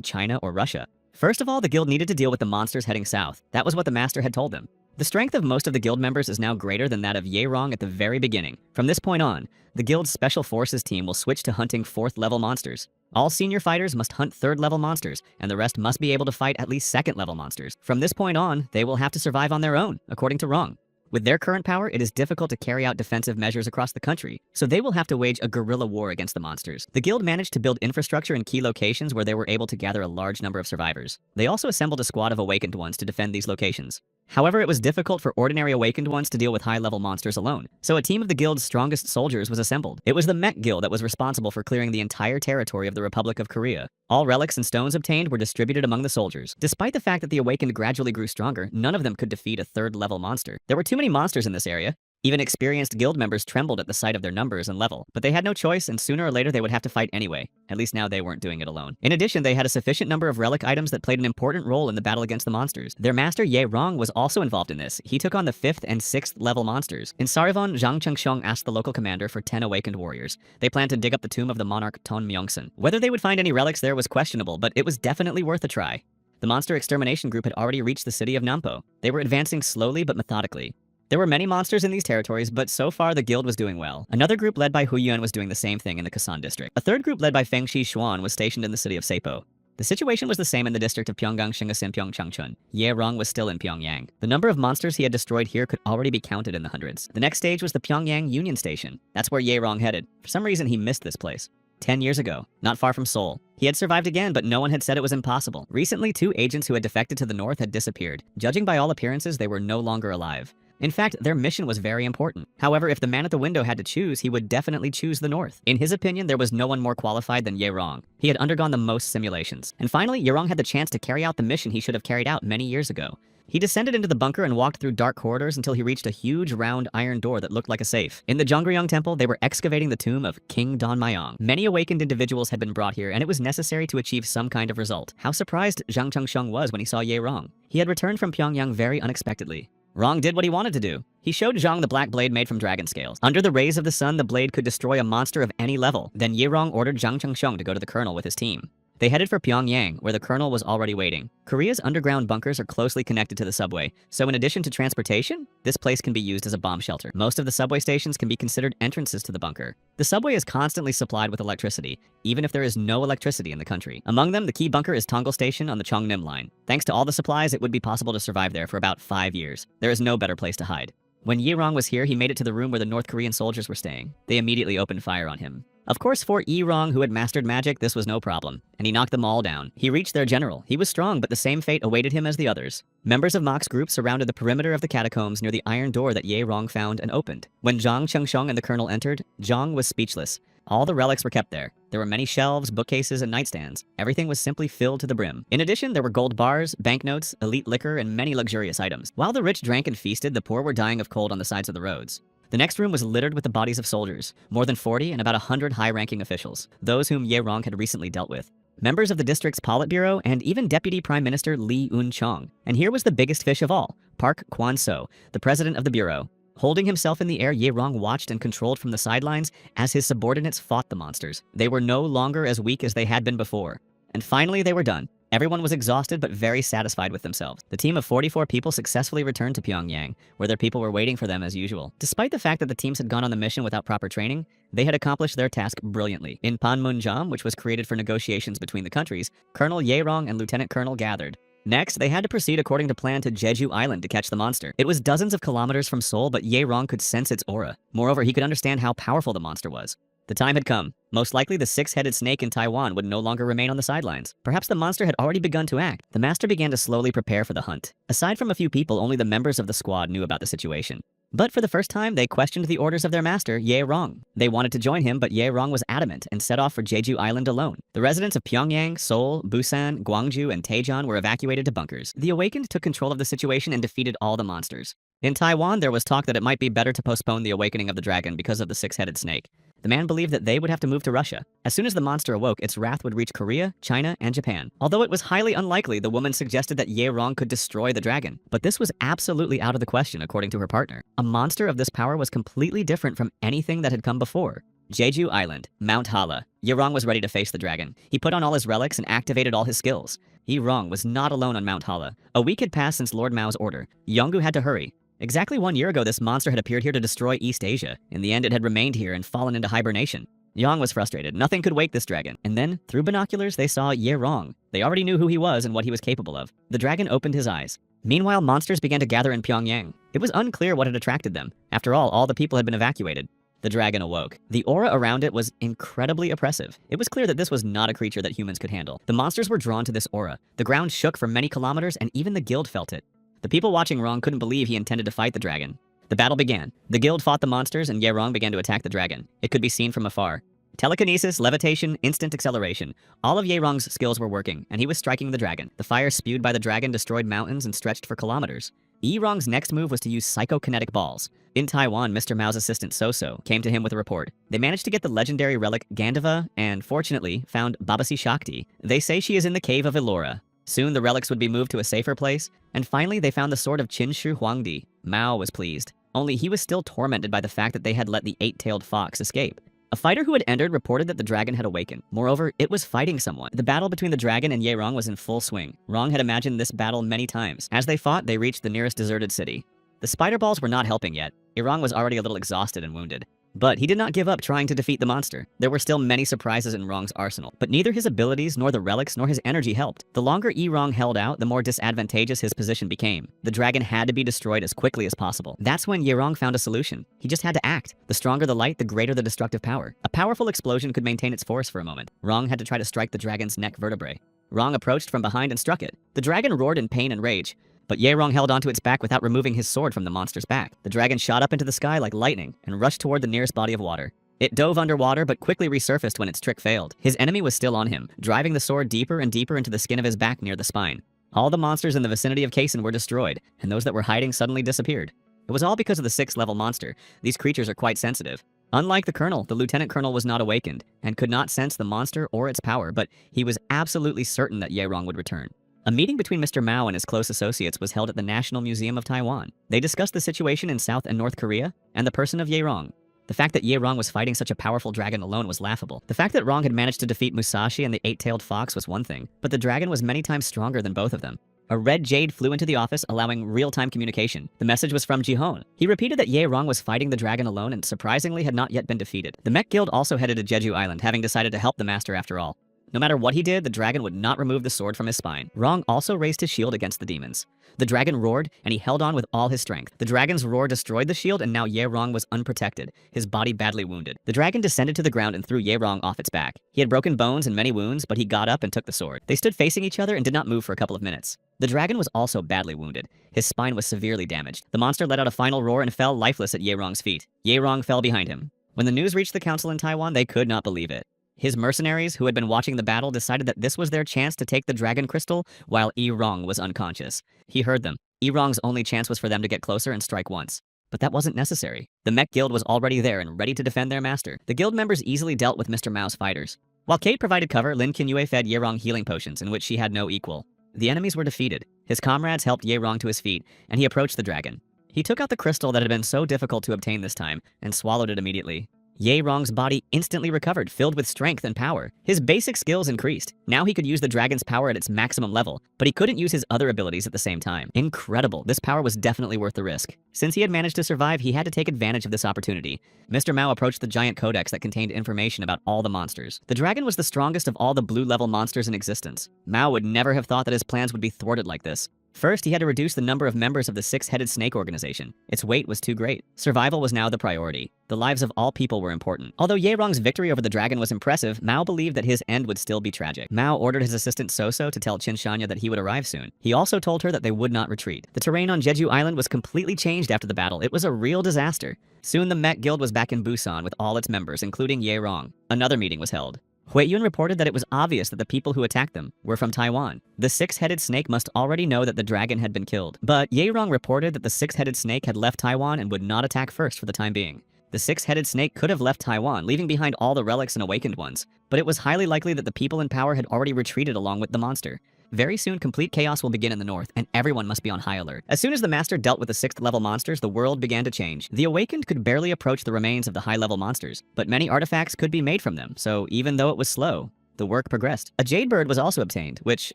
China or Russia. First of all, the guild needed to deal with the monsters heading south. That was what the master had told them. The strength of most of the guild members is now greater than that of Ye Rong at the very beginning. From this point on, the guild's special forces team will switch to hunting 4th level monsters. All senior fighters must hunt 3rd level monsters, and the rest must be able to fight at least 2nd level monsters. From this point on, they will have to survive on their own, according to Rong. With their current power, it is difficult to carry out defensive measures across the country, so they will have to wage a guerrilla war against the monsters. The guild managed to build infrastructure in key locations where they were able to gather a large number of survivors. They also assembled a squad of awakened ones to defend these locations. However, it was difficult for ordinary awakened ones to deal with high-level monsters alone, so a team of the guild's strongest soldiers was assembled. It was the Met Guild that was responsible for clearing the entire territory of the Republic of Korea. All relics and stones obtained were distributed among the soldiers. Despite the fact that the awakened gradually grew stronger, none of them could defeat a 3rd-level monster. There were too many monsters in this area. Even experienced guild members trembled at the sight of their numbers and level, but they had no choice, and sooner or later they would have to fight anyway. At least now they weren't doing it alone. In addition, they had a sufficient number of relic items that played an important role in the battle against the monsters. Their master Ye Rong was also involved in this. He took on the 5th and 6th level monsters. In Sarivan, Zhang Chengsheng asked the local commander for 10 awakened warriors. They planned to dig up the tomb of the monarch Ton Myeongsun. Whether they would find any relics there was questionable, but it was definitely worth a try. The monster extermination group had already reached the city of Nampo. They were advancing slowly but methodically. There were many monsters in these territories, but so far the guild was doing well. Another group led by Hu Yun was doing the same thing in the Kasan district. A 3rd group led by Feng Shi Xuan was stationed in the city of Seipo. The situation was the same in the district of Pyonggang Shingasim Changchun. Ye Rong was still in Pyongyang. The number of monsters he had destroyed here could already be counted in the hundreds. The next stage was the Pyongyang Union Station. That's where Ye Rong headed. For some reason, he missed this place. 10 years ago, not far from Seoul. He had survived again, but no one had said it was impossible. Recently, 2 agents who had defected to the north had disappeared. Judging by all appearances, they were no longer alive. In fact, their mission was very important. However, if the man at the window had to choose, he would definitely choose the north. In his opinion, there was no one more qualified than Ye Rong. He had undergone the most simulations. And finally, Ye Rong had the chance to carry out the mission he should have carried out many years ago. He descended into the bunker and walked through dark corridors until he reached a huge round iron door that looked like a safe. In the Jonggryong Temple, they were excavating the tomb of King Don Mayong. Many awakened individuals had been brought here, and it was necessary to achieve some kind of result. How surprised Zhang Chengsheng was when he saw Ye Rong. He had returned from Pyongyang very unexpectedly. Rong did what he wanted to do. He showed Zhang the black blade made from dragon scales. Under the rays of the sun, the blade could destroy a monster of any level. Then Ye Rong ordered Zhang Chengsheng to go to the colonel with his team. They headed for Pyongyang, where the colonel was already waiting. Korea's underground bunkers are closely connected to the subway, so in addition to transportation, this place can be used as a bomb shelter. Most of the subway stations can be considered entrances to the bunker. The subway is constantly supplied with electricity, even if there is no electricity in the country. Among them, the key bunker is Tongle Station on the Cheongnim line. Thanks to all the supplies, it would be possible to survive there for about 5 years. There is no better place to hide. When Yi-rong was here, he made it to the room where the North Korean soldiers were staying. They immediately opened fire on him. Of course, for Yi-rong, who had mastered magic, this was no problem, and he knocked them all down. He reached their general. He was strong, but the same fate awaited him as the others. Members of Mok's group surrounded the perimeter of the catacombs near the iron door that Ye-rong found and opened. When Zhang Chengsheng and the colonel entered, Zhang was speechless. All the relics were kept there. There were many shelves, bookcases, and nightstands. Everything was simply filled to the brim. In addition, there were gold bars, banknotes, elite liquor, and many luxurious items. While the rich drank and feasted, the poor were dying of cold on the sides of the roads. The next room was littered with the bodies of soldiers, more than 40 and about 100 high-ranking officials, those whom Ye-rong had recently dealt with. Members of the district's Politburo, and even Deputy Prime Minister Lee Un-chong. And here was the biggest fish of all, Park Kwan-so, the president of the bureau. Holding himself in the air, Ye-rong watched and controlled from the sidelines as his subordinates fought the monsters. They were no longer as weak as they had been before. And finally, they were done. Everyone was exhausted but very satisfied with themselves. The team of 44 people successfully returned to Pyongyang, where their people were waiting for them as usual. Despite the fact that the teams had gone on the mission without proper training, they had accomplished their task brilliantly. In Panmunjom, which was created for negotiations between the countries, Colonel Ye-rong and Lieutenant Colonel gathered. Next, they had to proceed according to plan to Jeju Island to catch the monster. It was dozens of kilometers from Seoul, but Ye-rong could sense its aura. Moreover, he could understand how powerful the monster was. The time had come. Most likely, the six-headed snake in Taiwan would no longer remain on the sidelines. Perhaps the monster had already begun to act. The master began to slowly prepare for the hunt. Aside from a few people, only the members of the squad knew about the situation. But for the first time, they questioned the orders of their master, Ye-rong. They wanted to join him, but Ye-rong was adamant and set off for Jeju Island alone. The residents of Pyongyang, Seoul, Busan, Gwangju, and Daejeon were evacuated to bunkers. The Awakened took control of the situation and defeated all the monsters. In Taiwan, there was talk that it might be better to postpone the awakening of the dragon because of the six-headed snake. The man believed that they would have to move to Russia. As soon as the monster awoke, its wrath would reach Korea, China, and Japan. Although it was highly unlikely, the woman suggested that Ye-rong could destroy the dragon. But this was absolutely out of the question, according to her partner. A monster of this power was completely different from anything that had come before. Jeju Island, Mount Hala. Ye-rong was ready to face the dragon. He put on all his relics and activated all his skills. Ye-rong was not alone on Mount Hala. A week had passed since Lord Mao's order. Yongu had to hurry. Exactly 1 year ago, this monster had appeared here to destroy East Asia. In the end, it had remained here and fallen into hibernation. Yang was frustrated. Nothing could wake this dragon. And then, through binoculars, they saw Ye-rong. They already knew who he was and what he was capable of. The dragon opened his eyes. Meanwhile, monsters began to gather in Pyongyang. It was unclear what had attracted them. After all the people had been evacuated. The dragon awoke. The aura around it was incredibly oppressive. It was clear that this was not a creature that humans could handle. The monsters were drawn to this aura. The ground shook for many kilometers, and even the guild felt it. The people watching Rong couldn't believe he intended to fight the dragon. The battle began. The guild fought the monsters, and Ye-rong began to attack the dragon. It could be seen from afar. Telekinesis, levitation, instant acceleration. All of Ye-rong's skills were working, and he was striking the dragon. The fire spewed by the dragon destroyed mountains and stretched for kilometers. Ye-rong's next move was to use psychokinetic balls. In Taiwan, Mr. Mao's assistant So-So came to him with a report. They managed to get the legendary relic Gandava, and fortunately, found Babasi Shakti. They say she is in the cave of Elora. Soon the relics would be moved to a safer place, and finally they found the sword of Qinshu Huangdi. Mao was pleased. Only he was still tormented by the fact that they had let the eight-tailed fox escape. A fighter who had entered reported that the dragon had awakened. Moreover, it was fighting someone. The battle between the dragon and Ye-rong was in full swing. Rong had imagined this battle many times. As they fought, they reached the nearest deserted city. The spider balls were not helping yet. Ye-rong was already a little exhausted and wounded. But he did not give up trying to defeat the monster. There were still many surprises in Rong's arsenal, but neither his abilities, nor the relics, nor his energy helped. The longer Ye-rong held out, the more disadvantageous his position became. The dragon had to be destroyed as quickly as possible. That's when Ye-rong found a solution. He just had to act. The stronger the light, the greater the destructive power. A powerful explosion could maintain its force for a moment. Rong had to try to strike the dragon's neck vertebrae. Rong approached from behind and struck it. The dragon roared in pain and rage. But Ye-rong held onto its back without removing his sword from the monster's back. The dragon shot up into the sky like lightning and rushed toward the nearest body of water. It dove underwater but quickly resurfaced when its trick failed. His enemy was still on him, driving the sword deeper and deeper into the skin of his back near the spine. All the monsters in the vicinity of Kaisen were destroyed, and those that were hiding suddenly disappeared. It was all because of the 6th level monster. These creatures are quite sensitive. Unlike the colonel, the lieutenant colonel was not awakened and could not sense the monster or its power, but he was absolutely certain that Ye-rong would return. A meeting between Mr. Mao and his close associates was held at the National Museum of Taiwan. They discussed the situation in South and North Korea and the person of Ye-rong. The fact that Ye Rong was fighting such a powerful dragon alone was laughable. The fact that Rong had managed to defeat Musashi and the eight-tailed fox was one thing, but the dragon was many times stronger than both of them. A red jade flew into the office, allowing real-time communication. The message was from Jihon. He repeated that Ye Rong was fighting the dragon alone and surprisingly had not yet been defeated. The mech guild also headed to Jeju Island, having decided to help the master after all. No matter what he did, the dragon would not remove the sword from his spine. Rong also raised his shield against the demons. The dragon roared, and he held on with all his strength. The dragon's roar destroyed the shield, and now Ye Rong was unprotected, his body badly wounded. The dragon descended to the ground and threw Ye Rong off its back. He had broken bones and many wounds, but he got up and took the sword. They stood facing each other and did not move for a couple of minutes. The dragon was also badly wounded. His spine was severely damaged. The monster let out a final roar and fell lifeless at Ye Rong's feet. Ye Rong fell behind him. When the news reached the council in Taiwan, they could not believe it. His mercenaries, who had been watching the battle, decided that this was their chance to take the dragon crystal while Ye Rong was unconscious. He heard them. Ye Rong's only chance was for them to get closer and strike once. But that wasn't necessary. The mech guild was already there and ready to defend their master. The guild members easily dealt with Mr. Mao's fighters. While Kate provided cover, Lin Qinyue fed Ye Rong healing potions, in which she had no equal. The enemies were defeated. His comrades helped Ye Rong to his feet, and he approached the dragon. He took out the crystal that had been so difficult to obtain this time, and swallowed it immediately. Ye Rong's body instantly recovered, filled with strength and power. His basic skills increased. Now he could use the dragon's power at its maximum level, but he couldn't use his other abilities at the same time. Incredible. This power was definitely worth the risk. Since he had managed to survive, he had to take advantage of this opportunity. Mr. Mao approached the giant codex that contained information about all the monsters. The dragon was the strongest of all the blue-level monsters in existence. Mao would never have thought that his plans would be thwarted like this. First, he had to reduce the number of members of the six-headed snake organization. Its weight was too great. Survival was now the priority. The lives of all people were important. Although Ye Rong's victory over the dragon was impressive, Mao believed that his end would still be tragic. Mao ordered his assistant Soso to tell Qinshanya that he would arrive soon. He also told her that they would not retreat. The terrain on Jeju Island was completely changed after the battle. It was a real disaster. Soon the mech guild was back in Busan with all its members, including Ye Rong. Another meeting was held. Huiyun reported that it was obvious that the people who attacked them were from Taiwan. The six-headed snake must already know that the dragon had been killed. But Ye Rong reported that the six-headed snake had left Taiwan and would not attack first for the time being. The six-headed snake could have left Taiwan, leaving behind all the relics and awakened ones. But it was highly likely that the people in power had already retreated along with the monster. Very soon, complete chaos will begin in the north, and everyone must be on high alert. As soon as the master dealt with the 6th-level monsters, the world began to change. The awakened could barely approach the remains of the high-level monsters, but many artifacts could be made from them, so even though it was slow, the work progressed. A jade bird was also obtained, which,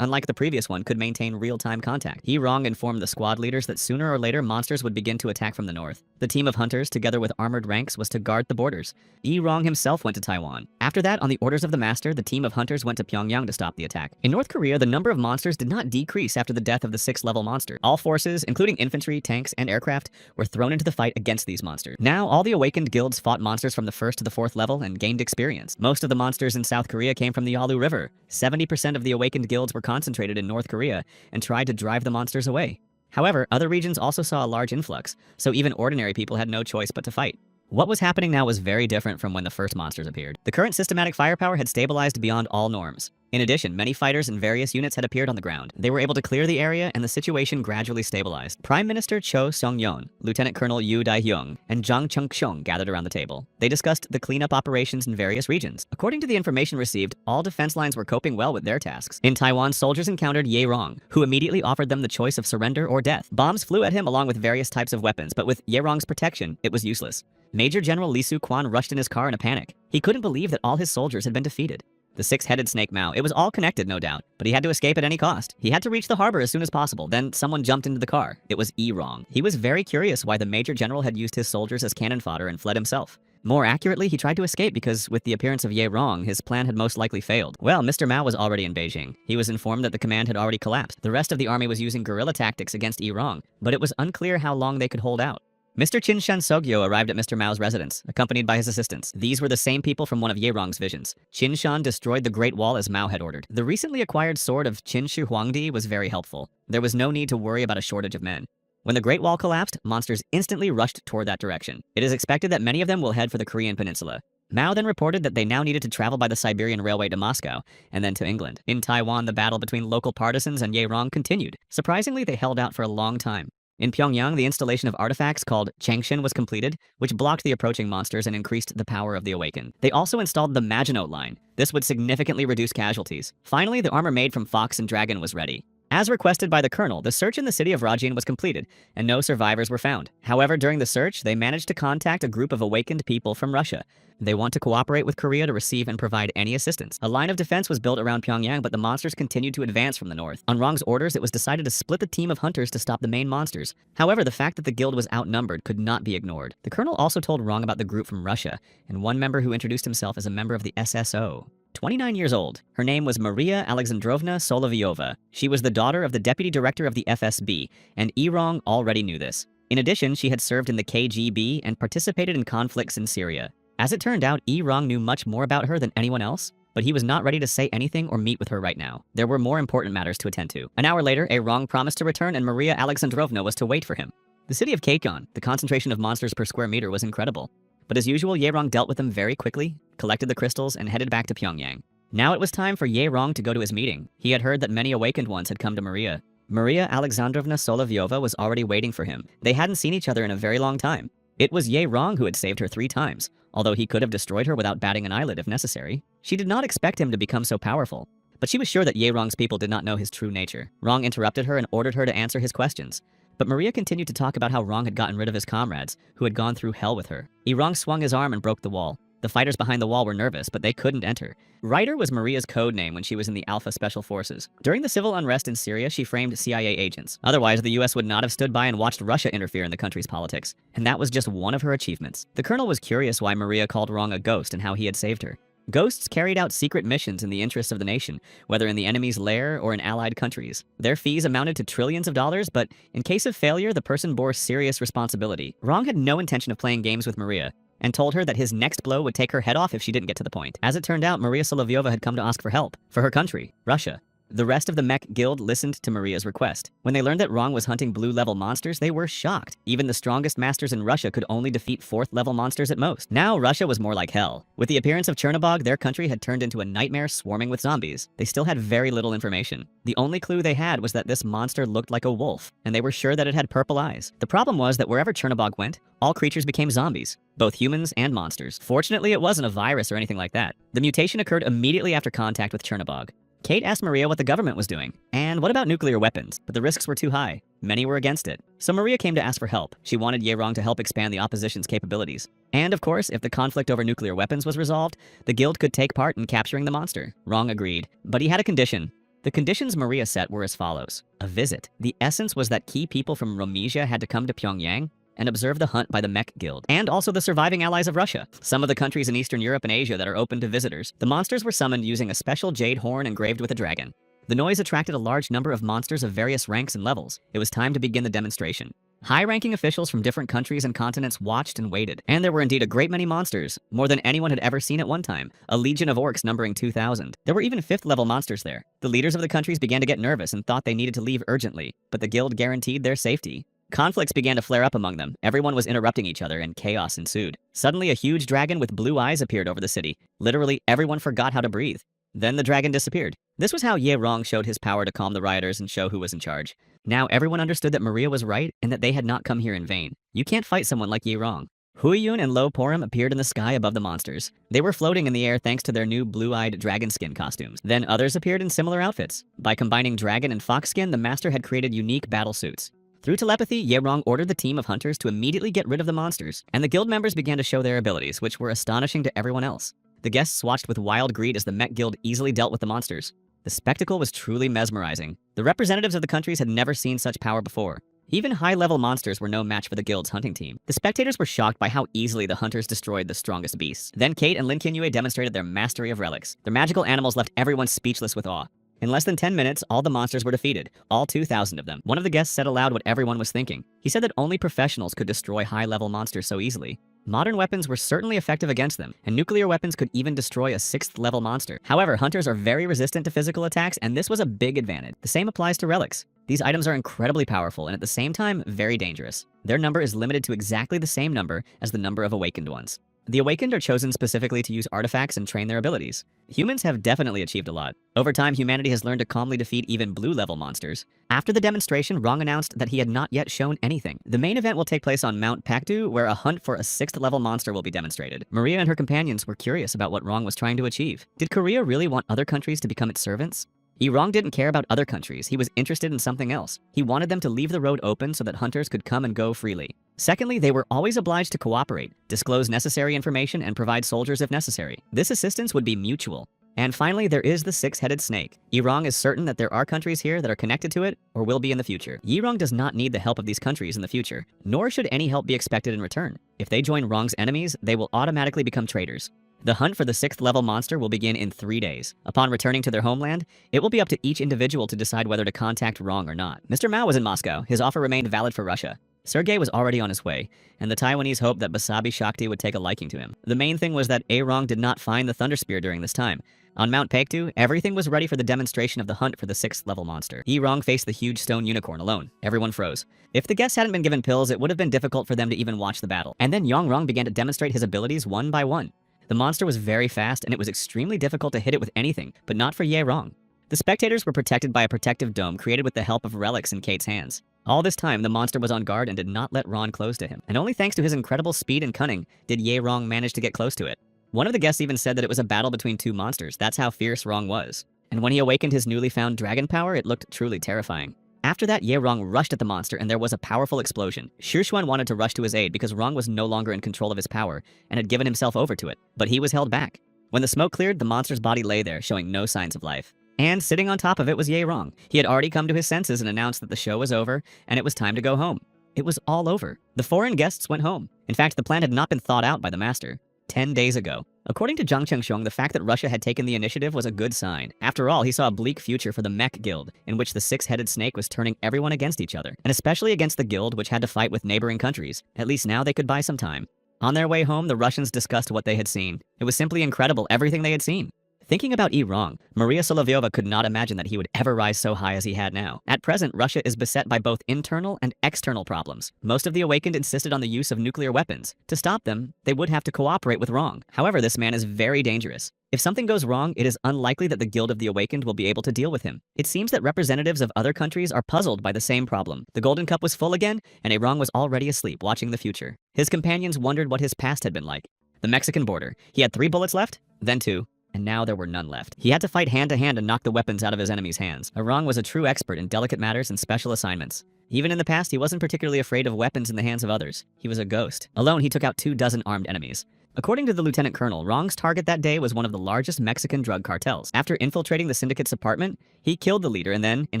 unlike the previous one, could maintain real-time contact. Ye Rong informed the squad leaders that sooner or later monsters would begin to attack from the north. The team of hunters, together with armored ranks, was to guard the borders. Ye Rong himself went to Taiwan. After that, on the orders of the master, the team of hunters went to Pyongyang to stop the attack. In North Korea, the number of monsters did not decrease after the death of the 6th-level monster. All forces, including infantry, tanks, and aircraft, were thrown into the fight against these monsters. Now, all the awakened guilds fought monsters from the 1st to the 4th level and gained experience. Most of the monsters in South Korea came from the Yalu River. 70% of the awakened guilds were concentrated in North Korea and tried to drive the monsters away. However, other regions also saw a large influx, so even ordinary people had no choice but to fight. What was happening now was very different from when the first monsters appeared. The current systematic firepower had stabilized beyond all norms. In addition, many fighters and various units had appeared on the ground. They were able to clear the area, and the situation gradually stabilized. Prime Minister Cho Seong-yeon, Lieutenant Colonel Yu Dae-hyung, and Jang Chung-kyung gathered around the table. They discussed the cleanup operations in various regions. According to the information received, all defense lines were coping well with their tasks. In Taiwan, soldiers encountered Ye Rong, who immediately offered them the choice of surrender or death. Bombs flew at him along with various types of weapons, but with Ye Rong's protection, it was useless. Major General Lee Soo-kwan rushed in his car in a panic. He couldn't believe that all his soldiers had been defeated. The six-headed snake Mao. It was all connected, no doubt, but he had to escape at any cost. He had to reach the harbor as soon as possible. Then someone jumped into the car. It was Ye Rong. He was very curious why the Major General had used his soldiers as cannon fodder and fled himself. More accurately, he tried to escape because, with the appearance of Ye Rong, his plan had most likely failed. Well, Mr. Mao was already in Beijing. He was informed that the command had already collapsed. The rest of the army was using guerrilla tactics against Ye Rong, but it was unclear how long they could hold out. Mr. Qinshan Sogyo arrived at Mr. Mao's residence, accompanied by his assistants. These were the same people from one of Ye Rong's visions. Qinshan destroyed the Great Wall as Mao had ordered. The recently acquired sword of Qin Shi Huangdi was very helpful. There was no need to worry about a shortage of men. When the Great Wall collapsed, monsters instantly rushed toward that direction. It is expected that many of them will head for the Korean peninsula. Mao then reported that they now needed to travel by the Siberian Railway to Moscow, and then to England. In Taiwan, the battle between local partisans and Ye Rong continued. Surprisingly, they held out for a long time. In Pyongyang, the installation of artifacts called Changshin was completed, which blocked the approaching monsters and increased the power of the awakened. They also installed the Maginot Line. This would significantly reduce casualties. Finally, the armor made from fox and dragon was ready. As requested by the colonel, the search in the city of Rajin was completed, and no survivors were found. However, during the search, they managed to contact a group of awakened people from Russia. They want to cooperate with Korea to receive and provide any assistance. A line of defense was built around Pyongyang, but the monsters continued to advance from the north. On Rong's orders, it was decided to split the team of hunters to stop the main monsters. However, the fact that the guild was outnumbered could not be ignored. The colonel also told Rong about the group from Russia, and one member who introduced himself as a member of the SSO. 29 years old, her name was Maria Alexandrovna Solovyova. She was the daughter of the deputy director of the FSB, and Rong already knew this. In addition, she had served in the KGB and participated in conflicts in Syria. As it turned out, Rong knew much more about her than anyone else, but he was not ready to say anything or meet with her right now. There were more important matters to attend to. An hour later, Rong promised to return and Maria Alexandrovna was to wait for him. The city of Kaikon, the concentration of monsters per square meter was incredible. But as usual, Rong dealt with them very quickly, collected the crystals, and headed back to Pyongyang. Now it was time for Rong to go to his meeting. He had heard that many awakened ones had come to Maria. Maria Alexandrovna Solovyova was already waiting for him. They hadn't seen each other in a very long time. It was Rong who had saved her 3 times, although he could have destroyed her without batting an eyelid if necessary. She did not expect him to become so powerful, but she was sure that Rong's people did not know his true nature. Rong interrupted her and ordered her to answer his questions. But Maria continued to talk about how Rong had gotten rid of his comrades, who had gone through hell with her. Rong swung his arm and broke the wall. The fighters behind the wall were nervous, but they couldn't enter. Ryder was Maria's code name when she was in the Alpha Special Forces. During the civil unrest in Syria, she framed CIA agents. Otherwise, the US would not have stood by and watched Russia interfere in the country's politics. And that was just one of her achievements. The colonel was curious why Maria called Rong a ghost and how he had saved her. Ghosts carried out secret missions in the interests of the nation, whether in the enemy's lair or in allied countries. Their fees amounted to trillions of dollars, but in case of failure, the person bore serious responsibility. Rong had no intention of playing games with Maria, and told her that his next blow would take her head off if she didn't get to the point. As it turned out, Maria Solovyova had come to ask for help, for her country, Russia. The rest of the mech guild listened to Maria's request. When they learned that Rong was hunting blue-level monsters, they were shocked. Even the strongest masters in Russia could only defeat 4th-level monsters at most. Now, Russia was more like hell. With the appearance of Chernobog, their country had turned into a nightmare swarming with zombies. They still had very little information. The only clue they had was that this monster looked like a wolf, and they were sure that it had purple eyes. The problem was that wherever Chernobog went, all creatures became zombies, both humans and monsters. Fortunately, it wasn't a virus or anything like that. The mutation occurred immediately after contact with Chernobog. Kate asked Maria what the government was doing, and what about nuclear weapons, but the risks were too high. Many were against it. So Maria came to ask for help. She wanted Rong to help expand the opposition's capabilities. And of course, if the conflict over nuclear weapons was resolved, the guild could take part in capturing the monster. Rong agreed, but he had a condition. The conditions Maria set were as follows. A visit. The essence was that key people from Romesia had to come to Pyongyang and observe the hunt by the Mech Guild, and also the surviving allies of Russia, some of the countries in Eastern Europe and Asia that are open to visitors. The monsters were summoned using a special jade horn engraved with a dragon. The noise attracted a large number of monsters of various ranks and levels. It was time to begin the demonstration. High-ranking officials from different countries and continents watched and waited, and there were indeed a great many monsters, more than anyone had ever seen at one time, a legion of orcs numbering 2,000. There were even 5th-level monsters there. The leaders of the countries began to get nervous and thought they needed to leave urgently, but the guild guaranteed their safety. Conflicts began to flare up among them. Everyone was interrupting each other, and chaos ensued. Suddenly, a huge dragon with blue eyes appeared over the city. Literally, everyone forgot how to breathe. Then the dragon disappeared. This was how Rong showed his power to calm the rioters and show who was in charge. Now everyone understood that Maria was right and that they had not come here in vain. You can't fight someone like Rong. Huiyun and Lo Porum appeared in the sky above the monsters. They were floating in the air thanks to their new blue-eyed dragon skin costumes. Then others appeared in similar outfits. By combining dragon and fox skin, the master had created unique battle suits. Through telepathy, Rong ordered the team of hunters to immediately get rid of the monsters, and the guild members began to show their abilities, which were astonishing to everyone else. The guests watched with wild greed as the Mech Guild easily dealt with the monsters. The spectacle was truly mesmerizing. The representatives of the countries had never seen such power before. Even high-level monsters were no match for the guild's hunting team. The spectators were shocked by how easily the hunters destroyed the strongest beasts. Then Kate and Lin Qinyue demonstrated their mastery of relics. Their magical animals left everyone speechless with awe. In less than 10 minutes, all the monsters were defeated, all 2,000 of them. One of the guests said aloud what everyone was thinking. He said that only professionals could destroy high-level monsters so easily. Modern weapons were certainly effective against them, and nuclear weapons could even destroy a 6th-level monster. However, hunters are very resistant to physical attacks, and this was a big advantage. The same applies to relics. These items are incredibly powerful and at the same time, very dangerous. Their number is limited to exactly the same number as the number of awakened ones. The awakened are chosen specifically to use artifacts and train their abilities. Humans have definitely achieved a lot. Over time, humanity has learned to calmly defeat even blue-level monsters. After the demonstration, Rong announced that he had not yet shown anything. The main event will take place on Mount Pakdu, where a hunt for a 6th-level monster will be demonstrated. Maria and her companions were curious about what Rong was trying to achieve. Did Korea really want other countries to become its servants? Rong didn't care about other countries, he was interested in something else. He wanted them to leave the road open so that hunters could come and go freely. Secondly, they were always obliged to cooperate, disclose necessary information, and provide soldiers if necessary. This assistance would be mutual. And finally, there is the six-headed snake. Rong is certain that there are countries here that are connected to it or will be in the future. Rong does not need the help of these countries in the future, nor should any help be expected in return. If they join Rong's enemies, they will automatically become traitors. The hunt for the 6th level monster will begin in 3 days. Upon returning to their homeland, it will be up to each individual to decide whether to contact Rong or not. Mr. Mao was in Moscow. His offer remained valid for Russia. Sergei was already on his way, and the Taiwanese hoped that Basabi Shakti would take a liking to him. The main thing was that Rong did not find the Thunder Spear during this time. On Mount Paektu, everything was ready for the demonstration of the hunt for the 6th level monster. Rong faced the huge stone unicorn alone. Everyone froze. If the guests hadn't been given pills, it would have been difficult for them to even watch the battle. And then Rong began to demonstrate his abilities one by one. The monster was very fast, and it was extremely difficult to hit it with anything, but not for Rong. The spectators were protected by a protective dome created with the help of relics in Kate's hands. All this time, the monster was on guard and did not let Ron close to him. And only thanks to his incredible speed and cunning did Rong manage to get close to it. One of the guests even said that it was a battle between two monsters. That's how fierce Rong was. And when he awakened his newly found dragon power, it looked truly terrifying. After that, Rong rushed at the monster and there was a powerful explosion. Shurshuan wanted to rush to his aid because Rong was no longer in control of his power and had given himself over to it, but he was held back. When the smoke cleared, the monster's body lay there, showing no signs of life. And sitting on top of it was Rong. He had already come to his senses and announced that the show was over and it was time to go home. It was all over. The foreign guests went home. In fact, the plan had not been thought out by the master. 10 days ago. According to Zhang Chengxiong, the fact that Russia had taken the initiative was a good sign. After all, he saw a bleak future for the mech guild, in which the six-headed snake was turning everyone against each other, and especially against the guild, which had to fight with neighboring countries. At least now they could buy some time. On their way home, the Russians discussed what they had seen. It was simply incredible, everything they had seen. Thinking about Rong, Maria Solovyova could not imagine that he would ever rise so high as he had now. At present, Russia is beset by both internal and external problems. Most of the awakened insisted on the use of nuclear weapons. To stop them, they would have to cooperate with Rong. However, this man is very dangerous. If something goes wrong, it is unlikely that the Guild of the Awakened will be able to deal with him. It seems that representatives of other countries are puzzled by the same problem. The Golden Cup was full again, and Rong was already asleep, watching the future. His companions wondered what his past had been like. The Mexican border. He had 3 bullets left, then 2. And now there were none left. He had to fight hand to hand and knock the weapons out of his enemy's hands. Rong was a true expert in delicate matters and special assignments. Even in the past, he wasn't particularly afraid of weapons in the hands of others. He was a ghost. Alone, he took out 24 armed enemies. According to the lieutenant colonel, Rong's target that day was one of the largest Mexican drug cartels. After infiltrating the syndicate's apartment, he killed the leader and then, in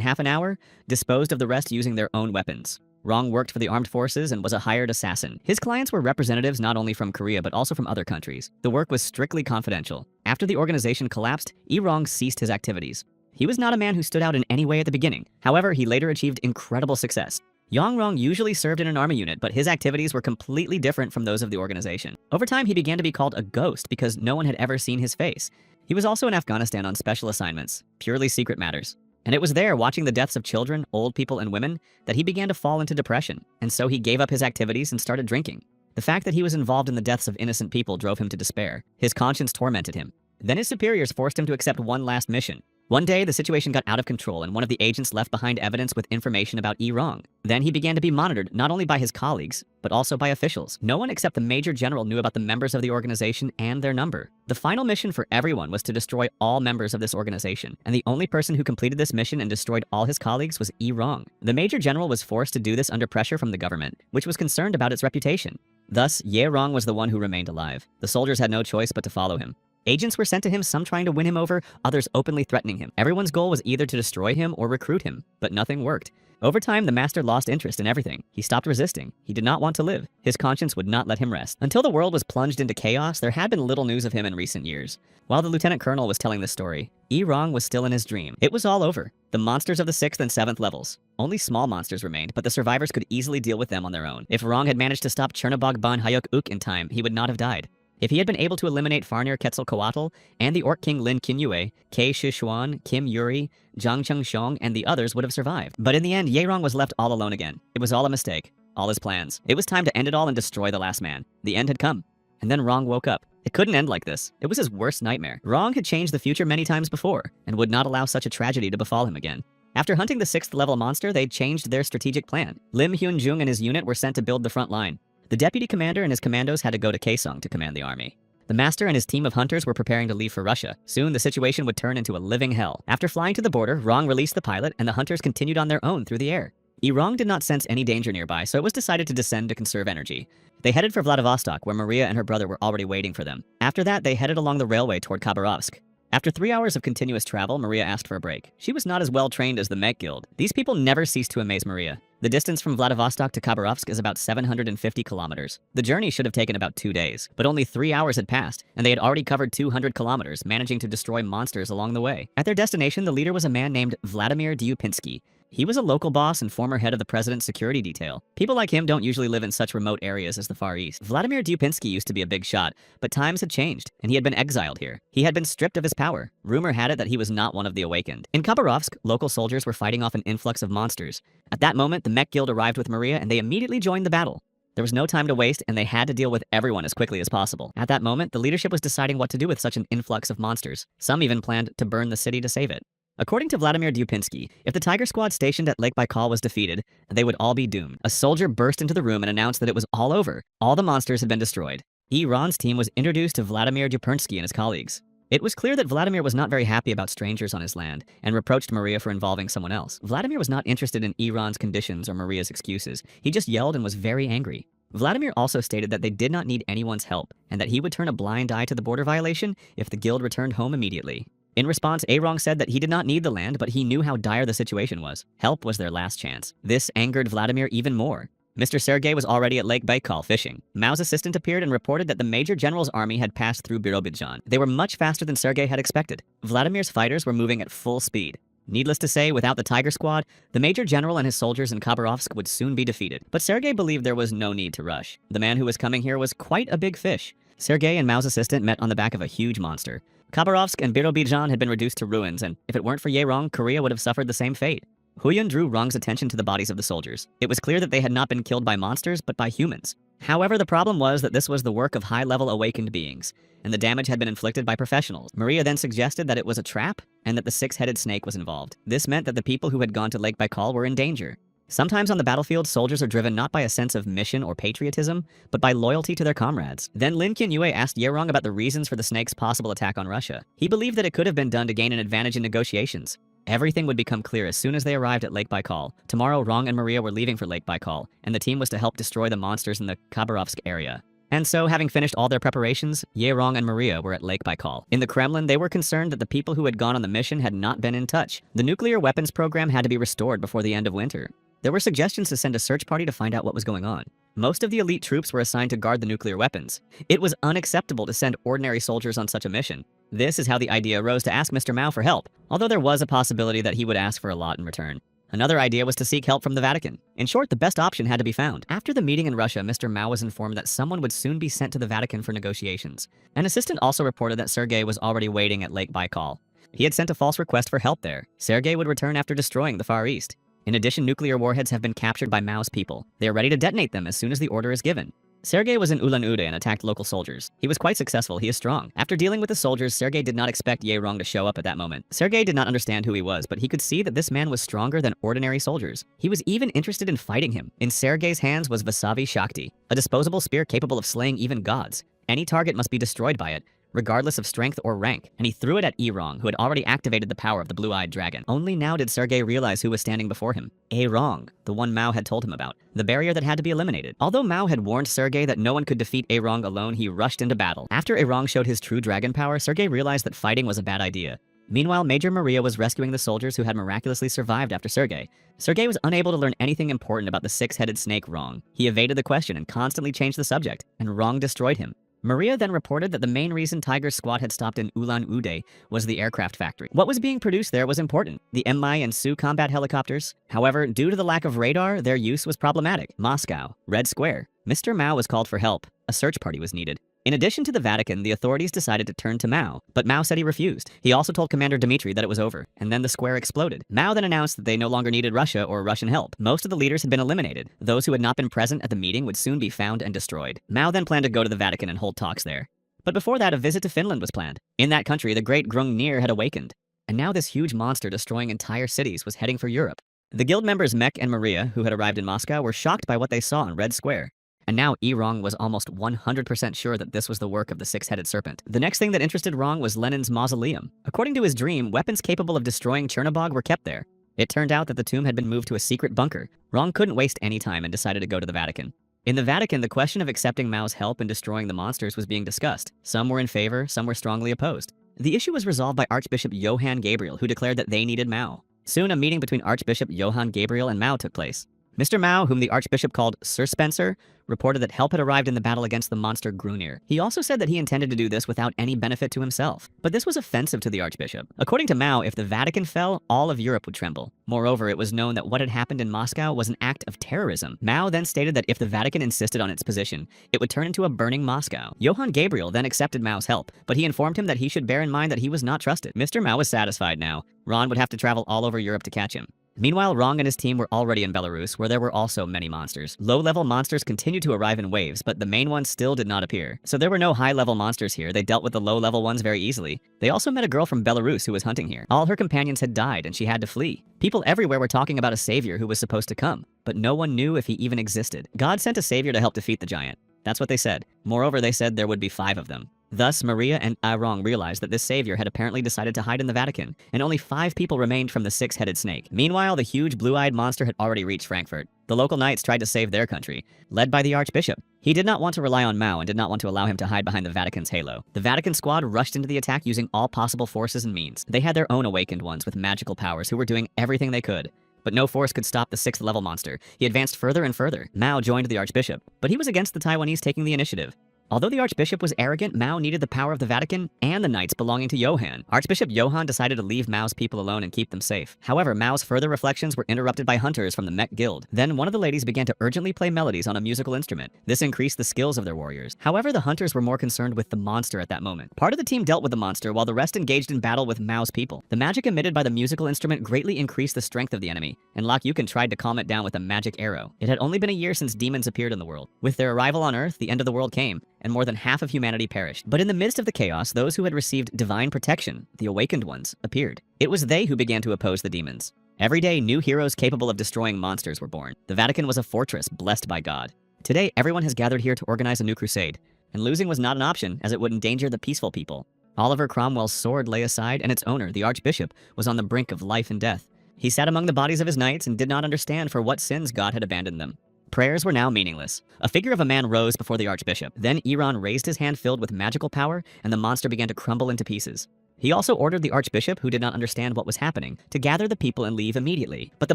half an hour, disposed of the rest using their own weapons. Rong worked for the armed forces and was a hired assassin. His clients were representatives not only from Korea but also from other countries. The work was strictly confidential. After the organization collapsed, Rong ceased his activities. He was not a man who stood out in any way at the beginning. However, he later achieved incredible success. Rong usually served in an army unit, but his activities were completely different from those of the organization. Over time, he began to be called a ghost because no one had ever seen his face. He was also in Afghanistan on special assignments, purely secret matters. And it was there, watching the deaths of children, old people, and women, that he began to fall into depression, and so he gave up his activities and started drinking. The fact that he was involved in the deaths of innocent people drove him to despair. His conscience tormented him. Then his superiors forced him to accept one last mission. One day, the situation got out of control, and one of the agents left behind evidence with information about Rong. Then he began to be monitored not only by his colleagues, but also by officials. No one except the Major General knew about the members of the organization and their number. The final mission for everyone was to destroy all members of this organization, and the only person who completed this mission and destroyed all his colleagues was Rong. The Major General was forced to do this under pressure from the government, which was concerned about its reputation. Thus, Rong was the one who remained alive. The soldiers had no choice but to follow him. Agents were sent to him, some trying to win him over, others openly threatening him. Everyone's goal was either to destroy him or recruit him, but nothing worked. Over time, the master lost interest in everything. He stopped resisting. He did not want to live. His conscience would not let him rest. Until the world was plunged into chaos, there had been little news of him in recent years. While the lieutenant colonel was telling this story, Rong was still in his dream. It was all over. The monsters of the 6th and 7th levels. Only small monsters remained, but the survivors could easily deal with them on their own. If Rong had managed to stop Chernobog Ban Hayok Uk in time, he would not have died. If he had been able to eliminate Farnir Quetzalcoatl and the Orc King Lin Qinyue, Kei Shishuan, Kim Yuri, Zhang Chengxiong, and the others would have survived. But in the end, Rong was left all alone again. It was all a mistake. All his plans. It was time to end it all and destroy the last man. The end had come. And then Rong woke up. It couldn't end like this. It was his worst nightmare. Rong had changed the future many times before, and would not allow such a tragedy to befall him again. After hunting the 6th level monster, they changed their strategic plan. Lim Hyun-jung and his unit were sent to build the front line. The deputy commander and his commandos had to go to Kaesong to command the army. The master and his team of hunters were preparing to leave for Russia. Soon, the situation would turn into a living hell. After flying to the border, Rong released the pilot, and the hunters continued on their own through the air. Rong did not sense any danger nearby, so it was decided to descend to conserve energy. They headed for Vladivostok, where Maria and her brother were already waiting for them. After that, they headed along the railway toward Khabarovsk. After 3 hours of continuous travel, Maria asked for a break. She was not as well trained as the Mech Guild. These people never ceased to amaze Maria. The distance from Vladivostok to Khabarovsk is about 750 kilometers. The journey should have taken about 2 days, but only 3 hours had passed, and they had already covered 200 kilometers, managing to destroy monsters along the way. At their destination, the leader was a man named Vladimir Dyupinsky. He was a local boss and former head of the president's security detail. People like him don't usually live in such remote areas as the Far East. Vladimir Dyupinsky used to be a big shot, but times had changed, and he had been exiled here. He had been stripped of his power. Rumor had it that he was not one of the awakened. In Khabarovsk, local soldiers were fighting off an influx of monsters. At that moment, the Mech Guild arrived with Maria, and they immediately joined the battle. There was no time to waste, and they had to deal with everyone as quickly as possible. At that moment, the leadership was deciding what to do with such an influx of monsters. Some even planned to burn the city to save it. According to Vladimir Dyupinsky, if the Tiger Squad stationed at Lake Baikal was defeated, they would all be doomed. A soldier burst into the room and announced that it was all over. All the monsters had been destroyed. Ron's team was introduced to Vladimir Dyupinsky and his colleagues. It was clear that Vladimir was not very happy about strangers on his land and reproached Maria for involving someone else. Vladimir was not interested in Ron's conditions or Maria's excuses. He just yelled and was very angry. Vladimir also stated that they did not need anyone's help and that he would turn a blind eye to the border violation if the guild returned home immediately. In response, Rong said that he did not need the land, but he knew how dire the situation was. Help was their last chance. This angered Vladimir even more. Mr. Sergei was already at Lake Baikal fishing. Mao's assistant appeared and reported that the Major General's army had passed through Birobidzhan. They were much faster than Sergei had expected. Vladimir's fighters were moving at full speed. Needless to say, without the Tiger Squad, the Major General and his soldiers in Khabarovsk would soon be defeated. But Sergei believed there was no need to rush. The man who was coming here was quite a big fish. Sergei and Mao's assistant met on the back of a huge monster. Khabarovsk and Birobidzhan had been reduced to ruins, and if it weren't for Rong, Korea would have suffered the same fate. Huyun drew Rong's attention to the bodies of the soldiers. It was clear that they had not been killed by monsters, but by humans. However, the problem was that this was the work of high-level awakened beings, and the damage had been inflicted by professionals. Maria then suggested that it was a trap, and that the six-headed snake was involved. This meant that the people who had gone to Lake Baikal were in danger. Sometimes on the battlefield, soldiers are driven not by a sense of mission or patriotism, but by loyalty to their comrades. Then Lin Qianyue asked Rong about the reasons for the snake's possible attack on Russia. He believed that it could have been done to gain an advantage in negotiations. Everything would become clear as soon as they arrived at Lake Baikal. Tomorrow, Rong and Maria were leaving for Lake Baikal, and the team was to help destroy the monsters in the Khabarovsk area. And so, having finished all their preparations, Rong and Maria were at Lake Baikal. In the Kremlin, they were concerned that the people who had gone on the mission had not been in touch. The nuclear weapons program had to be restored before the end of winter. There were suggestions to send a search party to find out what was going on. Most of the elite troops were assigned to guard the nuclear weapons. It was unacceptable to send ordinary soldiers on such a mission. This is how the idea arose to ask Mr. Mao for help, although there was a possibility that he would ask for a lot in return. Another idea was to seek help from the Vatican. In short, the best option had to be found. After the meeting in Russia, Mr. Mao was informed that someone would soon be sent to the Vatican for negotiations. An assistant also reported that Sergei was already waiting at Lake Baikal. He had sent a false request for help there. Sergei would return after destroying the Far East. In addition, nuclear warheads have been captured by Mao's people. They are ready to detonate them as soon as the order is given. Sergei was in Ulan-Ude and attacked local soldiers. He was quite successful. He is strong. After dealing with the soldiers, Sergei did not expect Rong to show up at that moment. Sergei did not understand who he was, but he could see that this man was stronger than ordinary soldiers. He was even interested in fighting him. In Sergei's hands was Vasavi Shakti, a disposable spear capable of slaying even gods. Any target must be destroyed by it, regardless of strength or rank, and he threw it at Rong, who had already activated the power of the blue-eyed dragon. Only now did Sergei realize who was standing before him. Rong, the one Mao had told him about, the barrier that had to be eliminated. Although Mao had warned Sergei that no one could defeat Rong alone, he rushed into battle. After Rong showed his true dragon power, Sergei realized that fighting was a bad idea. Meanwhile, Major Maria was rescuing the soldiers who had miraculously survived after Sergei. Sergei was unable to learn anything important about the six-headed snake Rong. He evaded the question and constantly changed the subject, and Rong destroyed him. Maria then reported that the main reason Tiger's squad had stopped in Ulan-Ude was the aircraft factory. What was being produced there was important, the Mi and Su combat helicopters. However, due to the lack of radar, their use was problematic. Moscow, Red Square. Mr. Mao was called for help. A search party was needed. In addition to the Vatican, the authorities decided to turn to Mao, but Mao said he refused. He also told Commander Dmitri that it was over, and then the square exploded. Mao then announced that they no longer needed Russia or Russian help. Most of the leaders had been eliminated. Those who had not been present at the meeting would soon be found and destroyed. Mao then planned to go to the Vatican and hold talks there. But before that, a visit to Finland was planned. In that country, the great Grungnir had awakened, and now this huge monster destroying entire cities was heading for Europe. The guild members Mech and Maria, who had arrived in Moscow, were shocked by what they saw in Red Square. and now Rong was almost 100% sure that this was the work of the six-headed serpent. The next thing that interested Rong was Lenin's mausoleum. According to his dream, weapons capable of destroying Chernobog were kept there. It turned out that the tomb had been moved to a secret bunker. Rong couldn't waste any time and decided to go to the Vatican. In the Vatican, the question of accepting Mao's help in destroying the monsters was being discussed. Some were in favor, some were strongly opposed. The issue was resolved by Archbishop Johann Gabriel, who declared that they needed Mao. Soon, a meeting between Archbishop Johann Gabriel and Mao took place. Mr. Mao, whom the Archbishop called Sir Spencer, reported that help had arrived in the battle against the monster Grunir. He also said that he intended to do this without any benefit to himself. But this was offensive to the Archbishop. According to Mao, if the Vatican fell, all of Europe would tremble. Moreover, it was known that what had happened in Moscow was an act of terrorism. Mao then stated that if the Vatican insisted on its position, it would turn into a burning Moscow. Johann Gabriel then accepted Mao's help, but he informed him that he should bear in mind that he was not trusted. Mr. Mao was satisfied now. Ron would have to travel all over Europe to catch him. Meanwhile, Rong and his team were already in Belarus, where there were also many monsters. Low-level monsters continued to arrive in waves, but the main ones still did not appear. So there were no high-level monsters here. They dealt with the low-level ones very easily. They also met a girl from Belarus who was hunting here. All her companions had died, and she had to flee. People everywhere were talking about a savior who was supposed to come, but no one knew if he even existed. God sent a savior to help defeat the giant. That's what they said. Moreover, they said there would be 5 of them. Thus, Maria and Rong realized that this savior had apparently decided to hide in the Vatican, and only 5 people remained from the 6-headed snake. Meanwhile, the huge blue-eyed monster had already reached Frankfurt. The local knights tried to save their country, led by the Archbishop. He did not want to rely on Mao and did not want to allow him to hide behind the Vatican's halo. The Vatican squad rushed into the attack using all possible forces and means. They had their own awakened ones with magical powers who were doing everything they could. But no force could stop the 6th-level monster. He advanced further and further. Mao joined the Archbishop, but he was against the Taiwanese taking the initiative. Although the Archbishop was arrogant, Mao needed the power of the Vatican and the knights belonging to Johann. Archbishop Johann decided to leave Mao's people alone and keep them safe. However, Mao's further reflections were interrupted by hunters from the Mech Guild. Then one of the ladies began to urgently play melodies on a musical instrument. This increased the skills of their warriors. However, the hunters were more concerned with the monster at that moment. Part of the team dealt with the monster while the rest engaged in battle with Mao's people. The magic emitted by the musical instrument greatly increased the strength of the enemy, and Lok Yukin tried to calm it down with a magic arrow. It had only been a year since demons appeared in the world. With their arrival on Earth, the end of the world came, and more than half of humanity perished. But in the midst of the chaos, those who had received divine protection, the awakened ones, appeared. It was they who began to oppose the demons. Every day, new heroes capable of destroying monsters were born. The Vatican was a fortress blessed by God. Today, everyone has gathered here to organize a new crusade, and losing was not an option, as it would endanger the peaceful people. Oliver Cromwell's sword lay aside, and its owner, the Archbishop, was on the brink of life and death. He sat among the bodies of his knights and did not understand for what sins God had abandoned them. Prayers were now meaningless. A figure of a man rose before the Archbishop. Then Iran raised his hand filled with magical power, and the monster began to crumble into pieces. He also ordered the Archbishop, who did not understand what was happening, to gather the people and leave immediately. But the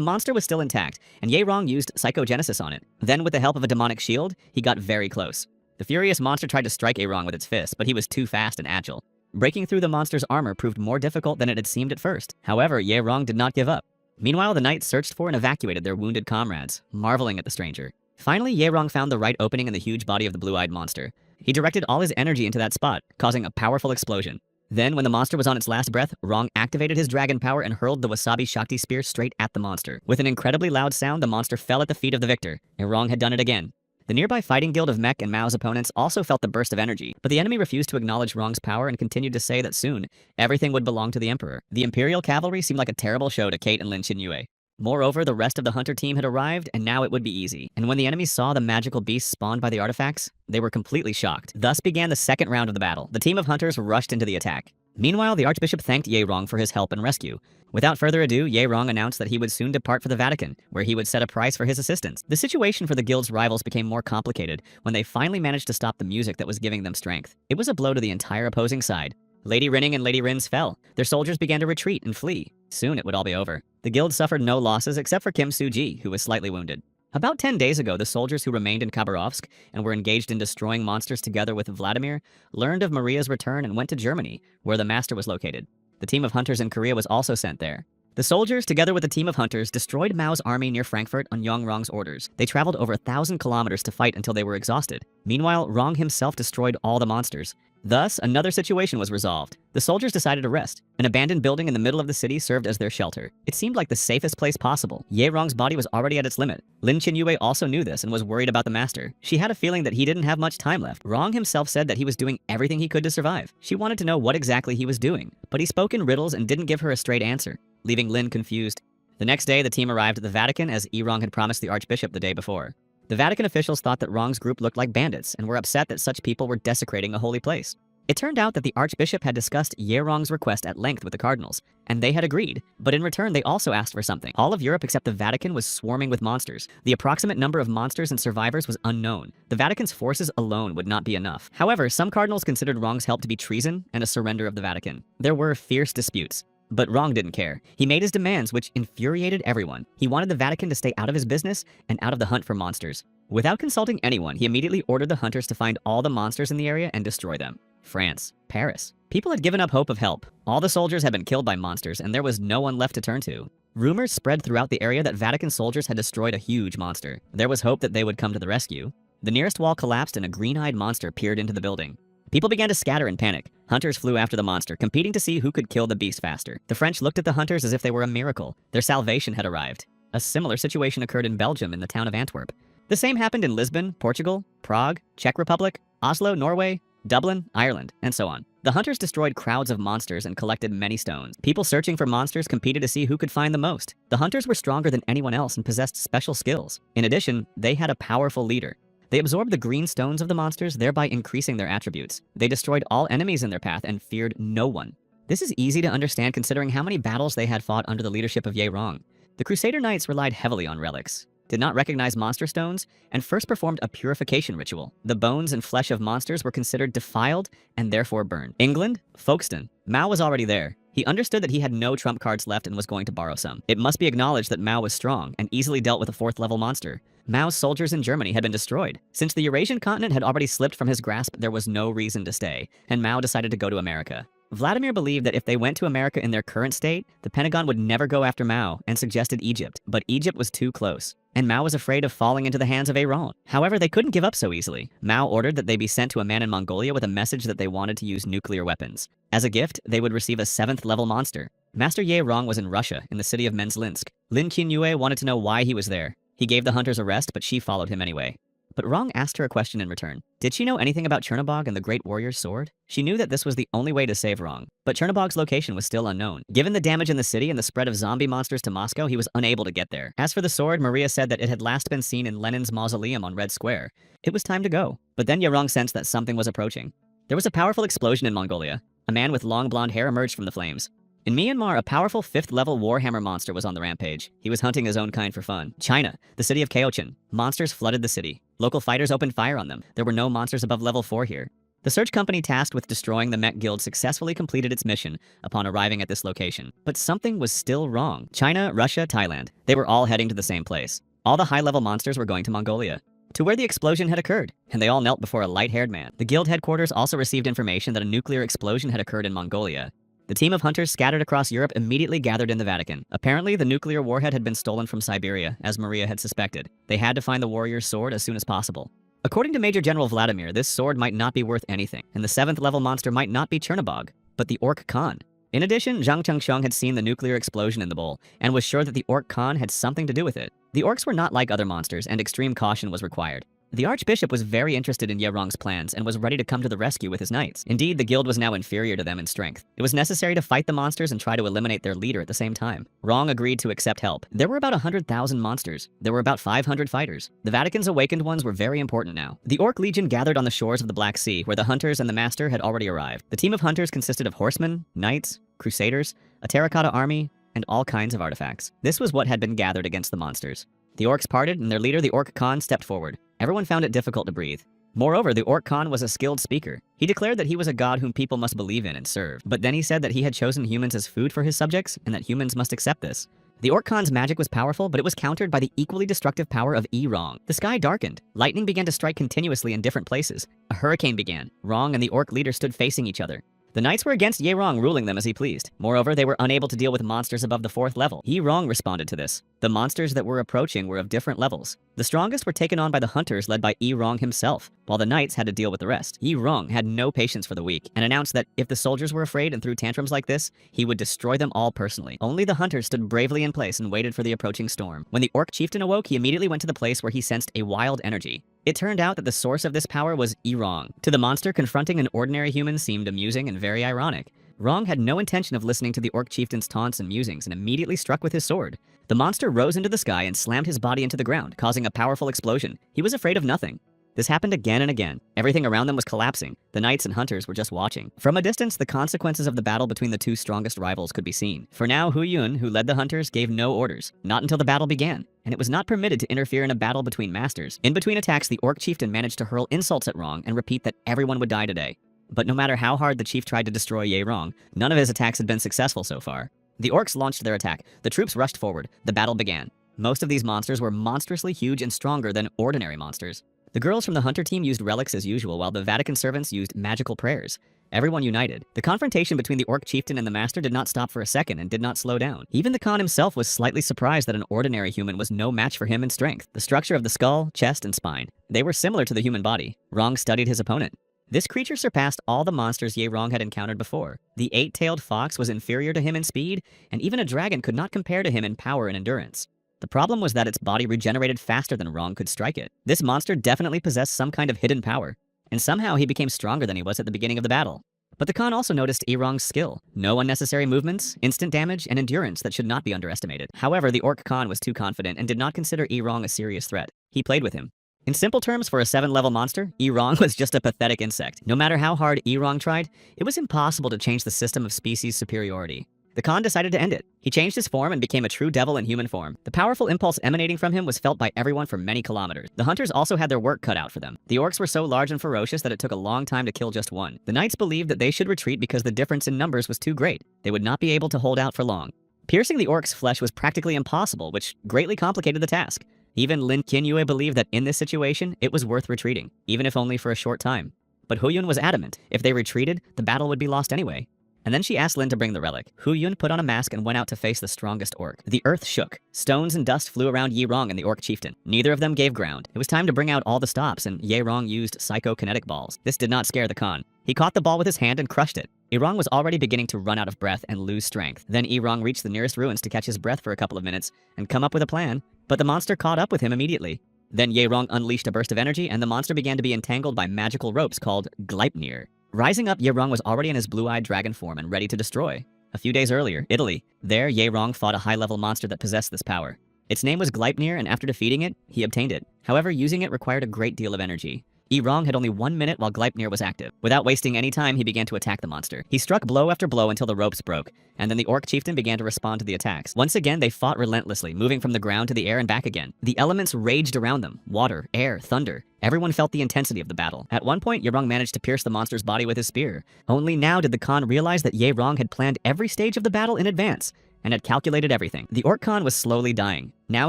monster was still intact, and Ye Rong used psychogenesis on it. Then, with the help of a demonic shield, he got very close. The furious monster tried to strike Ye Rong with its fist, but he was too fast and agile. Breaking through the monster's armor proved more difficult than it had seemed at first. However, Ye Rong did not give up. Meanwhile, the knights searched for and evacuated their wounded comrades, marveling at the stranger. Finally, Ye Rong found the right opening in the huge body of the blue-eyed monster. He directed all his energy into that spot, causing a powerful explosion. Then, when the monster was on its last breath, Rong activated his dragon power and hurled the Wasabi Shakti spear straight at the monster. With an incredibly loud sound, the monster fell at the feet of the victor, and Rong had done it again. The nearby fighting guild of Mech and Mao's opponents also felt the burst of energy, but the enemy refused to acknowledge Rong's power and continued to say that soon, everything would belong to the Emperor. The Imperial Cavalry seemed like a terrible show to Kate and Lin Qinyue. Moreover, the rest of the hunter team had arrived, and now it would be easy. And when the enemies saw the magical beasts spawned by the artifacts, they were completely shocked. Thus began the second round of the battle. The team of hunters rushed into the attack. Meanwhile, the Archbishop thanked Ye Rong for his help and rescue. Without further ado, Ye Rong announced that he would soon depart for the Vatican, where he would set a price for his assistance. The situation for the guild's rivals became more complicated when they finally managed to stop the music that was giving them strength. It was a blow to the entire opposing side. Lady Rinning and Lady Rins fell. Their soldiers began to retreat and flee. Soon it would all be over. The guild suffered no losses except for Kim Soo-ji, who was slightly wounded. About 10 days ago, the soldiers who remained in Khabarovsk and were engaged in destroying monsters together with Vladimir learned of Maria's return and went to Germany, where the master was located. The team of hunters in Korea was also sent there. The soldiers, together with a team of hunters, destroyed Mao's army near Frankfurt on Yang Rong's orders. They traveled over 1,000 kilometers to fight until they were exhausted. Meanwhile, Rong himself destroyed all the monsters. Thus, another situation was resolved. The soldiers decided to rest. An abandoned building in the middle of the city served as their shelter. It seemed like the safest place possible. Ye Rong's body was already at its limit. Lin Qinyue also knew this and was worried about the master. She had a feeling that he didn't have much time left. Rong himself said that he was doing everything he could to survive. She wanted to know what exactly he was doing, but he spoke in riddles and didn't give her a straight answer, leaving Lin confused. The next day, the team arrived at the Vatican as Rong had promised the Archbishop the day before. The Vatican officials thought that Wrong's group looked like bandits and were upset that such people were desecrating a holy place. It turned out that the Archbishop had discussed Wrong's request at length with the cardinals, and they had agreed, but in return they also asked for something. All of Europe except the Vatican was swarming with monsters. The approximate number of monsters and survivors was unknown. The Vatican's forces alone would not be enough. However, some cardinals considered Wrong's help to be treason and a surrender of the Vatican. There were fierce disputes. But Wrong didn't care. He made his demands, which infuriated everyone. He wanted the Vatican to stay out of his business and out of the hunt for monsters. Without consulting anyone, he immediately ordered the hunters to find all the monsters in the area and destroy them. France, Paris. People had given up hope of help. All the soldiers had been killed by monsters, and there was no one left to turn to. Rumors spread throughout the area that Vatican soldiers had destroyed a huge monster. There was hope that they would come to the rescue. The nearest wall collapsed and a green-eyed monster peered into the building. People began to scatter in panic. Hunters flew after the monster, competing to see who could kill the beast faster. The French looked at the hunters as if they were a miracle. Their salvation had arrived. A similar situation occurred in Belgium in the town of Antwerp. The same happened in Lisbon, Portugal, Prague, Czech Republic, Oslo, Norway, Dublin, Ireland, and so on. The hunters destroyed crowds of monsters and collected many stones. People searching for monsters competed to see who could find the most. The hunters were stronger than anyone else and possessed special skills. In addition, they had a powerful leader. They absorbed the green stones of the monsters, thereby increasing their attributes. They destroyed all enemies in their path and feared no one. This is easy to understand considering how many battles they had fought under the leadership of Wrong. The Crusader Knights relied heavily on relics, did not recognize monster stones, and first performed a purification ritual. The bones and flesh of monsters were considered defiled and therefore burned. England, Folkestone. Mao was already there. He understood that he had no trump cards left and was going to borrow some. It must be acknowledged that Mao was strong and easily dealt with a 4th level monster. Mao's soldiers in Germany had been destroyed. Since the Eurasian continent had already slipped from his grasp, there was no reason to stay, and Mao decided to go to America. Vladimir believed that if they went to America in their current state, the Pentagon would never go after Mao and suggested Egypt, but Egypt was too close, and Mao was afraid of falling into the hands of Iran. However, they couldn't give up so easily. Mao ordered that they be sent to a man in Mongolia with a message that they wanted to use nuclear weapons. As a gift, they would receive a 7th level monster. Master Wrong was in Russia, in the city of Menzlinsk. Lin Qinyue wanted to know why he was there. He gave the hunters a rest, but she followed him anyway. But Wrong asked her a question in return. Did she know anything about Chernobog and the Great Warrior's sword? She knew that this was the only way to save Wrong, but Chernobog's location was still unknown. Given the damage in the city and the spread of zombie monsters to Moscow, he was unable to get there. As for the sword, Maria said that it had last been seen in Lenin's mausoleum on Red Square. It was time to go. But then Wrong sensed that something was approaching. There was a powerful explosion in Mongolia. A man with long blonde hair emerged from the flames. In Myanmar, a powerful 5th level Warhammer monster was on the rampage. He was hunting his own kind for fun. China, the city of Kaochin. Monsters flooded the city. Local fighters opened fire on them. There were no monsters above level 4 here. The search company tasked with destroying the Mech Guild successfully completed its mission upon arriving at this location. But something was still wrong. China, Russia, Thailand. They were all heading to the same place. All the high-level monsters were going to Mongolia, to where the explosion had occurred, and they all knelt before a light-haired man. The guild headquarters also received information that a nuclear explosion had occurred in Mongolia. The team of hunters scattered across Europe immediately gathered in the Vatican. Apparently, the nuclear warhead had been stolen from Siberia, as Maria had suspected. They had to find the warrior's sword as soon as possible. According to Major General Vladimir, this sword might not be worth anything, and the 7th level monster might not be Chernobog, but the Orc Khan. In addition, Zhang Chengsheng had seen the nuclear explosion in the bowl, and was sure that the Orc Khan had something to do with it. The orcs were not like other monsters, and extreme caution was required. The Archbishop was very interested in Wrong's plans and was ready to come to the rescue with his knights. Indeed, the guild was now inferior to them in strength. It was necessary to fight the monsters and try to eliminate their leader at the same time. Wrong agreed to accept help. There were about 100,000 monsters. There were about 500 fighters. The Vatican's awakened ones were very important now. The Orc Legion gathered on the shores of the Black Sea, where the hunters and the master had already arrived. The team of hunters consisted of horsemen, knights, crusaders, a terracotta army, and all kinds of artifacts. This was what had been gathered against the monsters. The orcs parted, and their leader, the Orc Khan, stepped forward. Everyone found it difficult to breathe. Moreover, the Orc Khan was a skilled speaker. He declared that he was a god whom people must believe in and serve. But then he said that he had chosen humans as food for his subjects, and that humans must accept this. The Orc Khan's magic was powerful, but it was countered by the equally destructive power of Wrong. The sky darkened. Lightning began to strike continuously in different places. A hurricane began. Wrong and the orc leader stood facing each other. The knights were against Wrong, ruling them as he pleased. Moreover, they were unable to deal with monsters above the 4th level. Wrong responded to this. The monsters that were approaching were of different levels. The strongest were taken on by the hunters led by Wrong himself, while the knights had to deal with the rest. Wrong had no patience for the weak, and announced that if the soldiers were afraid and threw tantrums like this, he would destroy them all personally. Only the hunters stood bravely in place and waited for the approaching storm. When the orc chieftain awoke, he immediately went to the place where he sensed a wild energy. It turned out that the source of this power was Wrong. To the monster, confronting an ordinary human seemed amusing and very ironic. Rong had no intention of listening to the orc chieftain's taunts and musings and immediately struck with his sword. The monster rose into the sky and slammed his body into the ground, causing a powerful explosion. He was afraid of nothing. This happened again and again. Everything around them was collapsing. The knights and hunters were just watching. From a distance, the consequences of the battle between the two strongest rivals could be seen. For now, Hu Yun, who led the hunters, gave no orders, not until the battle began, and it was not permitted to interfere in a battle between masters. In between attacks, the orc chieftain managed to hurl insults at Rong and repeat that everyone would die today. But no matter how hard the chief tried to destroy Ye Rong, none of his attacks had been successful so far. The orcs launched their attack. The troops rushed forward. The battle began. Most of these monsters were monstrously huge and stronger than ordinary monsters. The girls from the hunter team used relics as usual, while the Vatican servants used magical prayers. Everyone united. The confrontation between the orc chieftain and the master did not stop for a second and did not slow down. Even the Khan himself was slightly surprised that an ordinary human was no match for him in strength. The structure of the skull, chest, and spine, they were similar to the human body. Rong studied his opponent. This creature surpassed all the monsters Ye Rong had encountered before. The eight-tailed fox was inferior to him in speed, and even a dragon could not compare to him in power and endurance. The problem was that its body regenerated faster than Rong could strike it. This monster definitely possessed some kind of hidden power, and somehow he became stronger than he was at the beginning of the battle. But the Khan also noticed Rong's skill. No unnecessary movements, instant damage, and endurance that should not be underestimated. However, the Orc Khan was too confident and did not consider Rong a serious threat. He played with him. In simple terms, for a 7-level monster, Rong was just a pathetic insect. No matter how hard Rong tried, it was impossible to change the system of species superiority. The Khan decided to end it. He changed his form and became a true devil in human form. The powerful impulse emanating from him was felt by everyone for many kilometers. The hunters also had their work cut out for them. The orcs were so large and ferocious that it took a long time to kill just one. The knights believed that they should retreat because the difference in numbers was too great. They would not be able to hold out for long. Piercing the orc's flesh was practically impossible, which greatly complicated the task. Even Lin Qianyue believed that in this situation, it was worth retreating, even if only for a short time. But Hu Yun was adamant. If they retreated, the battle would be lost anyway. And then she asked Lin to bring the relic. Hu Yun put on a mask and went out to face the strongest orc. The earth shook. Stones and dust flew around Ye Rong and the orc chieftain. Neither of them gave ground. It was time to bring out all the stops, and Ye Rong used psychokinetic balls. This did not scare the Khan. He caught the ball with his hand and crushed it. Rong was already beginning to run out of breath and lose strength. Then Rong reached the nearest ruins to catch his breath for a couple of minutes and come up with a plan, but the monster caught up with him immediately. Then Ye Rong unleashed a burst of energy, and the monster began to be entangled by magical ropes called Gleipnir. Rising up, Ye Rong was already in his blue-eyed dragon form and ready to destroy. A few days earlier, Italy. There, Ye Rong fought a high-level monster that possessed this power. Its name was Gleipnir, and after defeating it, he obtained it. However, using it required a great deal of energy. Rong had only 1 minute while Gleipnir was active. Without wasting any time, he began to attack the monster. He struck blow after blow until the ropes broke, and then the orc chieftain began to respond to the attacks. Once again, they fought relentlessly, moving from the ground to the air and back again. The elements raged around them: water, air, thunder. Everyone felt the intensity of the battle. At one point, Ye Rong managed to pierce the monster's body with his spear. Only now did the Khan realize that Ye Rong had planned every stage of the battle in advance and had calculated everything. The orc Khan was slowly dying. Now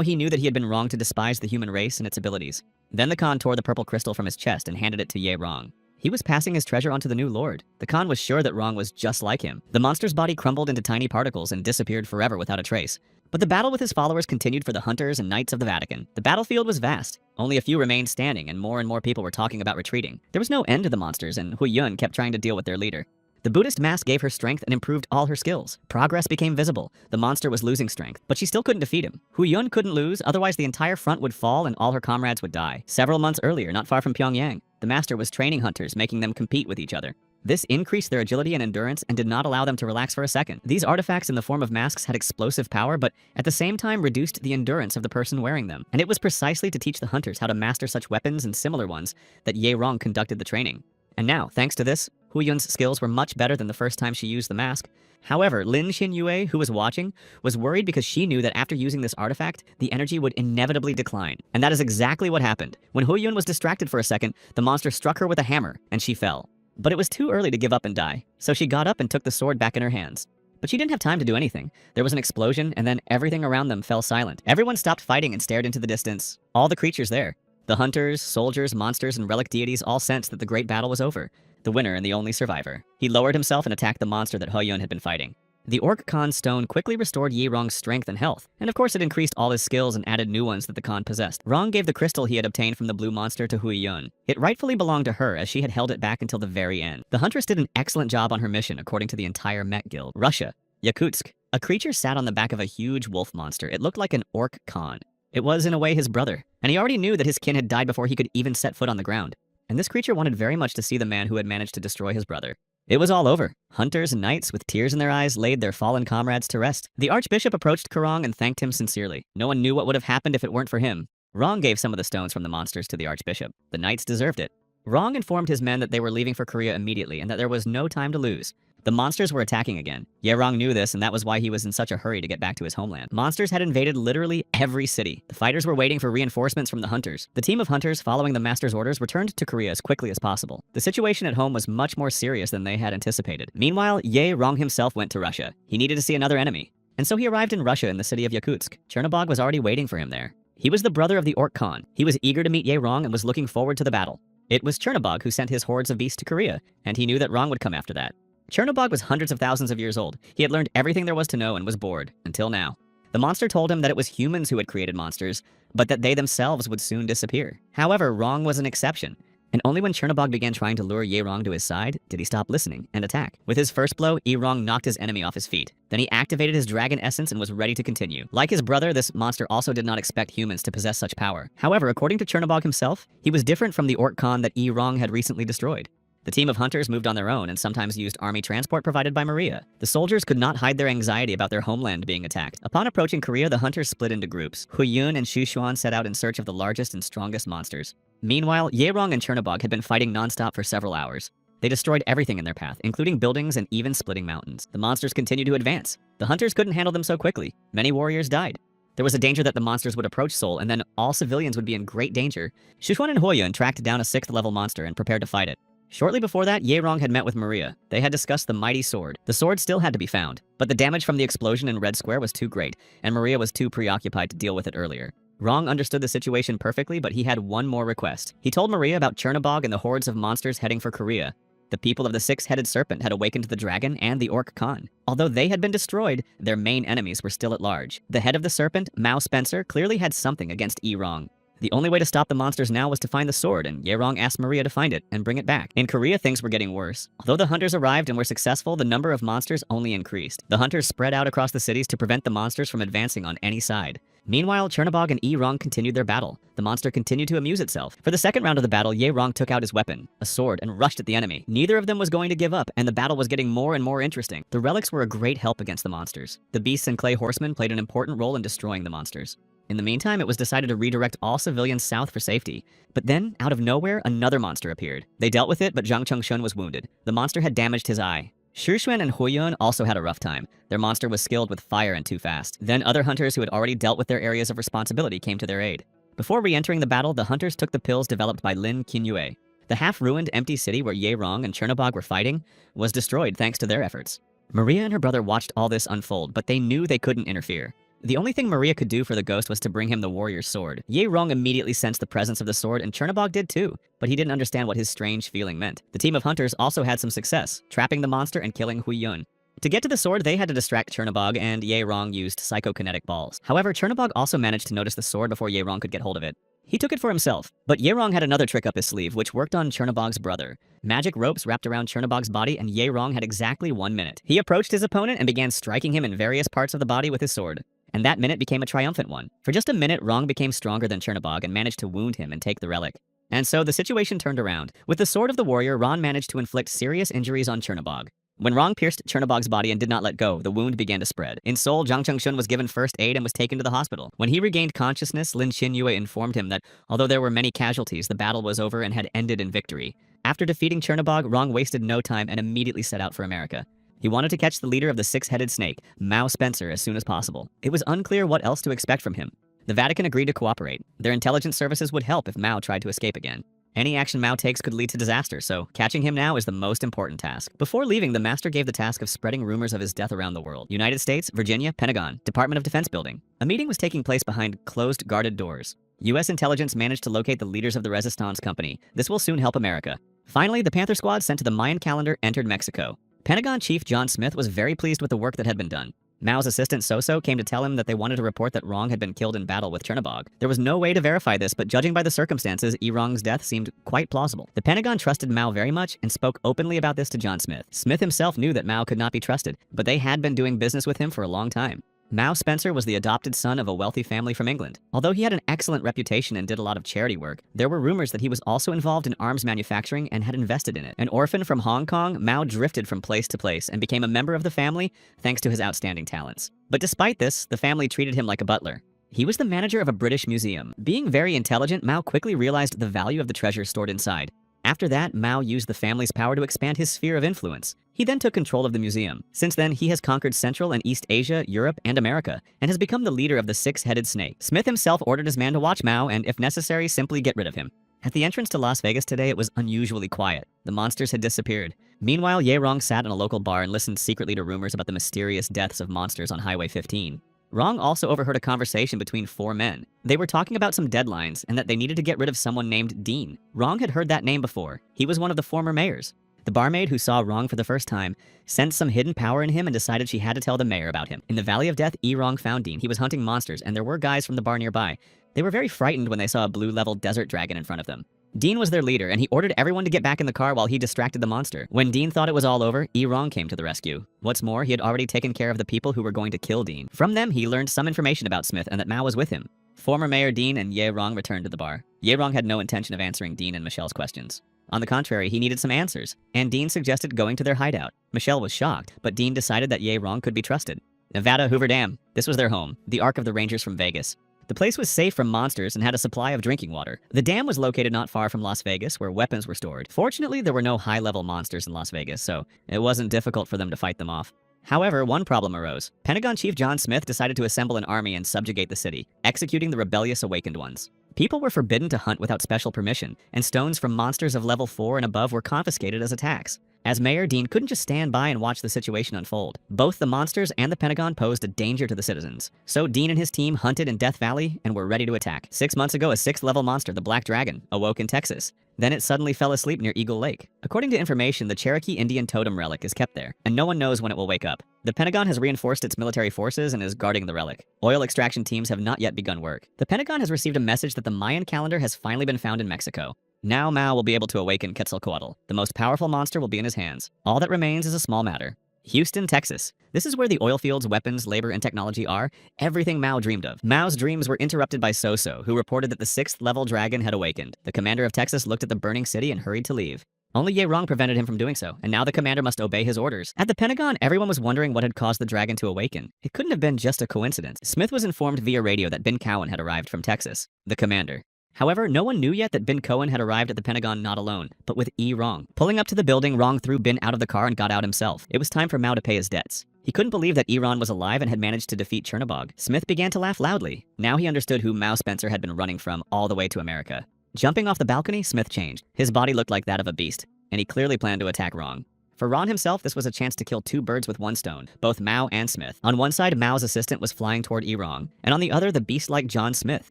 he knew that he had been wrong to despise the human race and its abilities. Then the Khan tore the purple crystal from his chest and handed it to Ye Rong. He was passing his treasure on to the new lord. The Khan was sure that Rong was just like him. The monster's body crumbled into tiny particles and disappeared forever without a trace. But the battle with his followers continued for the hunters and knights of the Vatican. The battlefield was vast. Only a few remained standing, and more people were talking about retreating. There was no end to the monsters, and Hu Yun kept trying to deal with their leader. The Buddhist mask gave her strength and improved all her skills. Progress became visible. The monster was losing strength, but she still couldn't defeat him. Hu Yun couldn't lose, otherwise the entire front would fall and all her comrades would die. Several months earlier, not far from Pyongyang, the master was training hunters, making them compete with each other. This increased their agility and endurance and did not allow them to relax for a second. These artifacts in the form of masks had explosive power, but at the same time reduced the endurance of the person wearing them. And it was precisely to teach the hunters how to master such weapons and similar ones that Ye Rong conducted the training. And now, thanks to this, Hu Yun's skills were much better than the first time she used the mask. However, Lin Qianyue, who was watching, was worried because she knew that after using this artifact, the energy would inevitably decline. And that is exactly what happened. When Hu Yun was distracted for a second, the monster struck her with a hammer, and she fell. But it was too early to give up and die, so she got up and took the sword back in her hands. But she didn't have time to do anything. There was an explosion, and then everything around them fell silent. Everyone stopped fighting and stared into the distance. All the creatures there. The hunters, soldiers, monsters, and relic deities all sensed that the great battle was over. The winner and the only survivor. He lowered himself and attacked the monster that Hu Yun had been fighting. The Orc Khan's stone quickly restored Ye Rong's strength and health, and of course it increased all his skills and added new ones that the Khan possessed. Rong gave the crystal he had obtained from the blue monster to Hu Yun. It rightfully belonged to her, as she had held it back until the very end. The huntress did an excellent job on her mission, according to the entire Met Guild. Russia. Yakutsk. A creature sat on the back of a huge wolf monster. It looked like an Orc Khan. It was, in a way, his brother, and he already knew that his kin had died before he could even set foot on the ground. And this creature wanted very much to see the man who had managed to destroy his brother. It was all over. Hunters and knights, with tears in their eyes, laid their fallen comrades to rest. The archbishop approached Kurong and thanked him sincerely. No one knew what would have happened if it weren't for him. Rong gave some of the stones from the monsters to the archbishop. The knights deserved it. Rong informed his men that they were leaving for Korea immediately and that there was no time to lose. The monsters were attacking again. Rong knew this, and that was why he was in such a hurry to get back to his homeland. Monsters had invaded literally every city. The fighters were waiting for reinforcements from the hunters. The team of hunters, following the master's orders, returned to Korea as quickly as possible. The situation at home was much more serious than they had anticipated. Meanwhile, Rong himself went to Russia. He needed to see another enemy. And so he arrived in Russia in the city of Yakutsk. Chernobog was already waiting for him there. He was the brother of the Orc Khan. He was eager to meet Rong and was looking forward to the battle. It was Chernobog who sent his hordes of beasts to Korea, and he knew that Rong would come after that. Chernobog was hundreds of thousands of years old. He had learned everything there was to know and was bored, until now. The monster told him that it was humans who had created monsters, but that they themselves would soon disappear. However, Rong was an exception, and only when Chernobog began trying to lure Rong to his side did he stop listening and attack. With his first blow, Rong knocked his enemy off his feet. Then he activated his dragon essence and was ready to continue. Like his brother, this monster also did not expect humans to possess such power. However, according to Chernobog himself, he was different from the Orc Khan that Rong had recently destroyed. The team of hunters moved on their own and sometimes used army transport provided by Maria. The soldiers could not hide their anxiety about their homeland being attacked. Upon approaching Korea, the hunters split into groups. Huyun and Shushuan set out in search of the largest and strongest monsters. Meanwhile, Rong and Chernobog had been fighting nonstop for several hours. They destroyed everything in their path, including buildings and even splitting mountains. The monsters continued to advance. The hunters couldn't handle them so quickly. Many warriors died. There was a danger that the monsters would approach Seoul, and then all civilians would be in great danger. Shushuan and Huyun tracked down a 6th level monster and prepared to fight it. Shortly before that, Rong had met with Maria. They had discussed the mighty sword. The sword still had to be found, but the damage from the explosion in Red Square was too great, and Maria was too preoccupied to deal with it earlier. Rong understood the situation perfectly, but he had one more request. He told Maria about Chernobog and the hordes of monsters heading for Korea. The people of the six-headed serpent had awakened the dragon and the Orc Khan. Although they had been destroyed, their main enemies were still at large. The head of the serpent, Mao Spencer, clearly had something against Rong. The only way to stop the monsters now was to find the sword, and Rong asked Maria to find it and bring it back. In Korea, things were getting worse. Although the hunters arrived and were successful, the number of monsters only increased. The hunters spread out across the cities to prevent the monsters from advancing on any side. Meanwhile, Chernobog and Rong continued their battle. The monster continued to amuse itself. For the second round of the battle, Rong took out his weapon, a sword, and rushed at the enemy. Neither of them was going to give up, and the battle was getting more and more interesting. The relics were a great help against the monsters. The beasts and clay horsemen played an important role in destroying the monsters. In the meantime, it was decided to redirect all civilians south for safety. But then, out of nowhere, another monster appeared. They dealt with it, but Zhang Chengshun was wounded. The monster had damaged his eye. Shushuan and Huyun also had a rough time. Their monster was skilled with fire and too fast. Then other hunters who had already dealt with their areas of responsibility came to their aid. Before re-entering the battle, the hunters took the pills developed by Lin Qinyue. The half-ruined empty city where Rong and Chernobog were fighting was destroyed thanks to their efforts. Maria and her brother watched all this unfold, but they knew they couldn't interfere. The only thing Maria could do for the ghost was to bring him the warrior's sword. Rong immediately sensed the presence of the sword, and Chernobog did too, but he didn't understand what his strange feeling meant. The team of hunters also had some success, trapping the monster and killing Huyun. To get to the sword, they had to distract Chernobog, and Rong used psychokinetic balls. However, Chernobog also managed to notice the sword before Rong could get hold of it. He took it for himself, but Rong had another trick up his sleeve, which worked on Chernobog's brother. Magic ropes wrapped around Chernobog's body, and Rong had exactly 1 minute. He approached his opponent and began striking him in various parts of the body with his sword. And that minute became a triumphant one. For just a minute, Rong became stronger than Chernobog and managed to wound him and take the relic. And so the situation turned around. With the sword of the warrior, Ron managed to inflict serious injuries on Chernobog. When Rong pierced Chernobog's body and did not let go, the wound began to spread. In Seoul, Zhang Chengshun was given first aid and was taken to the hospital. When he regained consciousness, Lin Qinyue informed him that although there were many casualties, the battle was over and had ended in victory. After defeating Chernobog, Rong wasted no time and immediately set out for America. He wanted to catch the leader of the six-headed snake, Mao Spencer, as soon as possible. It was unclear what else to expect from him. The Vatican agreed to cooperate. Their intelligence services would help if Mao tried to escape again. Any action Mao takes could lead to disaster, so catching him now is the most important task. Before leaving, the master gave the task of spreading rumors of his death around the world. United States, Virginia, Pentagon, Department of Defense building. A meeting was taking place behind closed, guarded doors. U.S. intelligence managed to locate the leaders of the Resistance Company. This will soon help America. Finally, the Panther Squad sent to the Mayan calendar entered Mexico. Pentagon Chief John Smith was very pleased with the work that had been done. Mao's assistant Soso came to tell him that they wanted to report that Rong had been killed in battle with Chernobog. There was no way to verify this, but judging by the circumstances, Rong's death seemed quite plausible. The Pentagon trusted Mao very much and spoke openly about this to John Smith. Smith himself knew that Mao could not be trusted, but they had been doing business with him for a long time. Mao Spencer was the adopted son of a wealthy family from England. Although he had an excellent reputation and did a lot of charity work, there were rumors that he was also involved in arms manufacturing and had invested in it. An orphan from Hong Kong, Mao drifted from place to place and became a member of the family thanks to his outstanding talents. But despite this, the family treated him like a butler. He was the manager of a British museum. Being very intelligent, Mao quickly realized the value of the treasure stored inside. After that, Mao used the family's power to expand his sphere of influence. He then took control of the museum. Since then, he has conquered Central and East Asia, Europe, and America, and has become the leader of the six-headed snake. Smith himself ordered his man to watch Mao and, if necessary, simply get rid of him. At the entrance to Las Vegas today, it was unusually quiet. The monsters had disappeared. Meanwhile, Ye Rong sat in a local bar and listened secretly to rumors about the mysterious deaths of monsters on Highway 15. Rong also overheard a conversation between four men. They were talking about some deadlines and that they needed to get rid of someone named Dean. Rong had heard that name before. He was one of the former mayors. The barmaid who saw Rong for the first time sensed some hidden power in him and decided she had to tell the mayor about him. In the Valley of Death, Rong found Dean. He was hunting monsters, and there were guys from the bar nearby. They were very frightened when they saw a blue-level desert dragon in front of them. Dean was their leader, and he ordered everyone to get back in the car while he distracted the monster. When Dean thought it was all over, Rong came to the rescue. What's more, he had already taken care of the people who were going to kill Dean. From them, he learned some information about Smith and that Mao was with him. Former Mayor Dean and Ye Rong returned to the bar. Ye Rong had no intention of answering Dean and Michelle's questions. On the contrary, he needed some answers, and Dean suggested going to their hideout. Michelle was shocked, but Dean decided that Ye Rong could be trusted. Nevada Hoover Dam. This was their home, the Ark of the Rangers from Vegas. The place was safe from monsters and had a supply of drinking water. The dam was located not far from Las Vegas, where weapons were stored. Fortunately, there were no high-level monsters in Las Vegas, so it wasn't difficult for them to fight them off. However, one problem arose. Pentagon Chief John Smith decided to assemble an army and subjugate the city, executing the rebellious awakened ones. People were forbidden to hunt without special permission, and stones from monsters of level 4 and above were confiscated as a tax. As mayor, Dean couldn't just stand by and watch the situation unfold. Both the monsters and the Pentagon posed a danger to the citizens. So Dean and his team hunted in Death Valley and were ready to attack. 6 months ago, a 6th-level monster, the Black Dragon, awoke in Texas. Then it suddenly fell asleep near Eagle Lake. According to information, the Cherokee Indian totem relic is kept there, and no one knows when it will wake up. The Pentagon has reinforced its military forces and is guarding the relic. Oil extraction teams have not yet begun work. The Pentagon has received a message that the Mayan calendar has finally been found in Mexico. Now Mao will be able to awaken Quetzalcoatl. The most powerful monster will be in his hands. All that remains is a small matter. Houston, Texas. This is where the oil fields, weapons, labor, and technology are. Everything Mao dreamed of. Mao's dreams were interrupted by Soso, who reported that the 6th-level dragon had awakened. The commander of Texas looked at the burning city and hurried to leave. Only Ye Rong prevented him from doing so, and now the commander must obey his orders. At the Pentagon, everyone was wondering what had caused the dragon to awaken. It couldn't have been just a coincidence. Smith was informed via radio that Ben Cowan had arrived from Texas, the commander. However, no one knew yet that Ben Cohen had arrived at the Pentagon not alone, but with Rong. Pulling up to the building, Rong threw Ben out of the car and got out himself. It was time for Mao to pay his debts. He couldn't believe that Rong was alive and had managed to defeat Chernobog. Smith began to laugh loudly. Now he understood who Mao Spencer had been running from all the way to America. Jumping off the balcony, Smith changed. His body looked like that of a beast, and he clearly planned to attack Rong. For Ron himself, this was a chance to kill 2 birds with 1 stone, both Mao and Smith. On one side, Mao's assistant was flying toward Rong, and on the other, the beast-like John Smith.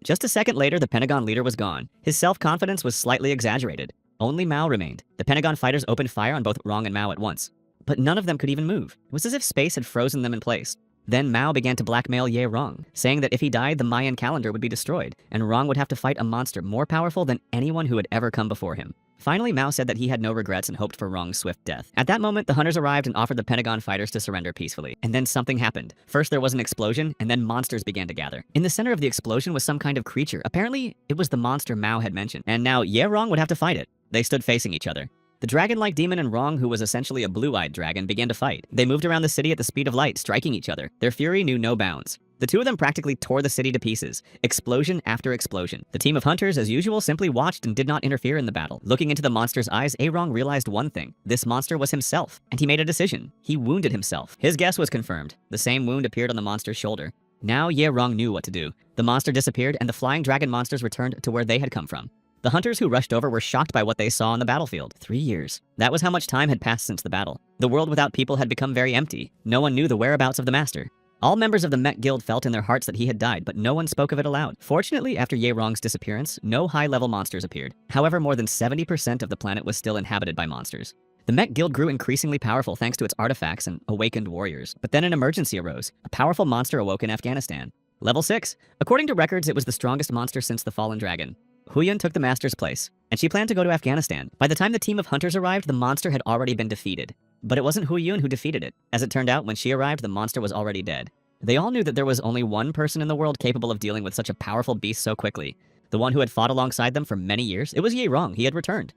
Just a second later, the Pentagon leader was gone. His self-confidence was slightly exaggerated. Only Mao remained. The Pentagon fighters opened fire on both Rong and Mao at once. But none of them could even move. It was as if space had frozen them in place. Then Mao began to blackmail Ye Rong, saying that if he died, the Mayan calendar would be destroyed, and Rong would have to fight a monster more powerful than anyone who had ever come before him. Finally, Mao said that he had no regrets and hoped for Rong's swift death. At that moment, the hunters arrived and offered the Pentagon fighters to surrender peacefully. And then something happened. First there was an explosion, and then monsters began to gather. In the center of the explosion was some kind of creature. Apparently, it was the monster Mao had mentioned. And now Ye Rong would have to fight it. They stood facing each other. The dragon-like demon and Rong, who was essentially a blue-eyed dragon, began to fight. They moved around the city at the speed of light, striking each other. Their fury knew no bounds. The two of them practically tore the city to pieces, explosion after explosion. The team of hunters, as usual, simply watched and did not interfere in the battle. Looking into the monster's eyes, Rong realized one thing. This monster was himself, and he made a decision. He wounded himself. His guess was confirmed. The same wound appeared on the monster's shoulder. Now Ye Rong knew what to do. The monster disappeared, and the flying dragon monsters returned to where they had come from. The hunters who rushed over were shocked by what they saw on the battlefield. 3 years. That was how much time had passed since the battle. The world without people had become very empty. No one knew the whereabouts of the master. All members of the Met Guild felt in their hearts that he had died, but no one spoke of it aloud. Fortunately, after Ye Rong's disappearance, no high-level monsters appeared. However, more than 70% of the planet was still inhabited by monsters. The Met Guild grew increasingly powerful thanks to its artifacts and awakened warriors. But then an emergency arose. A powerful monster awoke in Afghanistan. Level 6. According to records, it was the strongest monster since the fallen dragon. Huyan took the master's place, and she planned to go to Afghanistan. By the time the team of hunters arrived, the monster had already been defeated. But it wasn't Huyan who defeated it. As it turned out, when she arrived, the monster was already dead. They all knew that there was only one person in the world capable of dealing with such a powerful beast so quickly. The one who had fought alongside them for many years. It was Ye Rong. He had returned.